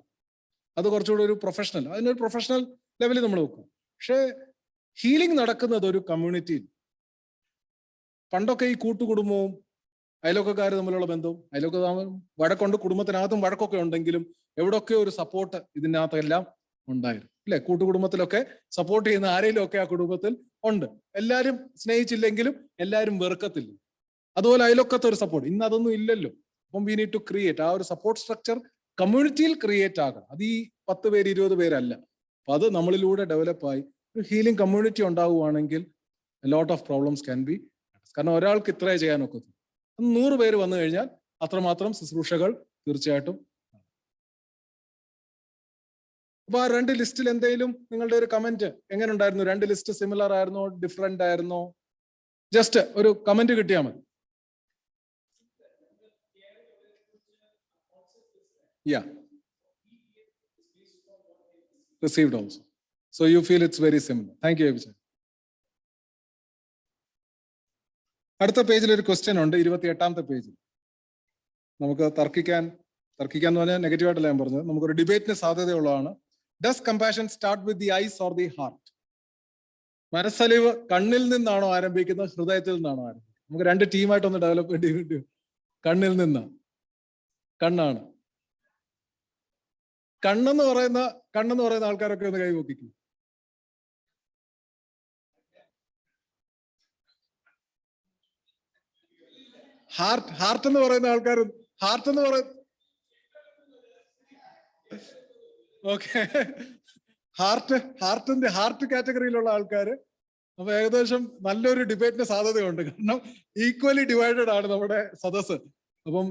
അത് കുറച്ചുകൂടി ഒരു പ്രൊഫഷണൽ, അതിനൊരു പ്രൊഫഷണൽ ലെവലിൽ നമ്മൾ വെക്കും. പക്ഷേ ഹീലിംഗ് നടക്കുന്നത് ഒരു കമ്മ്യൂണിറ്റിയിൽ. പണ്ടൊക്കെ ഈ കൂട്ടുകുടുംബവും അയൽവക്കക്കാർ തമ്മിലുള്ള ബന്ധവും, വഴക്കുണ്ട്, കുടുംബത്തിനകത്തും വഴക്കൊക്കെ ഉണ്ടെങ്കിലും എവിടെയൊക്കെ ഒരു സപ്പോർട്ട് ഇതിനകത്തെല്ലാം ഉണ്ടായിരുന്നു, അല്ലെ? കൂട്ടുകുടുംബത്തിലൊക്കെ സപ്പോർട്ട് ചെയ്യുന്ന ആരെങ്കിലും ഒക്കെ ആ കുടുംബത്തിൽ ഉണ്ട്. എല്ലാവരും സ്നേഹിച്ചില്ലെങ്കിലും എല്ലാവരും വെറുക്കത്തില്ല. അതുപോലെ അയൽവക്കത്തെ ഒരു സപ്പോർട്ട്. ഇന്ന് അതൊന്നും ഇല്ലല്ലോ. അപ്പം വി നീഡ് ടു ക്രിയേറ്റ് ആ ഒരു സപ്പോർട്ട് സ്ട്രക്ചർ കമ്മ്യൂണിറ്റിയിൽ ക്രിയേറ്റ് ആകണം. അത് ഈ 10 പേര് 20 പേരല്ല. അപ്പൊ അത് നമ്മളിലൂടെ ഡെവലപ്പായി ഒരു ഹീലിംഗ് കമ്മ്യൂണിറ്റി ഉണ്ടാവുകയാണെങ്കിൽ lot of problems can be. കാരണം ഒരാൾക്ക് ഇത്രേ ചെയ്യാൻ ഒക്കത്തില്ല. 100 പേര് വന്നു കഴിഞ്ഞാൽ അത്രമാത്രം ശുശ്രൂഷകൾ തീർച്ചയായിട്ടും. അപ്പൊ ആ 2 ലിസ്റ്റിൽ എന്തെങ്കിലും നിങ്ങളുടെ ഒരു കമന്റ് എങ്ങനെ ഉണ്ടായിരുന്നു? 2 ലിസ്റ്റ് സിമിലർ ആയിരുന്നോ, ഡിഫറെന്റ് ആയിരുന്നോ? ജസ്റ്റ് ഒരു കമന്റ് കിട്ടിയാൽ മതി. Yeah. Received also. So you feel it's very similar. Thank you, Abhishek. അടുത്ത പേജിൽ ഒരു ക്വസ്റ്റ്യൻ ഉണ്ട്, 28ാമത്തെ പേജിൽ. നമുക്ക് തർക്കിക്കാൻ എന്ന് പറഞ്ഞാൽ നെഗറ്റീവായിട്ടല്ല ഞാൻ പറഞ്ഞത്, നമുക്കൊരു ഡിബേറ്റിന് സാധ്യതയുള്ളതാണ്. Does compassion start with the eyes or the heart? മനസ്സലിവ് കണ്ണിൽ നിന്നാണോ ആരംഭിക്കുന്നത്, ഹൃദയത്തിൽ നിന്നാണോ ആരംഭിക്കുന്നത്? നമുക്ക് 2 ടീമായിട്ടൊന്ന് ഡെവലപ്പ് ചെയ്യേണ്ടി. കണ്ണിൽ നിന്ന്. കണ്ണാണ്. കണ്ണെന്ന് പറയുന്ന ആൾക്കാരൊക്കെ ഒന്ന് കൈ പൊക്കിക്കും. ഹാർട്ട് എന്ന് പറയുന്ന ആൾക്കാരും ഓക്കെ, ഹാർട്ട് കാറ്റഗറിയിലുള്ള ആൾക്കാര്. അപ്പൊ ഏകദേശം നല്ലൊരു ഡിബേറ്റിന് സാധ്യതയുണ്ട്. കാരണം ഈക്വലി ഡിവൈഡഡ് ആണ് നമ്മുടെ സദസ്സ്. അപ്പം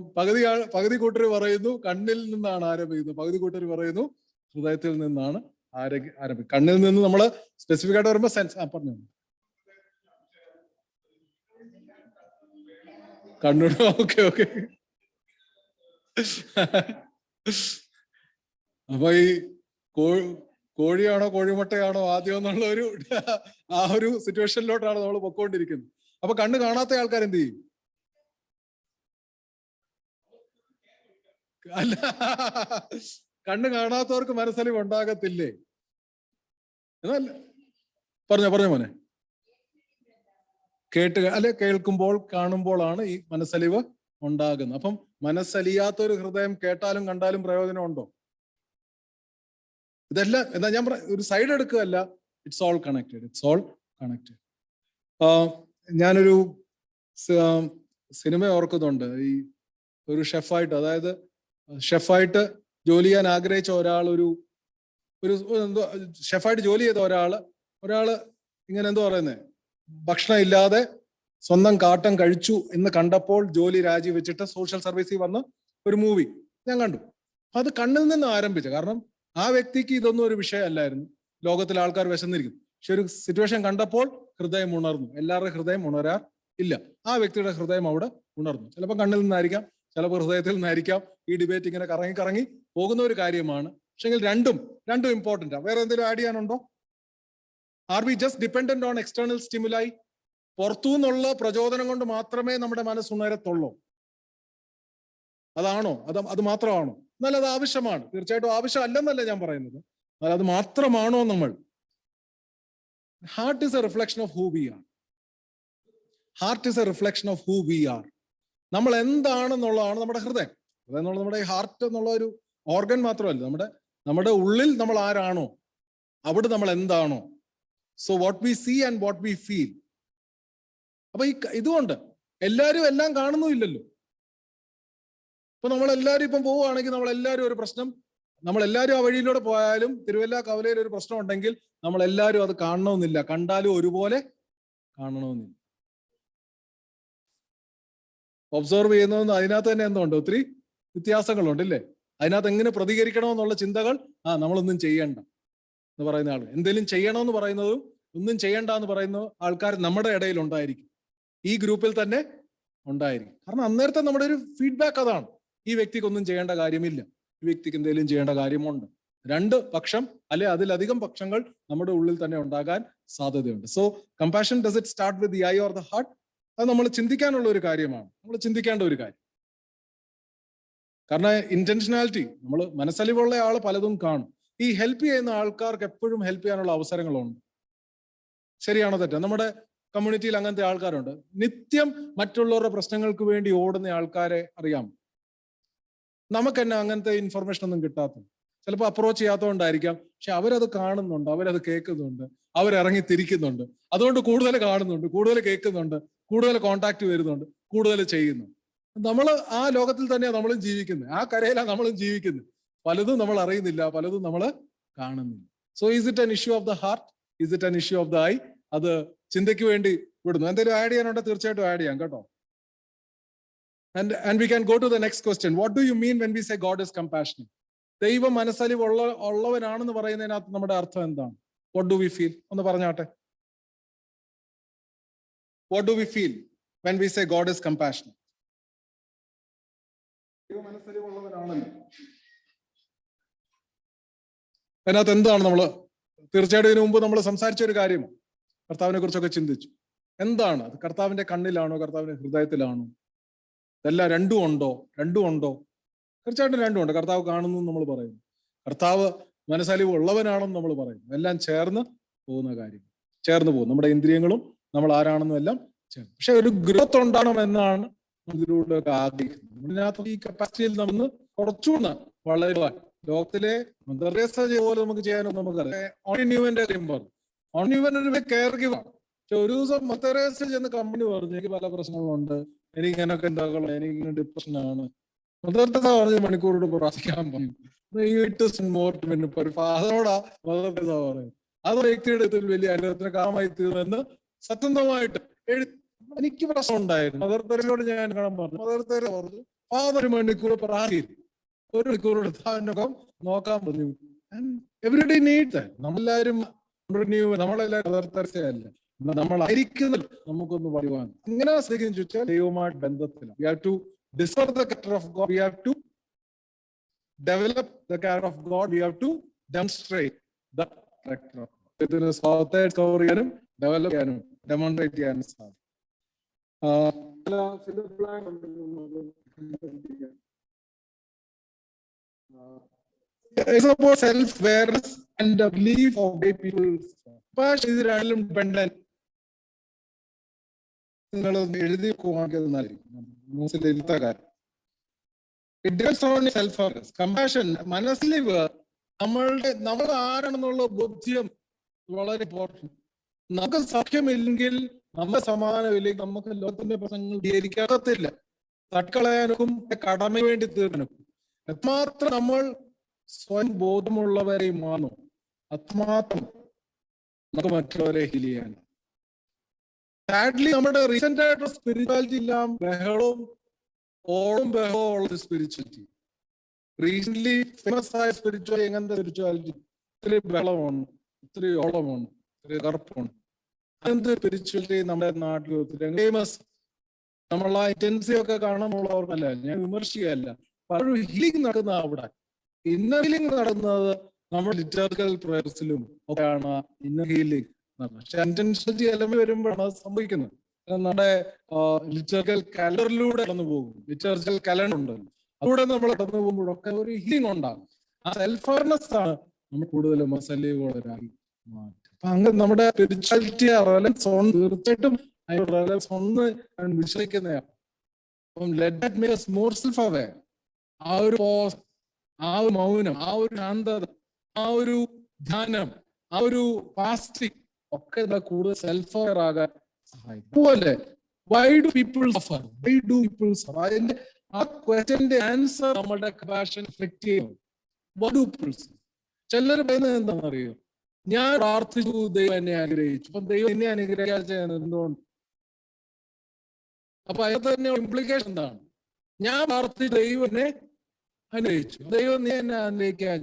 പകുതി കൂട്ടർ പറയുന്നു കണ്ണിൽ നിന്നാണ് ആരംഭിക്കുന്നത്, പകുതി കൂട്ടർ പറയുന്നു ഹൃദയത്തിൽ നിന്നാണ് ആരംഭിക്കുന്നത്. കണ്ണിൽ നിന്ന് നമ്മൾ സ്പെസിഫിക് ആയിട്ട് വരുമ്പോൾ സെൻസ് പറഞ്ഞു കണ്ണൂർ. ഓക്കെ. അപ്പൊ ഈ കോഴിയാണോ കോഴിമുട്ടയാണോ ആദ്യം എന്നുള്ള ആ ഒരു സിറ്റുവേഷനിലോട്ടാണ് നമ്മൾ പൊക്കോണ്ടിരിക്കുന്നത്. അപ്പൊ കണ്ണ് കാണാത്ത ആൾക്കാർ എന്ത് ചെയ്യും? അല്ല, കണ്ണ് കാണാത്തവർക്ക് മനസ്സലിവ് ഉണ്ടാകത്തില്ലേ? എന്നല്ല പറഞ്ഞോ മോനെ. കേൾക്കുമ്പോൾ കാണുമ്പോഴാണ് ഈ മനസ്സലിവ് ഉണ്ടാകുന്നത്. അപ്പം മനസ്സലിയാത്തൊരു ഹൃദയം കേട്ടാലും കണ്ടാലും പ്രയോജനമുണ്ടോ? ഇതെല്ലാം എന്താ ഞാൻ ഒരു സൈഡ് എടുക്കുകയല്ല, ഇറ്റ്സ് ഓൾ കണക്റ്റഡ്. ഞാനൊരു സിനിമ ഓർക്കുന്നുണ്ട്. ഈ ഒരു ഷെഫായിട്ട് ജോലി ചെയ്യാൻ ആഗ്രഹിച്ച എന്തോ ഷെഫായിട്ട് ജോലി ചെയ്ത ഒരാള് ഇങ്ങനെ എന്തോ പറയുന്നേ, ഭക്ഷണം ഇല്ലാതെ സ്വന്തം കാട്ടം കഴിച്ചു എന്ന് കണ്ടപ്പോൾ ജോലി രാജിവെച്ചിട്ട് സോഷ്യൽ സർവീസിൽ വന്ന ഒരു മൂവി ഞാൻ കണ്ടു. അത് കണ്ണിൽ നിന്ന് ആരംഭിച്ചു. കാരണം ആ വ്യക്തിക്ക് ഇതൊന്നും ഒരു വിഷയമല്ലായിരുന്നു. ലോകത്തിലെ ആൾക്കാർ വിശന്നിരിക്കുന്നു. പക്ഷെ ഒരു സിറ്റുവേഷൻ കണ്ടപ്പോൾ ഹൃദയം ഉണർന്നു. എല്ലാവരുടെയും ഹൃദയം ഇല്ല, ആ വ്യക്തിയുടെ ഹൃദയം അവിടെ ഉണർന്നു. ചിലപ്പോൾ കണ്ണിൽ നിന്നായിരിക്കാം, ചിലപ്പോൾ ഹൃദയത്തിൽ നിന്നായിരിക്കാം. ഈ ഡിബേറ്റ് ഇങ്ങനെ കറങ്ങി പോകുന്ന ഒരു കാര്യമാണ്. പക്ഷെങ്കിൽ രണ്ടും ഇമ്പോർട്ടൻ്റ് ആണ്. വേറെ എന്തെങ്കിലും ആഡ് ചെയ്യാനുണ്ടോ? Are we just dependent on external stimuli? പുറത്തുനിന്നുള്ള പ്രചോദനം കൊണ്ട് മാത്രമേ നമ്മുടെ മനസ്സ് ഉണരത്തുള്ളൂ? അതാണോ? അത് മാത്രമാണോ? എന്നാൽ അത് ആവശ്യമാണ്. തീർച്ചയായിട്ടും ആവശ്യമല്ലെന്നല്ല ഞാൻ പറയുന്നത്. എന്നാൽ അത് മാത്രമാണോ നമ്മൾ? Heart is a reflection of who we are. നമ്മൾ എന്താണെന്നുള്ളതാണ് നമ്മുടെ ഹൃദയം. അതെന്നുള്ളത് നമ്മുടെ ഹാർട്ട് എന്നുള്ള ഒരു ഓർഗൻ മാത്രമല്ല, നമ്മുടെ ഉള്ളിൽ നമ്മൾ ആരാണോ, അവിടെ നമ്മൾ എന്താണോ. So what we see and what we feel. അപ്പൊ ഇതുകൊണ്ട് എല്ലാവരും എല്ലാം കാണുന്നുമില്ലല്ലോ. ഇപ്പൊ നമ്മളെല്ലാവരും ഇപ്പം പോവുകയാണെങ്കിൽ നമ്മളെല്ലാവരും ഒരു പ്രശ്നം, നമ്മളെല്ലാവരും ആ വഴിയിലൂടെ പോയാലും തിരുവല്ല കവലയിൽ ഒരു പ്രശ്നം ഉണ്ടെങ്കിൽ നമ്മളെല്ലാവരും അത് കാണണമെന്നില്ല. കണ്ടാലും ഒരുപോലെ കാണണമെന്നില്ല. ഒബ്സർവ് ചെയ്യുന്നതെന്ന് അതിനകത്ത് തന്നെ എന്തുണ്ട്? ഒത്തിരി വ്യത്യാസങ്ങളുണ്ട് ഇല്ലേ? അതിനകത്ത് എങ്ങനെ പ്രതികരിക്കണമെന്നുള്ള ചിന്തകൾ നമ്മളൊന്നും ചെയ്യണ്ട എന്ന് പറയുന്ന ആൾ, എന്തെങ്കിലും ചെയ്യണമെന്ന് പറയുന്നതും ഒന്നും ചെയ്യണ്ട എന്ന് പറയുന്ന ആൾക്കാർ നമ്മുടെ ഇടയിൽ ഉണ്ടായിരിക്കും. ഈ ഗ്രൂപ്പിൽ തന്നെ ഉണ്ടായിരിക്കും. കാരണം അന്നേരത്തെ നമ്മുടെ ഒരു ഫീഡ്ബാക്ക് അതാണ്. ഈ വ്യക്തിക്ക് ഒന്നും ചെയ്യേണ്ട കാര്യമില്ല, ഈ വ്യക്തിക്ക് എന്തെങ്കിലും ചെയ്യേണ്ട കാര്യമുണ്ട്. രണ്ട് പക്ഷം അല്ലെ അതിലധികം പക്ഷങ്ങൾ നമ്മുടെ ഉള്ളിൽ തന്നെ ഉണ്ടാകാൻ സാധ്യതയുണ്ട്. So compassion does it start with the I or the heart? അത് നമ്മൾ ചിന്തിക്കാനുള്ള ഒരു കാര്യമാണ്, നമ്മൾ ചിന്തിക്കേണ്ട ഒരു കാര്യം. കാരണം ഇന്റൻഷനാലിറ്റി, നമ്മൾ മനസ്സലിവുള്ള ആള് പലതും കാണും. ഈ ഹെൽപ്പ് ചെയ്യുന്ന ആൾക്കാർക്ക് എപ്പോഴും ഹെൽപ്പ് ചെയ്യാനുള്ള അവസരങ്ങളുണ്ട്. ശരിയാണോ തെറ്റാ? നമ്മുടെ കമ്മ്യൂണിറ്റിയിൽ അങ്ങനത്തെ ആൾക്കാരുണ്ട്. നിത്യം മറ്റുള്ളവരുടെ പ്രശ്നങ്ങൾക്ക് വേണ്ടി ഓടുന്ന ആൾക്കാരെ അറിയാം. നമുക്ക് തന്നെ അങ്ങനത്തെ ഇൻഫർമേഷൻ ഒന്നും കിട്ടാത്തത്, ചിലപ്പോൾ അപ്രോച്ച് ചെയ്യാത്തതുകൊണ്ടായിരിക്കാം. പക്ഷെ അവരത് കാണുന്നുണ്ട്, അവരത് കേൾക്കുന്നുണ്ട്, അവരിറങ്ങി തിരിക്കുന്നുണ്ട്. അതുകൊണ്ട് കൂടുതൽ കാണുന്നുണ്ട്, കൂടുതൽ കേൾക്കുന്നുണ്ട്, കൂടുതൽ കോണ്ടാക്ട് വരുന്നുണ്ട്, കൂടുതൽ ചെയ്യുന്നു. നമ്മൾ ആ ലോകത്തിൽ തന്നെയാണ് നമ്മളും ജീവിക്കുന്നത്, ആ കരയിലാണ് നമ്മളും ജീവിക്കുന്നത്. പലതും നമ്മൾ അറിയുന്നില്ല, പലതും നമ്മൾ കാണുന്നില്ല. So is it an issue of the heart? Is it an issue of the I? അത് ചിന്തയ്ക്ക് വേണ്ടി വിടുന്നു. എന്തെങ്കിലും ആഡ് ചെയ്യാനുണ്ടോ? തീർച്ചയായിട്ടും ആഡ് ചെയ്യാം കേട്ടോ. And we can go to the next question. What do you mean when we say God is compassionate? ദൈവം മനസ്സലിവ് ഉള്ളവനാണെന്ന് പറയുന്നതിനകത്ത് നമ്മുടെ അർത്ഥം എന്താണ്? What do we feel? ഒന്ന് പറഞ്ഞാട്ടെ. What do we feel when we say God is compassionate? ദൈവം മനസ്സലിവ് ഉള്ളവനാണല്ലോ. അതിനകത്ത് എന്താണ് നമ്മൾ തീർച്ചയായിട്ടും ഇതിനു മുമ്പ് നമ്മൾ സംസാരിച്ച ഒരു കാര്യം, കർത്താവിനെ കുറിച്ചൊക്കെ ചിന്തിച്ചു. എന്താണ് അത്? കർത്താവിന്റെ കണ്ണിലാണോ, കർത്താവിന്റെ ഹൃദയത്തിലാണോ? ഇതെല്ലാം രണ്ടും ഉണ്ടോ? തീർച്ചയായിട്ടും രണ്ടുമുണ്ട്. കർത്താവ് കാണുന്നു നമ്മൾ പറയുന്നു, കർത്താവ് മനസ്സലിവ് ഉള്ളവനാണെന്ന് നമ്മൾ പറയുന്നു. എല്ലാം ചേർന്ന് പോകുന്ന കാര്യം, ചേർന്ന് പോകും. നമ്മുടെ ഇന്ദ്രിയങ്ങളും നമ്മൾ ആരാണെന്നും എല്ലാം ചേർന്ന്. പക്ഷെ ഒരു ഗ്രോത്ത് ഉണ്ടാകണമെന്നാണ് ഇതിലൂടെ ആഗ്രഹിക്കുന്നത്. ഇതിനകത്ത് ഈ കപ്പാസിറ്റിയിൽ നമ്മൾ കുറച്ചുകൂടെ വളരുവാൻ ലോകത്തിലെ മദർ തെരേസ പോലെ നമുക്ക് ചെയ്യാനൊന്നും നമുക്കറിയാം. ഓൺന്യൂവന്റെ കാര്യം പറഞ്ഞു. ഓൺന്യൂവൻ ഒരു കെയർ ഗിവർ. പക്ഷെ ഒരു ദിവസം മദർ തെരേസ ചെന്ന് കമ്പനി പറഞ്ഞു, എനിക്ക് പല പ്രശ്നങ്ങളുണ്ട്, എനിക്ക് ഇങ്ങനൊക്കെ ഉണ്ടാക്കണം, എനിക്ക് ഡിപ്രഷനാണ്. മദർ തെരേസ പറഞ്ഞ് മണിക്കൂറോട് പ്രാർത്ഥിക്കാൻ പറഞ്ഞു. ഫാദറോടാ മദർ തെരേസ പറയും. അത് വ്യക്തിയുടെ വലിയ അനുഭവത്തിന് കാമായി തീർന്നെന്ന് സത്യസന്ധമായിട്ട് എനിക്ക് പ്രശ്നം ഉണ്ടായിരുന്നു. മദർ തെരേസയോട് ഞാൻ കാണാൻ പറഞ്ഞു. മദർ തെരേസ പറഞ്ഞു, ഫാദർ ഒരു മണിക്കൂർ പ്രാർത്ഥിക്കും, ഒരു മണിക്കൂർ എടുത്താൽ നോക്കാൻ പറഞ്ഞു. Everyday need that. നമ്മളെല്ലാവരും നമ്മളെല്ലാവരും മദർ തെരേസയല്ല, നമ്മളായിരിക്കുന്നത് നമുക്കൊന്ന് പറയുവാൻ. എങ്ങനെ ശ്രദ്ധിക്കുന്നു ചോദിച്ചാൽ ദൈവവുമായിട്ട് ബന്ധത്തിലാണ്. We have to discover the character of God. We have to develop the character of God. We have to demonstrate the character. ഇതിന് സ്വഭാവത്തെ ഡിസ്കവർ ചെയ്യാനും ഡെവലപ്പ് ചെയ്യാനും ഡെമോൺസ്ട്രേറ്റ് ചെയ്യാനും സാധിക്കും. It's about self-awareness and the belief of the people. പക്ഷേ ഇത് രണ്ടിലും dependent. നിങ്ങൾ എഴുതി ന്യൂസിൽ എഴുത്ത കാര്യം. It depends on self-awareness. Compassion, മനസ്സിൽ നമ്മൾ ആരാണെന്നുള്ള ബോധ്യം വളരെ ഇമ്പോർട്ടൻറ്റ്. നമുക്ക് സഖ്യമില്ലെങ്കിൽ, നമ്മുടെ സമാധാനമില്ലെങ്കിൽ നമുക്ക് ലോകത്തിന്റെ പ്രശ്നങ്ങൾ പരിഹരിക്കാത്തില്ല. തട്ടക്കളയാനും കടമ വേണ്ടി തീർക്കാനും എത്രമാത്രം നമ്മൾ സ്വയം ബോധമുള്ളവരെ മാറുന്നു, അത്രമാത്രം നമുക്ക് മറ്റുള്ളവരെ ഹീൽ ചെയ്യാൻ. സാഡ്ലി നമ്മുടെ റീസെന്റ് ആയിട്ടുള്ള സ്പിരിച്വാലിറ്റി എല്ലാം ബഹളവും ഉള്ള സ്പിരിച്വാലിറ്റി. റീസെന്റ് ഫേമസ് ആയ സ്പിരിച്വാലിറ്റി എങ്ങനത്തെ സ്പിരിച്വാലിറ്റി? ഇത്തിരി ബഹളമാണ്, ഇത്തിരി ഓളമാണ്, ഇത്തിരി കറുപ്പമാണ്. അങ്ങനത്തെ സ്പിരിച്വാലിറ്റി നമ്മുടെ നാട്ടിൽ ഒത്തിരി ഫേമസ്. നമ്മൾ ആ ഇന്റൻസീവ് ഒക്കെ കാണാനുള്ളവർക്കല്ല, ഞാൻ വിമർശിക്കുകയല്ല. പലരും ഹീലിംഗ് നടക്കുന്ന അവിടെ, ഇന്നർ ഹീലിംഗ് നടന്നത് നമ്മുടെ ലിറ്റർക്കൽ പ്രേയേഴ്സിലും ഒക്കെയാണ് ഇന്നർ ഹീലിംഗ്. പക്ഷെ ഇന്റൻഷനാലിറ്റി എലമെന്റ് വരുമ്പോഴാണ് അത് സംഭവിക്കുന്നത്. നമ്മുടെ ലിറ്റർക്കൽ കലറിലൂടെ കടന്നു പോകും. ലിറ്റർക്കൽ കലണ്ടർ ഉണ്ടല്ലോ, അതിലൂടെ നമ്മൾ കടന്നു പോകുമ്പോഴൊക്കെ ഒരു ഹീലിംഗ് ഉണ്ടാകും. ആ സെൽഫ് അവയർനെസ് ആണ് നമ്മൾ കൂടുതലും മസലികളായി മാറ്റും. അപ്പൊ അങ്ങനെ നമ്മുടെ സ്പിരിച്വാലിറ്റി റെലവൻസ് ഓൺ, തീർച്ചയായിട്ടും റെലവൻസ് ഒന്ന് വിശ്വസിക്കുന്നതാണ്. അപ്പം let that make us more self-aware. ആ ഒരു പോസ്, ആ ഒരു മൗനം, ആ ഒരു ശാന്തത, ആ ഒരു ധ്യാനം, ആ ഒരു ഫാസ്റ്റിംഗ് ഒക്കെ കൂടുതൽ സെൽഫ് അവെയർ ആകാൻ സഹായിക്കും. അതുപോലെ why do people suffer, why do people suffer, അതിന്റെ ആ ക്വസ്റ്റ്യന്റെ ആൻസർ നമ്മുടെ കമ്പാഷൻ റിഫ്ലക്ട് ചെയ്യും. Why do people suffer? ചിലർ പറയുന്നത് എന്താണെന്നറിയോ? ഞാൻ പ്രാർത്ഥിച്ചു, ദൈവം എന്നെ അനുഗ്രഹിച്ചു. അപ്പൊ ദൈവം എന്നെ അനുഗ്രഹിക്കാതെ എന്തുകൊണ്ട്? അപ്പൊ അതിന് തന്നെ ഇംപ്ലിക്കേഷൻ എന്താണ്? ഞാൻ പ്രാർത്ഥിച്ചു, ദൈവം എന്നെ അനുഗ്രഹിച്ചു. ദൈവം നീ എന്നെ അനുഗ്രഹിക്കാൻ,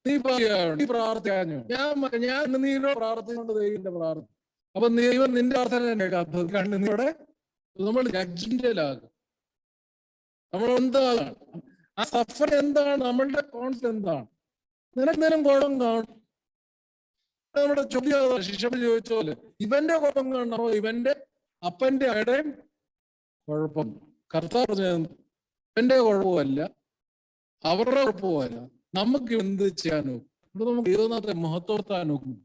നീ പ്രാർത്ഥിക്കാഞ്ഞു. ഞാൻ നീനോട് പ്രാർത്ഥിച്ചുകൊണ്ട് ദൈവത്തിന്റെ പ്രാർത്ഥന. അപ്പൊ ദൈവം നിന്റെ പ്രാർത്ഥന തന്നെ കേൾക്കാത്തത് കണ്ണുനീരോടെ നമ്മൾ ജഡ്ജിന്റെലാകും. നമ്മൾ എന്താണ് ആ സഫർ എന്താണ്? നമ്മളുടെ കോൺഫിഡൻസ് എന്താണ്? നിനക്ക് നേരം കുഴപ്പം കാണും. നമ്മുടെ ചോദ്യം ശിഷ്യയോട് ചോദിച്ച പോലെ, ഇവന്റെ കുഴപ്പം കാണണോ ഇവന്റെ അപ്പന്റെ അടയും കുഴപ്പം? കർത്താവ് പറഞ്ഞത് എന്റെ കുഴപ്പമല്ല, അവരുടെ കുഴപ്പമല്ല, നമുക്ക് എന്ത് ചെയ്യാനോ ഇവിടെ നമുക്ക് ദൈവനാഥത്തെ മഹത്വത്താൻ നോക്കും.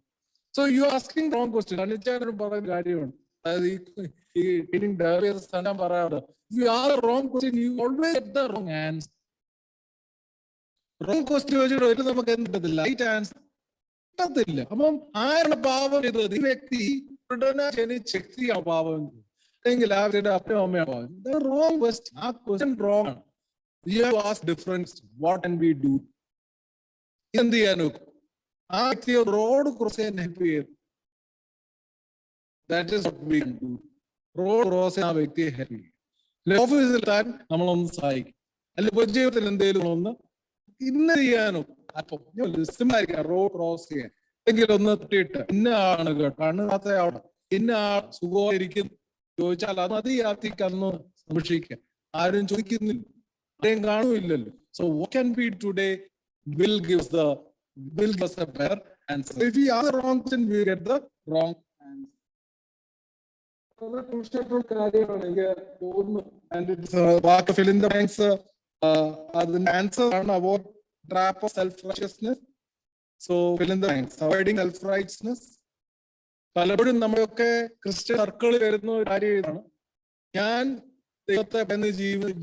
So you asking wrong question. അനിച്ചാനും പറയുന്ന കാര്യമാണ്. അതായത് ഈ ഞാൻ പറയാറ്, you are wrong question, you always get the wrong answer. Wrong question ചോദിച്ചിട്ട് നമുക്ക് എന്ത് കിട്ടത്തില്ല? റൈറ്റ് ആൻസർ കിട്ടത്തില്ല. അപ്പം ആരാണ് പാപം ചെയ്തത്? ഈ വ്യക്തി ഉടനെ ജനിച്ച വ്യക്തിയാണ് പാപം എങ്കിൽ ആ വ്യക്തിയുടെ അപ്പനും അമ്മയാണ് പാപം. Wrong question. ആ ക്വസ്റ്റ്യൻ റോങ് ആണ്. You have to ask difference. What can we do? എന്ത് ചെയ്യാൻ നോക്കും? ആ വ്യക്തിയെ റോഡ് ക്രോസ് ചെയ്യാൻ ഹെൽപ്പ് ചെയ്യും. That is what we can do. Road cross ചെയ്യാൻ ആ വ്യക്തിയെ ഹെൽപ്പ് ചെയ്യും. ഓഫീസിൽ എത്താൻ നമ്മളൊന്ന് സഹായിക്കും. അല്ലെങ്കിൽ പൊതുജീവിതത്തിൽ എന്തെങ്കിലും ഒന്ന് ഇന്ന് ചെയ്യാനോ സിമ്പിളായിരിക്കാം. റോഡ് ക്രോസ് ചെയ്യാൻ എന്തെങ്കിലും ഒന്ന് തട്ടിയിട്ട് ഇന്ന ആണ് കേട്ടോ, കണ്ണുകാത്ത അവിടെ ഇന്ന ആൾ സുഖമായിരിക്കും ചോദിച്ചാൽ അത് മതി. ആർത്തിക്ക് അന്ന് സംരക്ഷിക്കാൻ ആരും ചോദിക്കുന്നില്ല, ആരെയും കാണുമില്ലല്ലോ. So what can be today will give us a better answer. If we ask the wrong question, we get the wrong answer. And it's to fill in the blanks. The answer on avoid trap of self-righteousness. So fill in the blanks. Avoiding self-righteousness. പലപ്പോഴും നമ്മളൊക്കെ Christian സർക്കിളിൽ വരുന്ന ഒരു കാര്യം ഇതാണ്, ഞാൻ ദൈവത്തെ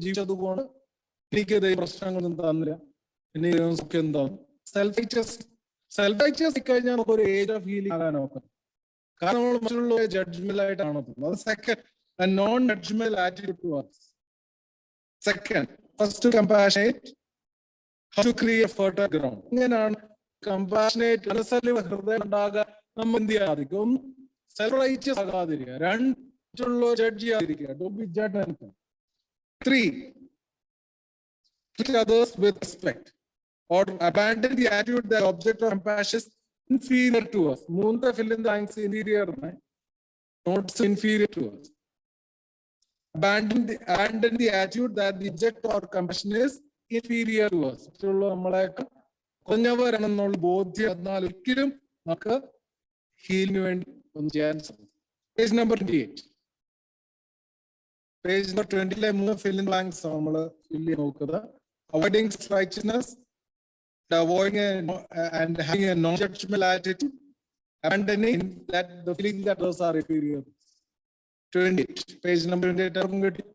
ജീവിച്ചതുകൊണ്ട് എനിക്ക് ദൈവ പ്രശ്നങ്ങളൊന്നും തന്നില്ല, പിന്നെ സുഖം എന്താണ്? സെൽഫ് റൈച്ചസ് കഴിഞ്ഞാൽ നമുക്ക് ഒരു ഏജ് ഓഫ് ഹീലിംഗ് ആകാൻ നോക്കാം. കാരണം നമ്മൾ മറ്റുള്ള ജഡ്ജ്മെന്റ് ആയിട്ടാണ്. അത് second, non judgemental attitude to us. Second, first compassionate, how to create fertile ground. ഇങ്ങനെയാണ് കമ്പാഷനേറ്റ് മനസ്സലിവ് ഹൃദയം ഉണ്ടാകാൻ നമ്മൾ എന്ത് ചെയ്യാതിരിക്കും? ഒന്ന് സെൽഫ് റൈച്ചസ് ആകാതിരിക്കുക. രണ്ടുള്ള ജഡ്ജ് ചെയ്യാതിരിക്കുക. Don't be judgemental. 3, treat others with respect or abandon the attitude that object of compassion is inferior to us. Moonta fill in the blanks inferior, not inferior to us. Abandon the attitude that the object or compassion is inferior to us. നമ്മളെ കുറഞ്ഞവരാണെന്നുള്ള ബോധ്യം എന്നാൽ ഒരിക്കലും നമുക്ക് ഹീലിന് വേണ്ടി ഒന്നും ചെയ്യാൻ സാധിക്കും. Page number 28. Page number 20 മൂന്ന് ഫില്ലിംഗ് ബ്ലാങ്ക്സ് നമ്മൾ ഫില്ല് നോക്കുക. Avoiding rightness, avoiding and having a non-judgmental attitude, abandoning that the feeling that those are inferior. 28. Page number 28.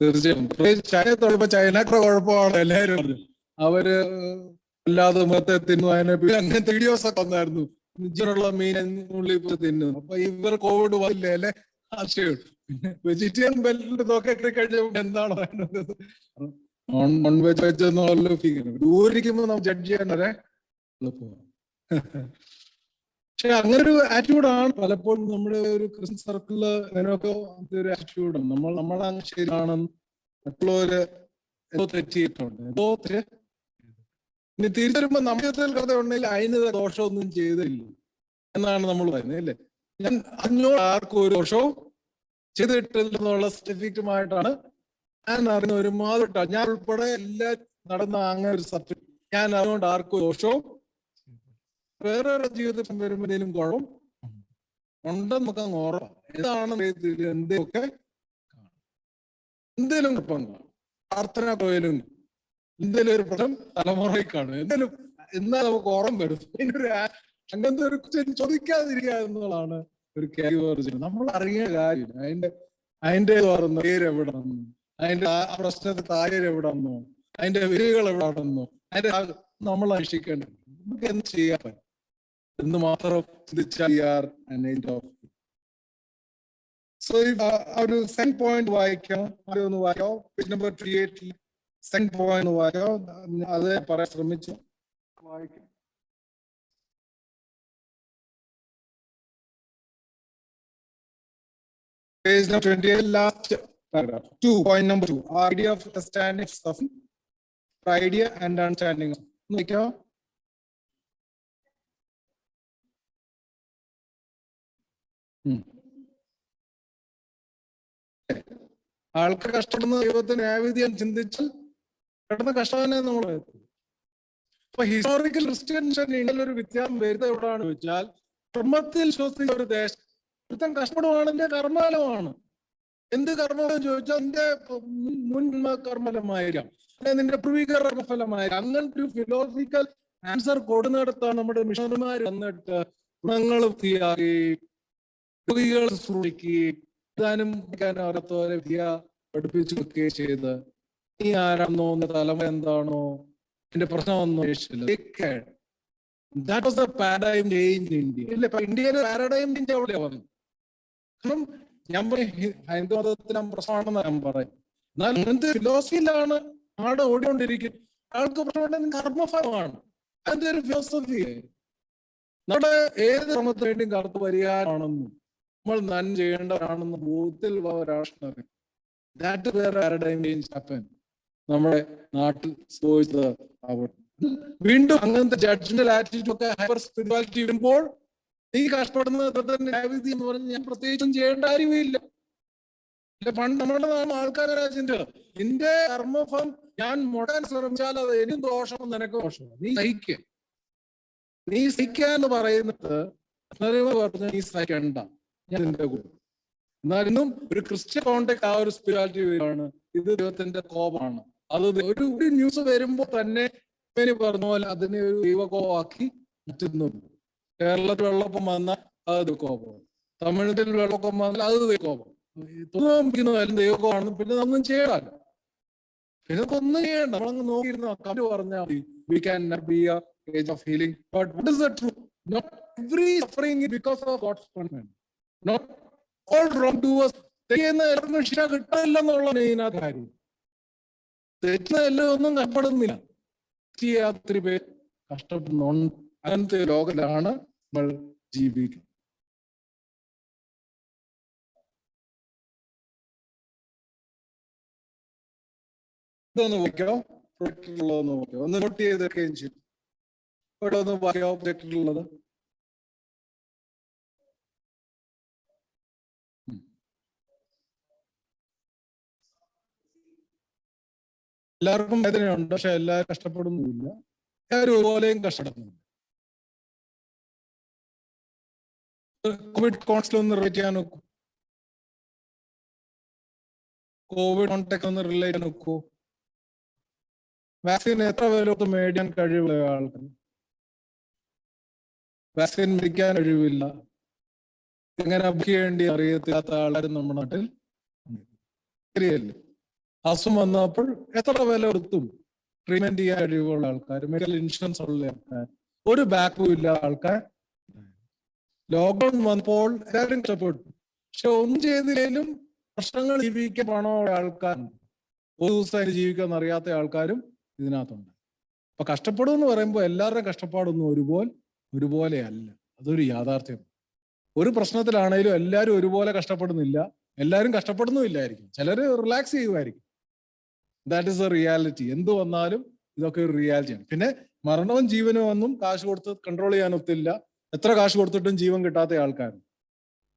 തീർച്ചയായും ചൈനത്തോടൊപ്പം ചൈനയുടെ കുഴപ്പമാണ് എല്ലാവരും പറഞ്ഞു. അവര് അല്ലാതെ മൃഗത്തെ തിന്നു, അതിനെ അങ്ങനത്തെ വീഡിയോസ് ഒക്കെ വന്നായിരുന്നു. ജീവനുള്ള മീനുള്ളിൽ തിന്നു. അപ്പൊ ഇവർ കോവിഡ് വന്നില്ലേ അല്ലെ? ആശയം വെജിറ്റേറിയൻ ബെൽറ്റ് നോക്കി കഴിഞ്ഞപ്പോൾ എന്താണ് പറയുന്നത്? നോൺ വെജ് വെജ് എന്നുള്ള ദൂരിക്കുമ്പോ നമുക്ക് ജഡ്ജ് ചെയ്യാൻ വരെ എളുപ്പമാണ്. പക്ഷെ അങ്ങനെ ഒരു ആറ്റിറ്റ്യൂഡാണ് പലപ്പോഴും നമ്മുടെ ഒരു ക്രിസ്ത്യൻ സർക്കിളില് അങ്ങനെയൊക്കെ ഒരു ആറ്റിറ്റ്യൂഡാണ്. നമ്മളങ്ങ് ശരിയാണെന്ന് മറ്റുള്ളവര് എന്തോ തെറ്റിയിട്ടുണ്ട്, എന്തോ ഇനി തിരിച്ചറിയുമ്പോ നമ്മുടെ കഥ ഉണ്ടെങ്കിൽ അതിന് ദോഷമൊന്നും ചെയ്തില്ല എന്നാണ് നമ്മൾ പറയുന്നത് അല്ലേ? ഞാൻ അതിനോട് ആർക്കും ഒരു ദോഷവും ചെയ്തിട്ടില്ലെന്നുള്ള സർട്ടിഫിക്കറ്റുമായിട്ടാണ് ഞാൻ അറിയുന്ന ഒരു മാതൃട്ട ഞാൻ ഉൾപ്പെടെ എല്ലാ നടന്ന അങ്ങനെ ഒരു സർട്ടിഫിക്കറ്റ്. ഞാൻ അതുകൊണ്ട് ആർക്കും ദോഷവും വേറെ ജീവിതത്തിൽ വരുമ്പോൾ എന്തെങ്കിലും കുഴപ്പം ഉണ്ടെന്ന് നമുക്ക് അങ്ങ് ഓർമ്മ. ഇതാണ് എന്തെങ്കിലുമൊക്കെ എന്തെങ്കിലും കുഴപ്പം കാണും, പ്രാർത്ഥന പോയാലും എന്തെങ്കിലും ഒരു പ്രശ്നം തലമുറയിൽ കാണും, എന്തെങ്കിലും എന്നാൽ നമുക്ക് ഓർമ്മ വരും. അതിനൊരു അങ്ങനത്തെ ഒരു ചോദിക്കാതിരിക്കുക എന്നുള്ളതാണ് ഒരു കാര്യം. നമ്മൾ അറിയുന്ന കാര്യം അതിന്റെ പേര് എവിടെ വന്നു, അതിന്റെ ആ പ്രശ്നത്തെ താഴെ എവിടെ വന്നോ, അതിന്റെ വിരികൾ എവിടെ വന്നോ, അതിന്റെ നമ്മൾ അന്വേഷിക്കേണ്ടത് നമുക്ക് എന്ത് ചെയ്യാൻ പറ്റും എന്ന് മാത്രം ചിന്തിച്ചാൽ. സോ ഒരു സെക്കൻഡ് പോയിന്റ് വായിക്കാം, അതൊന്ന് വായിക്കാം. പേജ് നമ്പർ 28 സെക്കൻഡ് പോയിന്റ് വായിക്കാം. അത് പറയാൻ ശ്രമിച്ചു വായിക്കാം. Page number 28, last paragraph. 2, point number 2. Idea of understanding suffering. Idea and understanding. ആൾക്ക് കഷ്ടപ്പെടുന്ന ദൈവത്തിന് ന്യായവിധിയാൻ ചിന്തിച്ചാൽ പെട്ടെന്ന് കഷ്ടവാനെ നമ്മൾ. അപ്പൊ ഹിസ്റ്റോറിക്കൽ ക്രിസ്ത്യൻസ് ഇന്ത്യയിൽ ഒരു വ്യത്യാസം വരുന്നത് എവിടെയാണ് ചോദിച്ചാൽ, കർമ്മത്തിൽ വിശ്വസിക്കുന്ന ഒരു ദേശം ഒരുത്തൻ കഷ്ടപ്പെടുവാണ് എന്റെ കർമ്മഫലമാണ്. എന്ത് കർമ്മഫലം ചോദിച്ചാൽ എന്റെ മുൻ കർമ്മഫലമായിരിക്കാം, നിന്റെ പൂർവിക കർമ്മഫലമായിരിക്കാം. അങ്ങനത്തെ ഒരു ഫിലോസഫിക്കൽ ആൻസർ കൊടുന്നിടത്താണ് നമ്മുടെ മിഷണറിമാർ വന്നിട്ട് ഗുണങ്ങൾ വൃത്തിയാക്കി, രോഗികൾ സൃഷ്ടിക്കുകയും അവരത്തോരെ വിദ്യ പഠിപ്പിച്ചൊക്കെ ചെയ്ത് നീ ആരാണെന്നോ തലമുറ എന്താണോ എന്റെ പ്രശ്നമൊന്നും അന്വേഷിച്ചില്ല. That was the paradigm change in India. ഇല്ല, ഇപ്പൊ ഇന്ത്യയിലെ പാരഡൈം ചേഞ്ച് എവിടെയാ വന്നത്? കാരണം ഞാൻ പറയും ഹൈന്ദവ മതത്തിന് പ്രശ്നമാണെന്ന് ഞാൻ പറയും. എന്നാൽ അങ്ങനത്തെ ഫിലോസഫിയിലാണ് ആടെ ഓടിക്കൊണ്ടിരിക്കുന്നത്. ആൾക്ക് പ്രശ്നം കർമ്മഫലമാണ്. അതിന്റെ ഒരു ഫിലോസഫി നമ്മുടെ ഏത് കർമ്മത്തിന് വേണ്ടിയും കറുത്ത് പരിഹാരമാണെന്നും നമ്മൾ നന്മ ചെയ്യേണ്ടവരാണെന്ന് ബോധത്തിൽ രാഷ്ട്രീയ ദാറ്റ് വേറെ പാരഡൈം ചേഞ്ച് ഹാപ്പൻ നമ്മുടെ നാട്ടിൽ സംഭവിച്ചത്. അവിടെ വീണ്ടും അങ്ങനത്തെ ജഡ്ജ്മെന്റൽ ആറ്റിറ്റ്യൂഡ് ഒക്കെ ഹൈപ്പർ സ്പിരിച്വാലിറ്റി വരുമ്പോൾ ഈ കഷ്ടപ്പെടുന്ന ന്യായവിധി എന്ന് പറഞ്ഞ് ഞാൻ പ്രത്യേകിച്ചും ചെയ്യേണ്ട കാര്യമില്ല. പണ്ട് നമ്മുടെ ആൾക്കാരെ ചിന്ത നിന്റെ കർമ്മഫലം ഞാൻ മുടക്കാൻ ശ്രമിച്ചാൽ അത് എനിക്കും ദോഷം നിനക്ക് ദോഷം, നീ സഹിക്കുക. നീ സഹിക്കുക എന്ന് പറയുന്നത് പറഞ്ഞ നീ സഹിക്കണ്ട, ഞാൻ നിന്റെ കൂടെ. എന്നാൽ ഇന്നും ഒരു ക്രിസ്ത്യൻ കോണ്ടാക്ട് ആ ഒരു സ്പിരിച്വാലിറ്റി ആണ്. ഇത് ദൈവത്തിന്റെ കോപമാണ്. അത് ഒരു ന്യൂസ് വരുമ്പോൾ തന്നെ പറഞ്ഞ പോലെ അതിനെ ഒരു ദൈവകോപമാക്കി മാറ്റുന്നു. കേരളത്തിൽ വെള്ളപ്പം വന്നാൽ അത് ദൈവകോപം, തമിഴ്നാട്ടിൽ വെള്ളപ്പം വന്നാൽ അത് ദൈവകോപം. തോന്നിപ്പിക്കുന്നതായാലും ദൈവകോപമാണ്. പിന്നെ ഒന്നും ചെയ്യണല്ലോ, പിന്നെ ഒന്നും ചെയ്യണ്ട, നമ്മളങ്ങ് നോക്കിയിരുന്ന കവി പറഞ്ഞാൽ മതി. We can be a age of healing, but what is the truth? Not every suffering is because of God's punishment. Not all wrongdoers. തെറ്റുന്ന എല്ലാവർക്കും ശിക്ഷ കിട്ടില്ലെന്നുള്ള മെയിനാത്ത കാര്യം. തെറ്റുന്ന എല്ലാം ഒന്നും കഷ്ടപ്പെടുന്നില്ല, ഒത്തിരി പേര് കഷ്ടപ്പെടുന്നുണ്ട്. അങ്ങനത്തെ ലോകത്തിലാണ് നമ്മൾ ജീവിക്കുന്നത്. ഇതൊന്ന് വായിക്കോ, പ്രൊജക്ടറിലുള്ളതൊന്ന് വായിക്കോ, ഒന്ന് നോട്ട് ചെയ്തൊക്കെയും ചെയ്യും. ഇവിടെ ഒന്ന് വായിക്കോ പ്രൊജക്ടറിലുള്ളത്. എല്ലാവർക്കും വേദനയുണ്ട്, പക്ഷെ എല്ലാവരും കഷ്ടപ്പെടുന്നില്ല. എല്ലാവരും ഒരുപോലെയും കഷ്ടപ്പെടുന്നുണ്ട്. കോവിഡ് കോൺസ്റ്റൽ ഒന്ന് റിലേറ്റ് ചെയ്യാൻ നോക്കൂ. കോവിഡ് കോൺടാക്ട് ഒന്ന് റിലേറ്റ് ചെയ്യാൻ നോക്കൂ. വാക്സിൻ എത്ര പേർക്ക് മേടിക്കാൻ കഴിവുള്ള ആൾക്ക്? വാക്സിൻ മേടിക്കാൻ കഴിവില്ല, എങ്ങനെ ബുക്ക് ചെയ്യേണ്ടി അറിയത്തില്ലാത്ത ആൾക്കാരും നമ്മുടെ നാട്ടിൽ ശരിയല്ലേ? അസുഖം വന്നപ്പോൾ എത്ര വില കൊടുത്തും ട്രീറ്റ്മെന്റ് ചെയ്യാൻ കഴിവുള്ള ആൾക്കാർ, മെഡിക്കൽ ഇൻഷുറൻസ് ഉള്ള ആൾക്കാർ, ഒരു ബാക്കും ഇല്ല ആൾക്കാർ. ലോക്ക്ഡൌൺ വന്നപ്പോൾ എല്ലാവരും കഷ്ടപ്പെട്ടു, പക്ഷെ ഒന്നും ചെയ്തില്ലെങ്കിലും വർഷങ്ങൾ ജീവിക്കാൻ പണമുള്ള ആൾക്കാരുണ്ട്. ഒരു ദിവസമായിട്ട് ജീവിക്കാൻ അറിയാത്ത ആൾക്കാരും ഇതിനകത്തുണ്ട്. അപ്പൊ കഷ്ടപ്പെടും എന്ന് പറയുമ്പോൾ എല്ലാവരുടെയും കഷ്ടപ്പാടൊന്നും ഒരുപോലെ അല്ല. അതൊരു യാഥാർത്ഥ്യം. ഒരു പ്രശ്നത്തിലാണേലും എല്ലാവരും ഒരുപോലെ കഷ്ടപ്പെടുന്നില്ല, എല്ലാവരും കഷ്ടപ്പെടുന്നുമില്ലായിരിക്കും, ചിലർ റിലാക്സ് ചെയ്യുമായിരിക്കും. That is a reality. എന്ത് വന്നാലും ഇതൊക്കെ ഒരു റിയാലിറ്റിയാണ്. പിന്നെ മരണവും ജീവനും ഒന്നും കാശ് കൊടുത്ത് കൺട്രോൾ ചെയ്യാൻ ഒത്തില്ല. എത്ര കാശ് കൊടുത്തിട്ടും ജീവൻ കിട്ടാത്ത ആൾക്കാർ,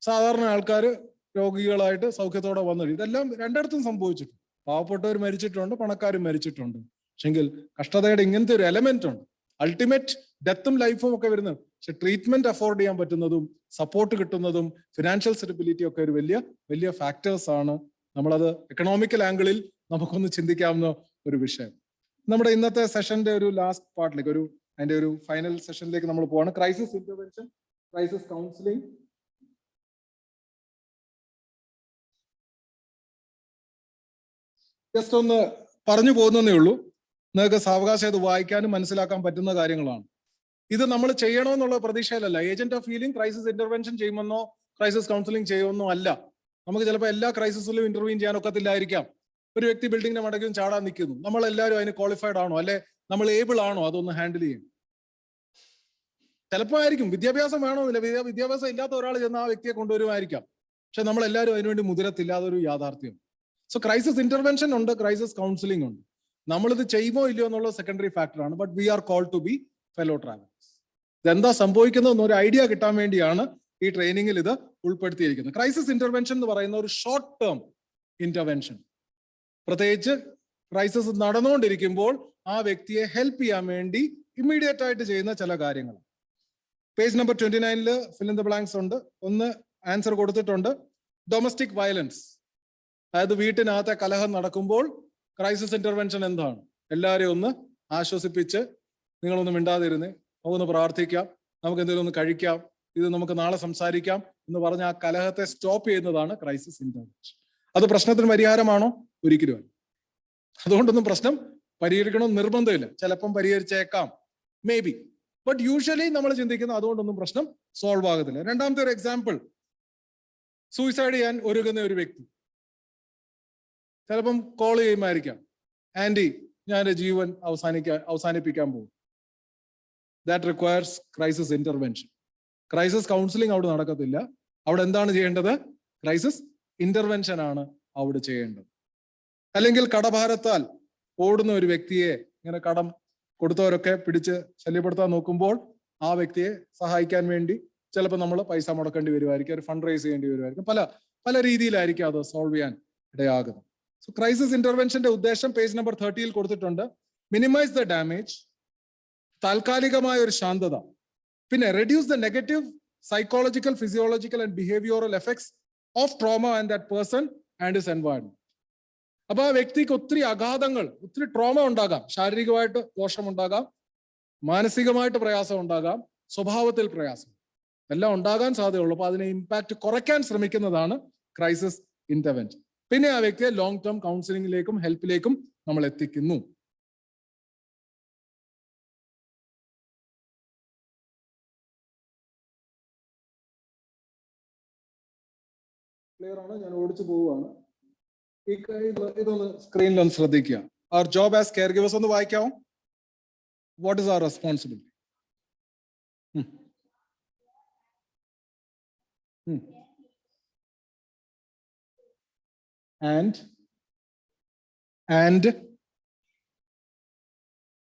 സാധാരണ ആൾക്കാർ രോഗികളായിട്ട് സൗഖ്യത്തോടെ വന്നു. ഇതെല്ലാം രണ്ടിടത്തും സംഭവിച്ചിട്ടുണ്ട്. പാവപ്പെട്ടവർ മരിച്ചിട്ടുണ്ട്, പണക്കാരും മരിച്ചിട്ടുണ്ട്. പക്ഷെങ്കിൽ കഷ്ടതയുടെ ഇങ്ങനത്തെ ഒരു എലമെന്റ് ഉണ്ട്. അൾട്ടിമേറ്റ് ഡെത്തും ലൈഫും ഒക്കെ വരുന്നത്, പക്ഷെ ട്രീറ്റ്മെന്റ് അഫോർഡ് ചെയ്യാൻ പറ്റുന്നതും സപ്പോർട്ട് കിട്ടുന്നതും ഫിനാൻഷ്യൽ സ്റ്റെബിലിറ്റി ഒക്കെ ഒരു വലിയ ഫാക്ടേഴ്സ് ആണ്. നമ്മളത് എക്കണോമിക്കൽ ആംഗിളിൽ നമുക്കൊന്ന് ചിന്തിക്കാവുന്ന ഒരു വിഷയം. നമ്മുടെ ഇന്നത്തെ സെഷന്റെ ഒരു ലാസ്റ്റ് പാർട്ടിലേക്ക്, അതിന്റെ ഒരു ഫൈനൽ സെഷനിലേക്ക് നമ്മൾ പോവാണ്. Crisis intervention, crisis counselling. Just ഒന്ന് പറഞ്ഞു പോകുന്നതേ ഉള്ളൂ. നിങ്ങൾക്ക് സാവകാശം ഇത് വായിക്കാനും മനസ്സിലാക്കാൻ പറ്റുന്ന കാര്യങ്ങളാണ്. ഇത് നമ്മൾ ചെയ്യണമെന്നുള്ള പ്രതീക്ഷയിലല്ല. Agent of healing crisis intervention ചെയ്യുമെന്നോ ക്രൈസിസ് കൗൺസിലിംഗ് ചെയ്യുമെന്നോ അല്ല. നമുക്ക് ചിലപ്പോൾ എല്ലാ ക്രൈസിസിലും ഇന്റർവ്യൂ ചെയ്യാൻ ഒക്കത്തില്ലായിരിക്കാം. ഒരു വ്യക്തി ബിൽഡിങ്ങിന്റെ മടക്കും ചാടാൻ നിൽക്കുന്നു, നമ്മൾ എല്ലാവരും അതിന് ക്വാളിഫൈഡ് ആണോ, അല്ലെ നമ്മൾ ഏബിൾ ആണോ അതൊന്ന് ഹാൻഡിൽ ചെയ്യും? ചിലപ്പോൾ ആയിരിക്കും. വിദ്യാഭ്യാസം വേണമെന്നില്ല, വിദ്യാഭ്യാസം ഇല്ലാത്ത ഒരാൾ ചെന്ന് ആ വ്യക്തിയെ കൊണ്ടുവരുമായിരിക്കാം, പക്ഷെ നമ്മൾ എല്ലാവരും അതിനുവേണ്ടി മുതിരത്തില്ല. അതൊരു യാഥാർത്ഥ്യം. സോ ക്രൈസിസ് ഇന്റർവെൻഷൻ ഉണ്ട്, ക്രൈസിസ് കൗൺസിലിംഗ് ഉണ്ട്. നമ്മളിത് ചെയ്യുമോ ഇല്ലയോ എന്നുള്ള സെക്കൻഡറി ഫാക്ടറാണ്. But we are called to be fellow travellers. ഇതെന്താ സംഭവിക്കുന്നതെന്ന് ഒരു ഐഡിയ കിട്ടാൻ വേണ്ടിയാണ് ഈ ട്രെയിനിങ്ങിൽ ഇത് ഉൾപ്പെടുത്തിയിരിക്കുന്നത്. ക്രൈസിസ് ഇന്റർവെൻഷൻ എന്ന് പറയുന്ന ഒരു ഷോർട്ട് ടേം ഇന്റർവെൻഷൻ, പ്രത്യേകിച്ച് ക്രൈസിസ് നടന്നുകൊണ്ടിരിക്കുമ്പോൾ ആ വ്യക്തിയെ ഹെൽപ്പ് ചെയ്യാൻ വേണ്ടി ഇമ്മീഡിയറ്റ് ആയിട്ട് ചെയ്യുന്ന ചില കാര്യങ്ങൾ. Page number 29 fill in the blanks ഉണ്ട്. ഒന്ന് ആൻസർ കൊടുത്തിട്ടുണ്ട്. ഡൊമസ്റ്റിക് വയലൻസ്, അതായത് വീട്ടിനകത്തെ കലഹം നടക്കുമ്പോൾ ക്രൈസിസ് ഇന്റർവെൻഷൻ എന്താണ്? എല്ലാവരെയും ഒന്ന് ആശ്വസിപ്പിച്ച്, നിങ്ങളൊന്ന് മിണ്ടാതിരുന്നേ, നമുക്കൊന്ന് പ്രാർത്ഥിക്കാം, നമുക്ക് എന്തെങ്കിലും ഒന്ന് കഴിക്കാം, ഇത് നമുക്ക് നാളെ സംസാരിക്കാം എന്ന് പറഞ്ഞ് ആ കലഹത്തെ സ്റ്റോപ്പ് ചെയ്യുന്നതാണ് ക്രൈസിസ് ഇന്റർവെൻഷൻ. അത് പ്രശ്നത്തിന് പരിഹാരമാണോ? ഒരിക്കലും അല്ല. അതുകൊണ്ടൊന്നും പ്രശ്നം പരിഹരിക്കണമെന്ന് നിർബന്ധമില്ല. ചിലപ്പം പരിഹരിച്ചേക്കാം, മേ ബി. ബട്ട് യൂഷ്വലി നമ്മൾ ചിന്തിക്കുന്നത് അതുകൊണ്ടൊന്നും പ്രശ്നം സോൾവ് ആകത്തില്ല. രണ്ടാമത്തെ ഒരു എക്സാമ്പിൾ, സൂയിസൈഡ് ചെയ്യാൻ ഒരുങ്ങുന്ന ഒരു വ്യക്തി ചിലപ്പം കോൾ ചെയ്യുമായിരിക്കാം, ആന്റി ഞാൻ എൻ്റെ ജീവൻ അവസാനിപ്പിക്കാൻ പോകും. That requires crisis intervention. Crisis counselling അവിടെ നടക്കത്തില്ല. അവിടെ എന്താണ് ചെയ്യേണ്ടത്? ക്രൈസിസ് ഇന്റർവെൻഷൻ ആണ് അവിടെ ചെയ്യേണ്ടത്. അല്ലെങ്കിൽ കടഭാരത്താൽ ഓടുന്ന ഒരു വ്യക്തിയെ, ഇങ്ങനെ കടം കൊടുത്തവരൊക്കെ പിടിച്ച് ശല്യപ്പെടുത്താൻ നോക്കുമ്പോൾ ആ വ്യക്തിയെ സഹായിക്കാൻ വേണ്ടി ചിലപ്പോൾ നമ്മൾ പൈസ മുടക്കേണ്ടി വരുമായിരിക്കും, ഒരു ഫണ്ട് റൈസ് ചെയ്യേണ്ടി വരുമായിരിക്കും. പല രീതിയിലായിരിക്കും അത് സോൾവ് ചെയ്യാൻ ഇടയാകുന്നത്. സോ ക്രൈസിസ് ഇന്റർവെൻഷന്റെ ഉദ്ദേശം പേജ് നമ്പർ 30 കൊടുത്തിട്ടുണ്ട്. മിനിമൈസ് ദ ഡാമേജ്, താൽക്കാലികമായ ഒരു ശാന്തത, പിന്നെ reduce the negative psychological, physiological and behavioural effects of trauma and that person and his environment. അപ്പൊ ആ വ്യക്തിക്ക് ഒത്തിരി അഘാതങ്ങൾ, ഒത്തിരി ട്രോമ ഉണ്ടാകാം. ശാരീരികമായിട്ട് ദോഷമുണ്ടാകാം, മാനസികമായിട്ട് പ്രയാസം ഉണ്ടാകാം, സ്വഭാവത്തിൽ പ്രയാസം എല്ലാം ഉണ്ടാകാൻ സാധ്യതയുള്ളൂ. അപ്പൊ അതിനെ ഇമ്പാക്ട് കുറയ്ക്കാൻ ശ്രമിക്കുന്നതാണ് ക്രൈസിസ് ഇന്റർവെൻഷൻ. പിന്നെ ആ വ്യക്തിയെ ലോങ് ടേം കൗൺസിലിംഗിലേക്കും ഹെൽപ്പിലേക്കും നമ്മൾ എത്തിക്കുന്നു. ക്ലിയർ ആണ്? ഞാൻ ഓടിച്ചു പോവുകയാണ്. ഇതൊന്ന് സ്ക്രീനിലൊന്ന് ശ്രദ്ധിക്കുക. Our job as caregivers ഒന്ന് വായിക്കാമോ? What is our responsibility? And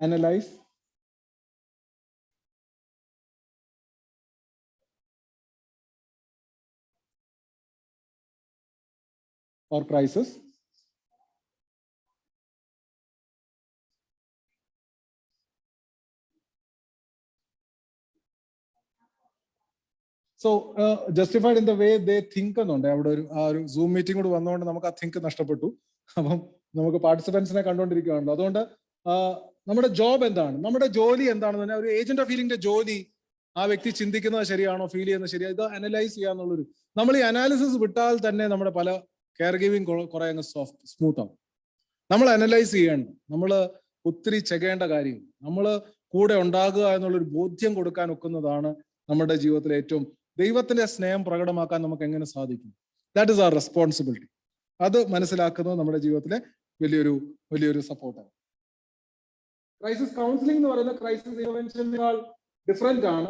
Analyze. Or crisis. So justified in the way they think എന്നുണ്ട്. അവിടെ ഒരു സൂം മീറ്റിംഗ് കൂടി വന്നുകൊണ്ട് നമുക്ക് ആ തിങ്ക് നഷ്ടപ്പെട്ടു. അപ്പം നമുക്ക് പാർട്ടിസിപ്പൻസിനെ കണ്ടുകൊണ്ടിരിക്കുകയാണല്ലോ. അതുകൊണ്ട് നമ്മുടെ ജോബ് എന്താണ്, നമ്മുടെ ജോലി എന്താണെന്ന് പറഞ്ഞാൽ ഒരു ഏജന്റ് ഓഫ് ഹീലിംഗിന്റെ ജോലി ആ വ്യക്തി ചിന്തിക്കുന്നത് ശരിയാണോ, ഫീൽ ചെയ്യുന്നത് ശരിയാ, ഇത് അനലൈസ് ചെയ്യാന്നുള്ളൊരു, നമ്മൾ ഈ അനാലിസിസ് വിട്ടാൽ തന്നെ നമ്മുടെ പല കെയർ ഗിവിങ് കുറെ അങ്ങ് സ്മൂത്ത് ആവും. നമ്മൾ അനലൈസ് ചെയ്യേണ്ട, നമ്മൾ ഒത്തിരി ചെകേണ്ട കാര്യം, നമ്മൾ കൂടെ ഉണ്ടാകുക എന്നുള്ളൊരു ബോധ്യം കൊടുക്കാൻ ഒക്കുന്നതാണ് നമ്മുടെ ജീവിതത്തിലെ ഏറ്റവും ദൈവത്തിന്റെ സ്നേഹം പ്രകടമാക്കാൻ നമുക്ക് എങ്ങനെ സാധിക്കും. That is our responsibility. അത് മനസ്സിലാക്കുന്നത് നമ്മുടെ ജീവിതത്തിലെ വലിയൊരു സപ്പോർട്ടാണ്. ക്രൈസിസ് കൗൺസിലിംഗ് എന്ന് പറയുന്ന ക്രൈസിസ് ഇന്റർവെൻഷനേക്കാൾ ഡിഫറെന്റ് ആണ്.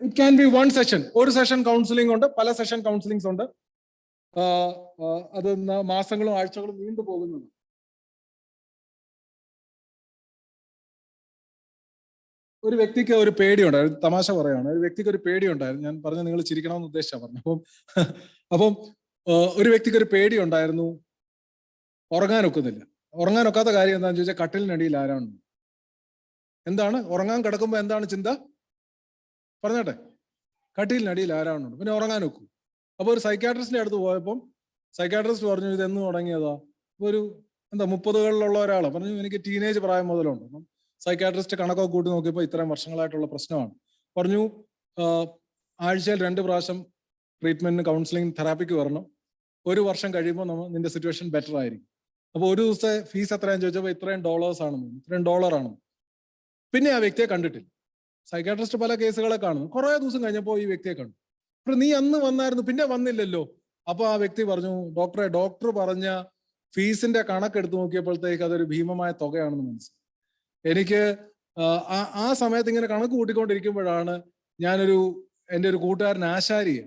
It can be one session, ഒരു സെഷൻ കൗൺസിലിംഗ് ഉണ്ട്, പല സെഷൻ കൗൺസിലിംഗ്സ് ഉണ്ട്. അത് മാസങ്ങളും ആഴ്ചകളും നീണ്ടു പോകുന്നുണ്ട്. ഒരു വ്യക്തിക്ക് ഒരു പേടിയുണ്ടായിരുന്നു, തമാശ പറയാണ്, ഒരു വ്യക്തിക്ക് ഒരു പേടിയുണ്ടായിരുന്നു. ഞാൻ പറഞ്ഞു നിങ്ങൾ ചിരിക്കണമെന്ന് ഉദ്ദേശിച്ചാണ് പറഞ്ഞു. അപ്പം ഒരു വ്യക്തിക്ക് ഒരു പേടി ഉണ്ടായിരുന്നു, ഉറങ്ങാൻ ഒക്കുന്നില്ല. ഉറങ്ങാൻ ഒക്കാത്ത കാര്യം എന്താണെന്ന് ചോദിച്ചാൽ കട്ടിലിനടിയിൽ ആരാണ്. എന്താണ് ഉറങ്ങാൻ കിടക്കുമ്പോൾ എന്താണ് ചിന്ത? പറഞ്ഞോട്ടെ, കട്ടിലിനടിയിൽ ആരാണുണ്ട്, പിന്നെ ഉറങ്ങാൻ ഒക്കും. അപ്പൊ ഒരു സൈക്കാട്രിസ്റ്റിന്റെ അടുത്ത് പോയപ്പം സൈക്കാട്രിസ്റ്റ് പറഞ്ഞു ഇത് എന്ന് തുടങ്ങിയതാ. ഒരു 30കളിലുള്ള ഒരാളാണ് പറഞ്ഞു, എനിക്ക് ടീനേജ് പ്രായം മുതലുണ്ട്. അപ്പം സൈക്കാട്രിസ്റ്റ് കണക്കൊക്കെ കൂട്ടി നോക്കിയപ്പോൾ ഇത്രയും വർഷങ്ങളായിട്ടുള്ള പ്രശ്നമാണ്. പറഞ്ഞു ആഴ്ചയിൽ 2 പ്രാവശ്യം ട്രീറ്റ്മെന്റിന് കൗൺസിലിംഗ് തെറാപ്പിക്ക് വരണം. 1 വർഷം കഴിയുമ്പോൾ നിന്റെ സിറ്റുവേഷൻ ബെറ്റർ ആയിരിക്കും. അപ്പോൾ ഒരു ദിവസത്തെ ഫീസ് എത്രയാണെന്ന് ചോദിച്ചപ്പോൾ ഇത്രയും $ആണെന്ന്. പിന്നെ ആ വ്യക്തിയെ കണ്ടിട്ടില്ല. സൈക്കാട്രിസ്റ്റ് പല കേസുകളെ കാണുന്നു. കുറെ ദിവസം കഴിഞ്ഞപ്പോൾ ഈ വ്യക്തിയെ കണ്ടു. അപ്പോൾ നീ അന്ന് വന്നായിരുന്നു, പിന്നെ വന്നില്ലല്ലോ. അപ്പൊ ആ വ്യക്തി പറഞ്ഞു, ഡോക്ടർ പറഞ്ഞ ഫീസിന്റെ കണക്കെടുത്ത് നോക്കിയപ്പോഴത്തേക്ക് അതൊരു ഭീമമായ തുകയാണെന്ന് മനസ്സിലായി. എനിക്ക് ആ സമയത്ത് ഇങ്ങനെ കണക്ക് കൂട്ടിക്കൊണ്ടിരിക്കുമ്പോഴാണ് എൻ്റെ ഒരു കൂട്ടുകാരൻ ആശാരിയെ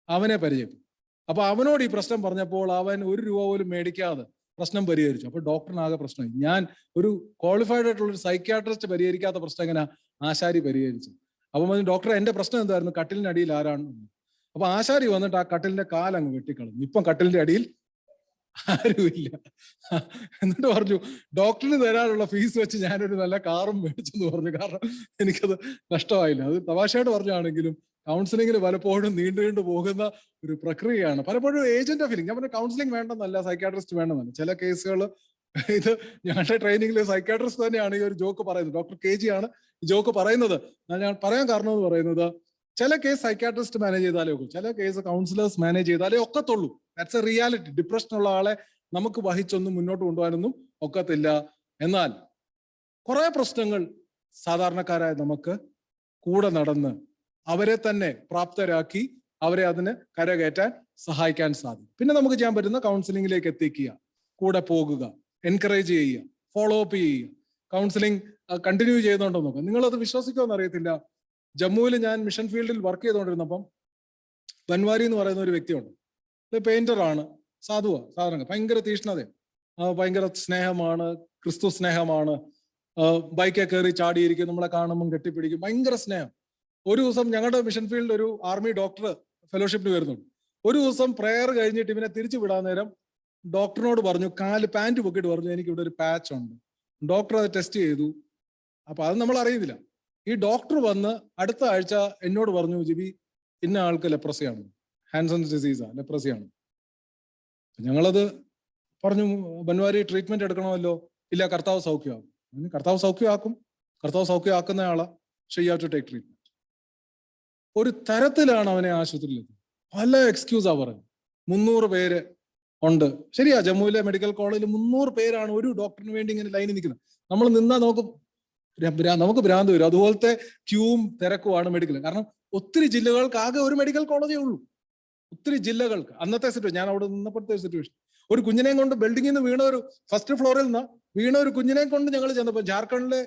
അവനെ പരിചയപ്പെട്ടു. അപ്പൊ അവനോട് ഈ പ്രശ്നം പറഞ്ഞപ്പോൾ അവൻ $1 പോലും മേടിക്കാതെ പ്രശ്നം പരിഹരിച്ചു. അപ്പൊ ഡോക്ടറിനാകെ പ്രശ്നമായി. ഞാൻ ഒരു ക്വാളിഫൈഡ് ആയിട്ടുള്ള ഒരു സൈക്യാട്രിസ്റ്റ് പരിഹരിക്കാത്ത പ്രശ്നം എങ്ങനെ ആശാരി പരിഹരിച്ചു? അപ്പൊ ഡോക്ടർ എന്റെ പ്രശ്നം എന്തായിരുന്നു, കട്ടിലിനടിയിൽ ആരാണ്. അപ്പൊ ആശാരി വന്നിട്ട് ആ കട്ടിലിന്റെ കാലങ്ങ് വെട്ടിക്കളഞ്ഞു. ഇപ്പം കട്ടിലിന്റെ അടിയിൽ ആരുമില്ല. എന്നിട്ട് പറഞ്ഞു, ഡോക്ടറിന് തരാനുള്ള ഫീസ് വെച്ച് ഞാനൊരു നല്ല കാറും മേടിച്ചെന്ന് പറഞ്ഞു. കാരണം എനിക്കത് നഷ്ടമായില്ല. അത് തമാശയായിട്ട് പറഞ്ഞാണെങ്കിലും കൗൺസിലിംഗിന് പലപ്പോഴും നീണ്ടു പോകുന്ന ഒരു പ്രക്രിയയാണ്. പലപ്പോഴും ഏജന്റ് ഓഫ് ഹീലിംഗ്, ഞാൻ പറഞ്ഞ കൗൺസിലിംഗ് വേണ്ടെന്നല്ല, സൈക്കാട്രിസ്റ്റ് വേണ്ടെന്നല്ല. ചില കേസുകൾ, ഇത് ഞങ്ങളുടെ ട്രെയിനിങ്ങിൽ സൈക്കാട്രിസ്റ്റ് തന്നെയാണ് ഈ ഒരു ജോക്ക് പറയുന്നത്. ഡോക്ടർ KG ആണ് ഈ ജോക്ക് പറയുന്നത്. ഞാൻ പറയാൻ കാരണം എന്ന് പറയുന്നത്, ചില കേസ് സൈക്കാട്രിസ്റ്റ് മാനേജ് ചെയ്താലേ ഒക്കും, ചില കേസ് കൗൺസിലേഴ്സ് മാനേജ് ചെയ്താലേ ഒക്കത്തുള്ളൂ. That's a reality. ഡിപ്രഷനുള്ള ആളെ നമുക്ക് വഹിച്ചൊന്നും മുന്നോട്ട് കൊണ്ടുപോകാനൊന്നും ഒക്കത്തില്ല. എന്നാൽ കുറെ പ്രശ്നങ്ങൾ സാധാരണക്കാരായ നമുക്ക് കൂടെ നടന്ന് അവരെ തന്നെ പ്രാപ്തരാക്കി അവരെ അതിന് കരകയറ്റാൻ സഹായിക്കാൻ സാധിക്കും. പിന്നെ നമുക്ക് ചെയ്യാൻ പറ്റുന്ന കൗൺസിലിംഗിലേക്ക് എത്തിക്കുക, കൂടെ പോകുക, എൻകറേജ് ചെയ്യുക, ഫോളോ അപ്പ് ചെയ്യുക. കൗൺസിലിംഗ് കണ്ടിന്യൂ ചെയ്യുന്നുണ്ടോ നോക്കാം. നിങ്ങളത് വിശ്വസിക്കുമെന്ന് അറിയത്തില്ല. ജമ്മുവിൽ ഞാൻ മിഷൻ ഫീൽഡിൽ വർക്ക് ചെയ്തുകൊണ്ടിരുന്നപ്പം ബൻവാരി എന്ന് പറയുന്ന ഒരു വ്യക്തിയുണ്ട്. പെയിന്ററാണ്, സാധാരണ ഭയങ്കര തീഷ്ണതയാണ്, ഭയങ്കര സ്നേഹമാണ്, ക്രിസ്തു സ്നേഹമാണ്. ബൈക്കെ കയറി ചാടിയിരിക്കും, നമ്മളെ കാണുമ്പം കെട്ടിപ്പിടിക്കും, ഭയങ്കര സ്നേഹം. ഒരു ദിവസം ഞങ്ങളുടെ മിഷൻ ഫീൽഡിൽ ഒരു ആർമി ഡോക്ടർ ഫെലോഷിപ്പിന് വരുന്നുണ്ട്. ഒരു ദിവസം പ്രെയർ കഴിഞ്ഞിട്ട് ഇവനെ തിരിച്ചു വിടാൻ നേരം ഡോക്ടറിനോട് പറഞ്ഞു, പാന്റ് പൊക്കിയിട്ട് പറഞ്ഞു, എനിക്ക് ഇവിടെ ഒരു പാച്ച് ഉണ്ട്. ഡോക്ടർ അത് ടെസ്റ്റ് ചെയ്തു. അപ്പൊ അത് നമ്മൾ അറിയുന്നില്ല. ഈ ഡോക്ടർ വന്ന് അടുത്ത ആഴ്ച എന്നോട് പറഞ്ഞു, ജിബി ഇന്ന ആൾക്ക് ലെപ്രസിയാണ്, ഹാൻസൺസ് ഡിസീസാണ്, ലെപ്രസിയാണ്. ഞങ്ങളത് പറഞ്ഞു, ബൻവാരി ട്രീറ്റ്മെന്റ് എടുക്കണമല്ലോ. ഇല്ല, കർത്താവ് സൗഖ്യമാക്കും. കർത്താവ് സൗഖ്യമാക്കും, കർത്താവ് സൗഖ്യമാക്കുന്ന ആളാ, you have to take treatment. ഒരു തരത്തിലാണ് അവനെ ആശുപത്രിയിൽ പല എക്സ്ക്യൂസാ പറഞ്ഞു. 300 പേര് ഉണ്ട്. ശരിയാ, ജമ്മുവിലെ മെഡിക്കൽ കോളേജിൽ 300 പേരാണ് ഒരു ഡോക്ടറിന് വേണ്ടി ഇങ്ങനെ ലൈനിൽ നിൽക്കുന്നത്. നമ്മൾ നിന്നാൽ നമുക്ക് ഭ്രാന്ത് വരും. അതുപോലത്തെ ക്യൂവും തിരക്കുമാണ് മെഡിക്കൽ. കാരണം ഒത്തിരി ജില്ലകൾക്ക് ആകെ ഒരു മെഡിക്കൽ കോളേജേ ഉള്ളൂ. ഒത്തിരി ജില്ലകൾക്ക് അന്നത്തെ സിറ്റുവേഷൻ, ഞാൻ അവിടെ നിന്നപ്പോഴത്തെ സിറ്റുവേഷൻ, ഒരു കുഞ്ഞിനെയും കൊണ്ട് ബിൽഡിങ്ങിൽ നിന്ന് വീണ ഒരു ഫസ്റ്റ് ഫ്ലോറിൽ നിന്ന് വീണ ഒരു കുഞ്ഞിനെ കൊണ്ട് ഞങ്ങൾ ചെന്നപ്പോൾ ജാർഖണ്ഡിലെ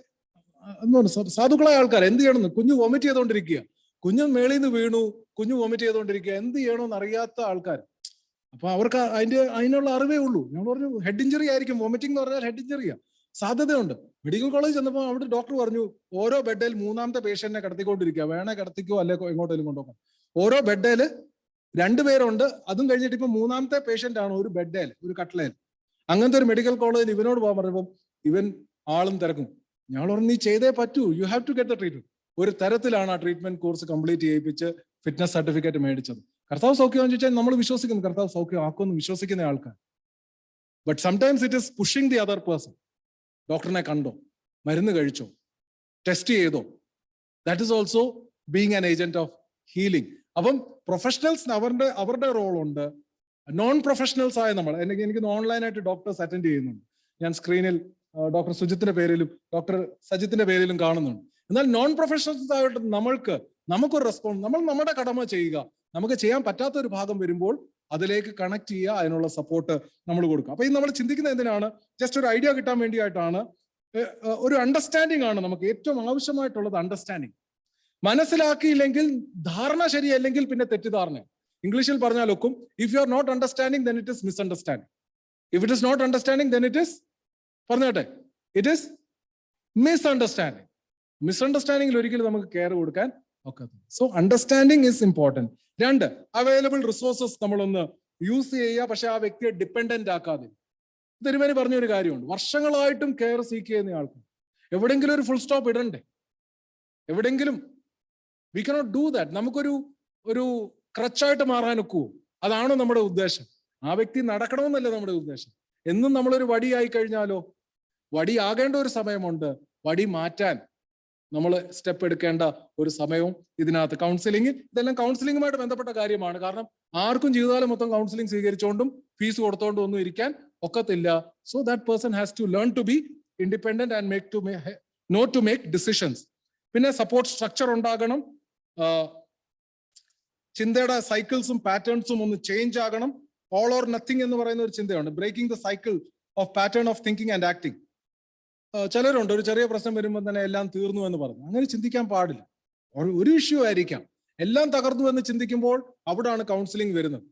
സാധുക്കളായ ആൾക്കാർ എന്ത് ചെയ്യണമെന്ന്, കുഞ്ഞ് വോമിറ്റ് ചെയ്തുകൊണ്ടിരിക്കുക, കുഞ്ഞ് മേളിൽ നിന്ന് വീണു, കുഞ്ഞ് വോമിറ്റ് ചെയ്തുകൊണ്ടിരിക്കുക, എന്ത് ചെയ്യണമെന്ന് അറിയാത്ത ആൾക്കാർ. അപ്പൊ അവർക്ക് അതിനുള്ള അറിവേ ഉള്ളൂ. ഞങ്ങൾ പറഞ്ഞു ഹെഡ് ഇഞ്ചറി ആയിരിക്കും, വോമിറ്റിംഗ് എന്ന് പറഞ്ഞാൽ ഹെഡ് ഇഞ്ചറിയാ. സാധ്യതയുണ്ട്. മെഡിക്കൽ കോളേജ് ചെന്നപ്പോൾ അവിടെ ഡോക്ടർ പറഞ്ഞു ഓരോ ബെഡിൽ മൂന്നാമത്തെ പേഷ്യന്റിനെ കിടത്തിക്കൊണ്ടിരിക്കുക, വേണേ കിടത്തിക്കോ അല്ലെ എങ്ങോട്ടെങ്കിലും കൊണ്ടുപോകാം. ഓരോ ബെഡിൽ 2 പേരുണ്ട്, അതും കഴിഞ്ഞിട്ട് ഇപ്പൊ മൂന്നാമത്തെ പേഷ്യന്റ് ആണ് ഒരു ബെഡിൽ, ഒരു കട്ടിലേൽ. അങ്ങനത്തെ ഒരു മെഡിക്കൽ കോളേജിൽ ഇവനോട് പോകാൻ പറഞ്ഞപ്പോൾ ഇവൻ ആളും തിരക്കും. ഞങ്ങൾ പറഞ്ഞു നീ ചെയ്തേ പറ്റൂ, you have to get the treatment. ഒരു തരത്തിലാണ് ആ ട്രീറ്റ്മെന്റ് കോഴ്സ് കംപ്ലീറ്റ് ചെയ്യിപ്പിച്ച് ഫിറ്റ്നസ് സർട്ടിഫിക്കറ്റ് മേടിച്ചത്. കർത്താവ് സൗഖ്യമാണെന്ന് ചോദിച്ചാൽ നമ്മൾ വിശ്വസിക്കുന്നു, കർത്താവ് സൗഖ്യമാക്കുമെന്ന് വിശ്വസിക്കുന്ന ആൾക്കാർ. But sometimes it is pushing the other person. ഡോക്ടറിനെ കണ്ടോ, മരുന്ന് കഴിച്ചോ, ടെസ്റ്റ് ചെയ്തോ, that is also being an agent of healing. അപ്പം പ്രൊഫഷണൽസിന് അവരുടെ റോളുണ്ട്. നോൺ പ്രൊഫഷണൽസ് ആയ നമ്മൾ, എനിക്ക് ഓൺലൈനായിട്ട് ഡോക്ടേഴ്സ് അറ്റൻഡ് ചെയ്യുന്നുണ്ട്. ഞാൻ സ്ക്രീനിൽ ഡോക്ടർ സുജിത്തിന്റെ പേരിലും ഡോക്ടർ സജിത്തിന്റെ പേരിലും കാണുന്നുണ്ട്. എന്നാൽ നോൺ പ്രൊഫഷണൽസ് ആയിട്ട് നമുക്കൊരു റെസ്പോൺസ്, നമ്മൾ നമ്മുടെ കടമ ചെയ്യുക. നമുക്ക് ചെയ്യാൻ പറ്റാത്ത ഒരു ഭാഗം വരുമ്പോൾ അതിലേക്ക് കണക്ട് ചെയ്യുക, അതിനുള്ള സപ്പോർട്ട് നമ്മൾ കൊടുക്കുക. അപ്പൊ ഇത് നമ്മൾ ചിന്തിക്കുന്നത് എന്തിനാണ്? ജസ്റ്റ് ഒരു ഐഡിയ കിട്ടാൻ വേണ്ടിയിട്ടാണ്. ഒരു അണ്ടർസ്റ്റാൻഡിംഗ് ആണ് നമുക്ക് ഏറ്റവും ആവശ്യമായിട്ടുള്ളത്. അണ്ടർസ്റ്റാൻഡിങ് മനസ്സിലാക്കിയില്ലെങ്കിൽ, ധാരണ ശരിയല്ലെങ്കിൽ പിന്നെ തെറ്റിദ്ധാരണ. ഇംഗ്ലീഷിൽ പറഞ്ഞാൽ ഒക്കും, if you are not understanding then it is misunderstanding. If it is not understanding then it is, പറഞ്ഞോട്ടെ, ഇറ്റ് ഇസ് മിസ്അണ്ടർസ്റ്റാൻഡിങ്. മിസ്അണ്ടർസ്റ്റാൻഡിങ്ങിൽ ഒരിക്കലും നമുക്ക് കെയർ കൊടുക്കാൻ ഒക്കത്തില്ല. So understanding is important. 2, available resources നമ്മളൊന്ന് യൂസ് ചെയ്യുക, പക്ഷെ ആ വ്യക്തിയെ ഡിപ്പെൻഡന്റ് ആക്കാതെ. തിരുമേനി പറഞ്ഞൊരു കാര്യമുണ്ട്, വർഷങ്ങളായിട്ടും കെയർ സീക്ക് ചെയ്യുന്ന ആൾക്ക് എവിടെയെങ്കിലും ഒരു ഫുൾ സ്റ്റോപ്പ് ഇടണ്ടേ? എവിടെയെങ്കിലും വി കനോട്ട് ഡു ദാറ്റ്. നമുക്കൊരു ക്രച്ചായിട്ട് മാറാൻ ഒക്കുവോ? അതാണോ നമ്മുടെ ഉദ്ദേശം? ആ വ്യക്തി നടക്കണമെന്നല്ല നമ്മുടെ ഉദ്ദേശം. എന്നും നമ്മളൊരു വടിയായി കഴിഞ്ഞാലോ? വടിയാകേണ്ട ഒരു സമയമുണ്ട്, വടി മാറ്റാൻ നമ്മൾ സ്റ്റെപ്പ് എടുക്കേണ്ട ഒരു സമയവും ഇതിനകത്ത്. കൗൺസിലിംഗ്, ഇതെല്ലാം കൗൺസിലിംഗുമായിട്ട് ബന്ധപ്പെട്ട കാര്യമാണ്. കാരണം ആർക്കും ജീവിതകാലം മൊത്തം കൗൺസിലിംഗ് സ്വീകരിച്ചുകൊണ്ടും ഫീസ് കൊടുത്തോണ്ടും ഒന്നും ഇരിക്കാൻ ഒക്കത്തില്ല. So that person has to learn to be independent and not to make decisions. പിന്നെ സപ്പോർട്ട് സ്ട്രക്ചർ ഉണ്ടാകണം. ചിന്തയുടെ സൈക്കിൾസും പാറ്റേൺസും ഒന്ന് ചേഞ്ച് ആകണം. ഓൾ ഓർ നത്തിങ് എന്ന് പറയുന്ന ഒരു ചിന്തയുണ്ട്, breaking the cycle of pattern of thinking and acting. ചിലരുണ്ട് ഒരു ചെറിയ പ്രശ്നം വരുമ്പോൾ തന്നെ എല്ലാം തീർന്നു എന്ന് പറഞ്ഞു. അങ്ങനെ ചിന്തിക്കാൻ പാടില്ല. ഒരു ഇഷ്യൂ ആയിരിക്കാം, എല്ലാം തകർന്നു എന്ന് ചിന്തിക്കുമ്പോൾ അവിടാണ് കൗൺസിലിംഗ് വരുന്നത്.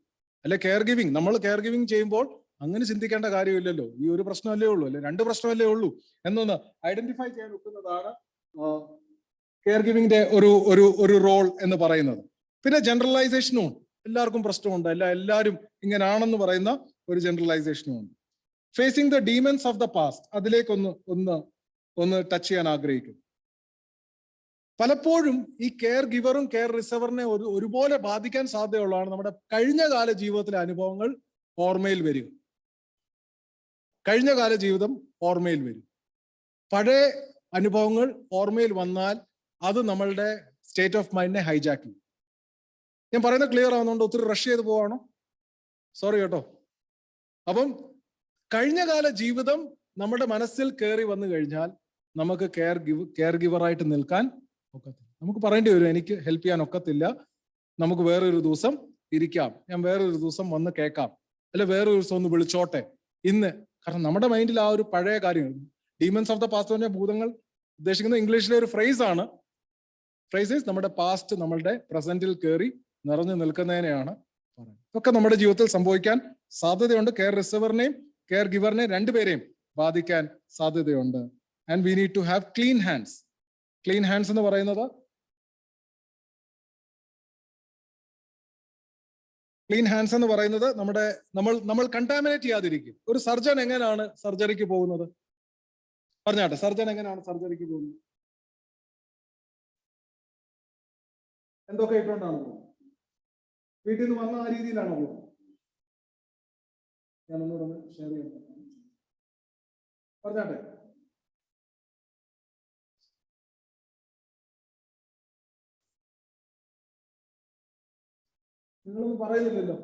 അല്ലെ കെയർ ഗിവിങ്, നമ്മൾ കെയർ ഗിവിങ് ചെയ്യുമ്പോൾ അങ്ങനെ ചിന്തിക്കേണ്ട കാര്യമില്ലല്ലോ. ഈ ഒരു പ്രശ്നമല്ലേ ഉള്ളൂ, അല്ലെ 2 പ്രശ്നമല്ലേ ഉള്ളൂ എന്നൊന്ന് ഐഡന്റിഫൈ ചെയ്യാൻ ഒക്കുന്നതാണ് കെയർ ഗിവിങ്ങിന്റെ ഒരു റോൾ എന്ന് പറയുന്നത്. പിന്നെ ജനറലൈസേഷനും ഉണ്ട്. എല്ലാവർക്കും പ്രശ്നമുണ്ട്, എല്ലാവരും ഇങ്ങനാണെന്ന് പറയുന്ന ഒരു ജനറലൈസേഷനും ഉണ്ട്. Facing the demons of the past, അതിലേക്കൊന്ന് ടച്ച് ചെയ്യാൻ ആഗ്രഹിക്കും. പലപ്പോഴും ഈ കെയർ ഗിവറും കെയർ റിസീവറിനെ ഒരുപോലെ ബാധിക്കാൻ സാധ്യതയുള്ളതാണ് നമ്മുടെ കഴിഞ്ഞകാല ജീവിതത്തിലെ അനുഭവങ്ങൾ ഓർമ്മയിൽ വരിക. കഴിഞ്ഞകാല ജീവിതം ഓർമ്മയിൽ വരും. പഴയ അനുഭവങ്ങൾ ഓർമ്മയിൽ വന്നാൽ അത് നമ്മളുടെ സ്റ്റേറ്റ് ഓഫ് മൈൻഡിനെ ഹൈജാക്ക് ചെയ്യും. ഞാൻ പറയുന്നത് ക്ലിയർ ആവുന്നുണ്ട്? ഒത്തിരി റഷ് ചെയ്ത് പോവാണോ? സോറി കേട്ടോ. അപ്പം കഴിഞ്ഞകാല ജീവിതം നമ്മുടെ മനസ്സിൽ കയറി വന്നു കഴിഞ്ഞാൽ നമുക്ക് കെയർ ഗിവറായിട്ട് നിൽക്കാൻ ഒക്കത്തില്ല. നമുക്ക് പറയേണ്ടി വരും, എനിക്ക് ഹെൽപ്പ് ചെയ്യാൻ ഒക്കത്തില്ല, നമുക്ക് വേറൊരു ദിവസം ഇരിക്കാം, ഞാൻ വേറൊരു ദിവസം വന്ന് കേൾക്കാം, അല്ലെ വേറൊരു ദിവസം ഒന്ന് വിളിച്ചോട്ടെ ഇന്ന്. കാരണം നമ്മുടെ മൈൻഡിൽ ആ ഒരു പഴയ കാര്യം, ഡീമൻസ് ഓഫ് ദ പാസ്റ്റ് പറഞ്ഞ ഭൂതങ്ങൾ ഉദ്ദേശിക്കുന്ന ഇംഗ്ലീഷിലെ ഒരു ഫ്രേസാണ്. ഫ്രേസസ് നമ്മുടെ പാസ്റ്റ് നമ്മളുടെ പ്രസന്റിൽ കയറി നിറഞ്ഞു നിൽക്കുന്നതിനെയാണ് പറയുന്നത്. ഇതൊക്കെ നമ്മുടെ ജീവിതത്തിൽ സംഭവിക്കാൻ സാധ്യതയുണ്ട്. കെയർ റിസീവറിനെയും കെയർ ഗിവറിനെയും 2 പേരെയും ബാധിക്കാൻ സാധ്യതയുണ്ട്. And we need to have clean hands. Clean hands എന്ന് പറയുന്നത്, നമ്മൾ കണ്ടാമിനേറ്റ് ചെയ്യാതിരിക്കും. ഒരു സർജൻ എങ്ങനെയാണ് സർജറിക്ക് പോകുന്നത്? പറഞ്ഞാട്ടെ, സർജൻ എങ്ങനെയാണ് സർജറിക്ക് പോകുന്നത്? എന്തൊക്കെ ഇട്ടുകൊണ്ടാണ് പോകുന്നത്? വീട്ടിൽ നിന്ന് വന്ന ആ രീതിയിലാണോ പോകുന്നത്? ഞാൻ ഒന്നുകൂടെ ഷെയർ ചെയ്യാം. പറഞ്ഞാട്ടെ. നിങ്ങളൊന്നും പറയുന്നില്ലല്ലോ.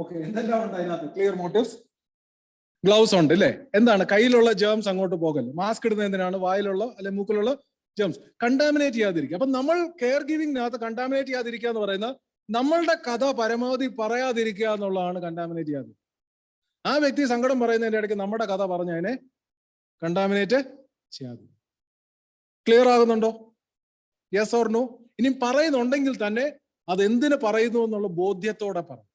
ഓക്കെ, എന്തെല്ലാം ഉണ്ട് അതിനകത്ത്? ക്ലിയർ മോട്ടീവ്സ്, ഗ്ലൗസ് ഉണ്ട് അല്ലേ? എന്താണ്? കയ്യിലുള്ള ജേംസ് അങ്ങോട്ട് പോകല്ലോ. മാസ്ക് ഇടുന്നത് എന്തിനാണ്? വായിലുള്ള അല്ലെ മൂക്കിലുള്ള ജേംസ് കണ്ടാമിനേറ്റ് ചെയ്യാതിരിക്കുക. അപ്പൊ നമ്മൾ കെയർ ഗിവിങ്ങിനകത്ത് കണ്ടാമിനേറ്റ് ചെയ്യാതിരിക്കുക എന്ന് പറയുന്നത് നമ്മളുടെ കഥ പരമാവധി പറയാതിരിക്കുക എന്നുള്ളതാണ്. കണ്ടാമിനേറ്റ് ചെയ്യാതിരിക്കുക. ആ വ്യക്തി സങ്കടം പറയുന്നതിന്റെ ഇടയ്ക്ക് നമ്മുടെ കഥ പറഞ്ഞതിനെ കണ്ടാമിനേറ്റ് ചെയ്യാതെ. ക്ലിയർ ആകുന്നുണ്ടോ? Yes or no? ഇനി പറയുന്നുണ്ടെങ്കിൽ തന്നെ അത് എന്തിനു പറയുന്നു എന്നുള്ള ബോധ്യത്തോടെ പറയും.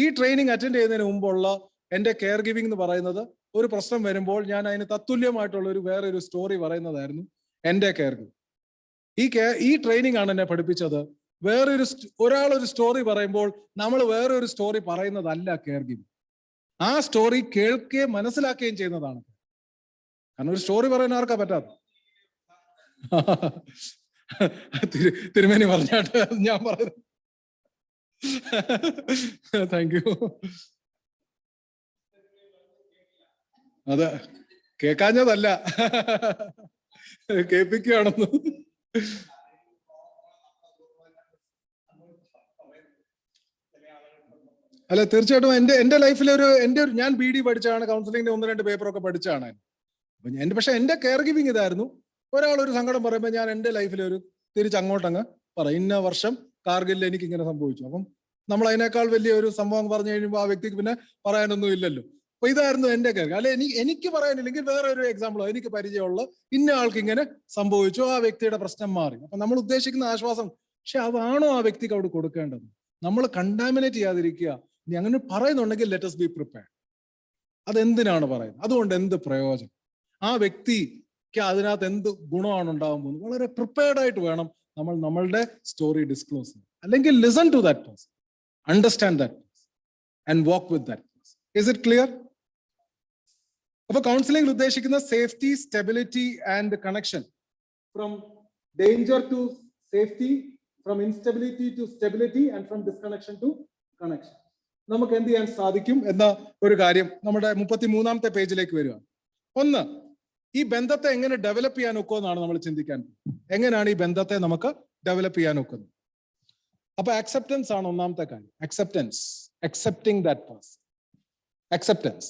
ഈ ട്രെയിനിങ് അറ്റൻഡ് ചെയ്യുന്നതിന് മുമ്പുള്ള എൻ്റെ കെയർ ഗിവിംഗ് എന്ന് പറയുന്നത് ഒരു പ്രശ്നം വരുമ്പോൾ ഞാൻ അതിന് തത്തുല്യമായിട്ടുള്ള വേറൊരു സ്റ്റോറി പറയുന്നതായിരുന്നു എൻ്റെ കെയർ ഗിവിംഗ്. ഈ ട്രെയിനിങ് ആണ് എന്നെ പഠിപ്പിച്ചത്. ഒരാളൊരു സ്റ്റോറി പറയുമ്പോൾ നമ്മൾ വേറൊരു സ്റ്റോറി പറയുന്നതല്ല കെയർ ഗിവിംഗ്. ആ സ്റ്റോറി കേൾക്കുകയും മനസ്സിലാക്കുകയും ചെയ്യുന്നതാണ്. കാരണം ഒരു സ്റ്റോറി പറയാൻ ആർക്കാ പറ്റാത്ത? തിരുമേനി പറഞ്ഞാട്ട് ഞാൻ പറയുന്നത്. Thank you. അത് കേൾക്കാഞ്ഞതല്ല, കേൾപ്പിക്കുകയാണെന്ന്. അല്ല, തീർച്ചയായിട്ടും എന്റെ ലൈഫിൽ ഞാൻ BD പഠിച്ചാണ്, കൗൺസിലിംഗിന്റെ 1-2 പേപ്പറൊക്കെ പഠിച്ചാണ്. പക്ഷെ എന്റെ കെയർ ഗിവിംഗ് ഇതായിരുന്നു. ഒരാളൊരു സങ്കടം പറയുമ്പോൾ ഞാൻ എൻ്റെ ലൈഫിൽ തിരിച്ചങ്ങോട്ടങ്ങ് പറയും, ഇന്ന വർഷം കാർഗിലിൽ എനിക്ക് ഇങ്ങനെ സംഭവിച്ചു. അപ്പം നമ്മൾ അതിനേക്കാൾ വലിയ ഒരു സംഭവം പറഞ്ഞു കഴിയുമ്പോൾ ആ വ്യക്തിക്ക് പിന്നെ പറയാനൊന്നും ഇല്ലല്ലോ. അപ്പൊ ഇതായിരുന്നു എന്റെ കെയർ. അല്ലെ, എനിക്ക് പറയാനില്ലെങ്കിൽ വേറെ ഒരു എക്സാമ്പിളോ, എനിക്ക് പരിചയമുള്ള ഇന്ന ആൾക്ക് ഇങ്ങനെ സംഭവിച്ചു, ആ വ്യക്തിയുടെ പ്രശ്നം മാറി. അപ്പൊ നമ്മൾ ഉദ്ദേശിക്കുന്ന ആശ്വാസം, പക്ഷെ അതാണോ ആ വ്യക്തിക്ക് അവിടെ കൊടുക്കേണ്ടത്? നമ്മൾ കണ്ടാമിനേറ്റ് ചെയ്യാതിരിക്കുക. ഇനി അങ്ങനെ പറയുന്നുണ്ടെങ്കിൽ ലെറ്റ് us ബി പ്രിപ്പയർഡ്. അതെന്തിനാണ് പറയുന്നത്? അതുകൊണ്ട് എന്ത് പ്രയോജനം? ആ വ്യക്തിക്ക് അതിനകത്ത് എന്ത് ഗുണമാണ് ഉണ്ടാകാൻ പോകുന്നത്? വളരെ പ്രിപ്പയർഡ് ആയിട്ട് വേണം നമ്മൾ നമ്മളുടെ സ്റ്റോറി ഡിസ്ക്ലോസ് ചെയ്യാൻ. അല്ലെങ്കിൽ listen to that person, understand that person and walk with that person. Is it clear? അപ്പൊ കൗൺസിലിംഗിൽ ഉദ്ദേശിക്കുന്ന safety, stability and connection. From danger to safety, from instability to stability and from disconnection to connection. നമുക്ക് എന്ത് ചെയ്യാൻ സാധിക്കും എന്ന ഒരു കാര്യം നമ്മുടെ 33-ാമത്തെ പേജിലേക്ക് വരിക. ഒന്ന്, ഈ ബന്ധത്തെ എങ്ങനെ ഡെവലപ്പ് ചെയ്യാൻ ഒക്കുമെന്നാണ് നമ്മൾ ചിന്തിക്കാൻ. എങ്ങനെയാണ് ഈ ബന്ധത്തെ നമുക്ക് ഡെവലപ്പ് ചെയ്യാൻ ഒക്കുന്നത്? അപ്പൊ അക്സെപ്റ്റൻസ് ആണ് ഒന്നാമത്തെ കാര്യം. Acceptance, accepting that person, acceptance.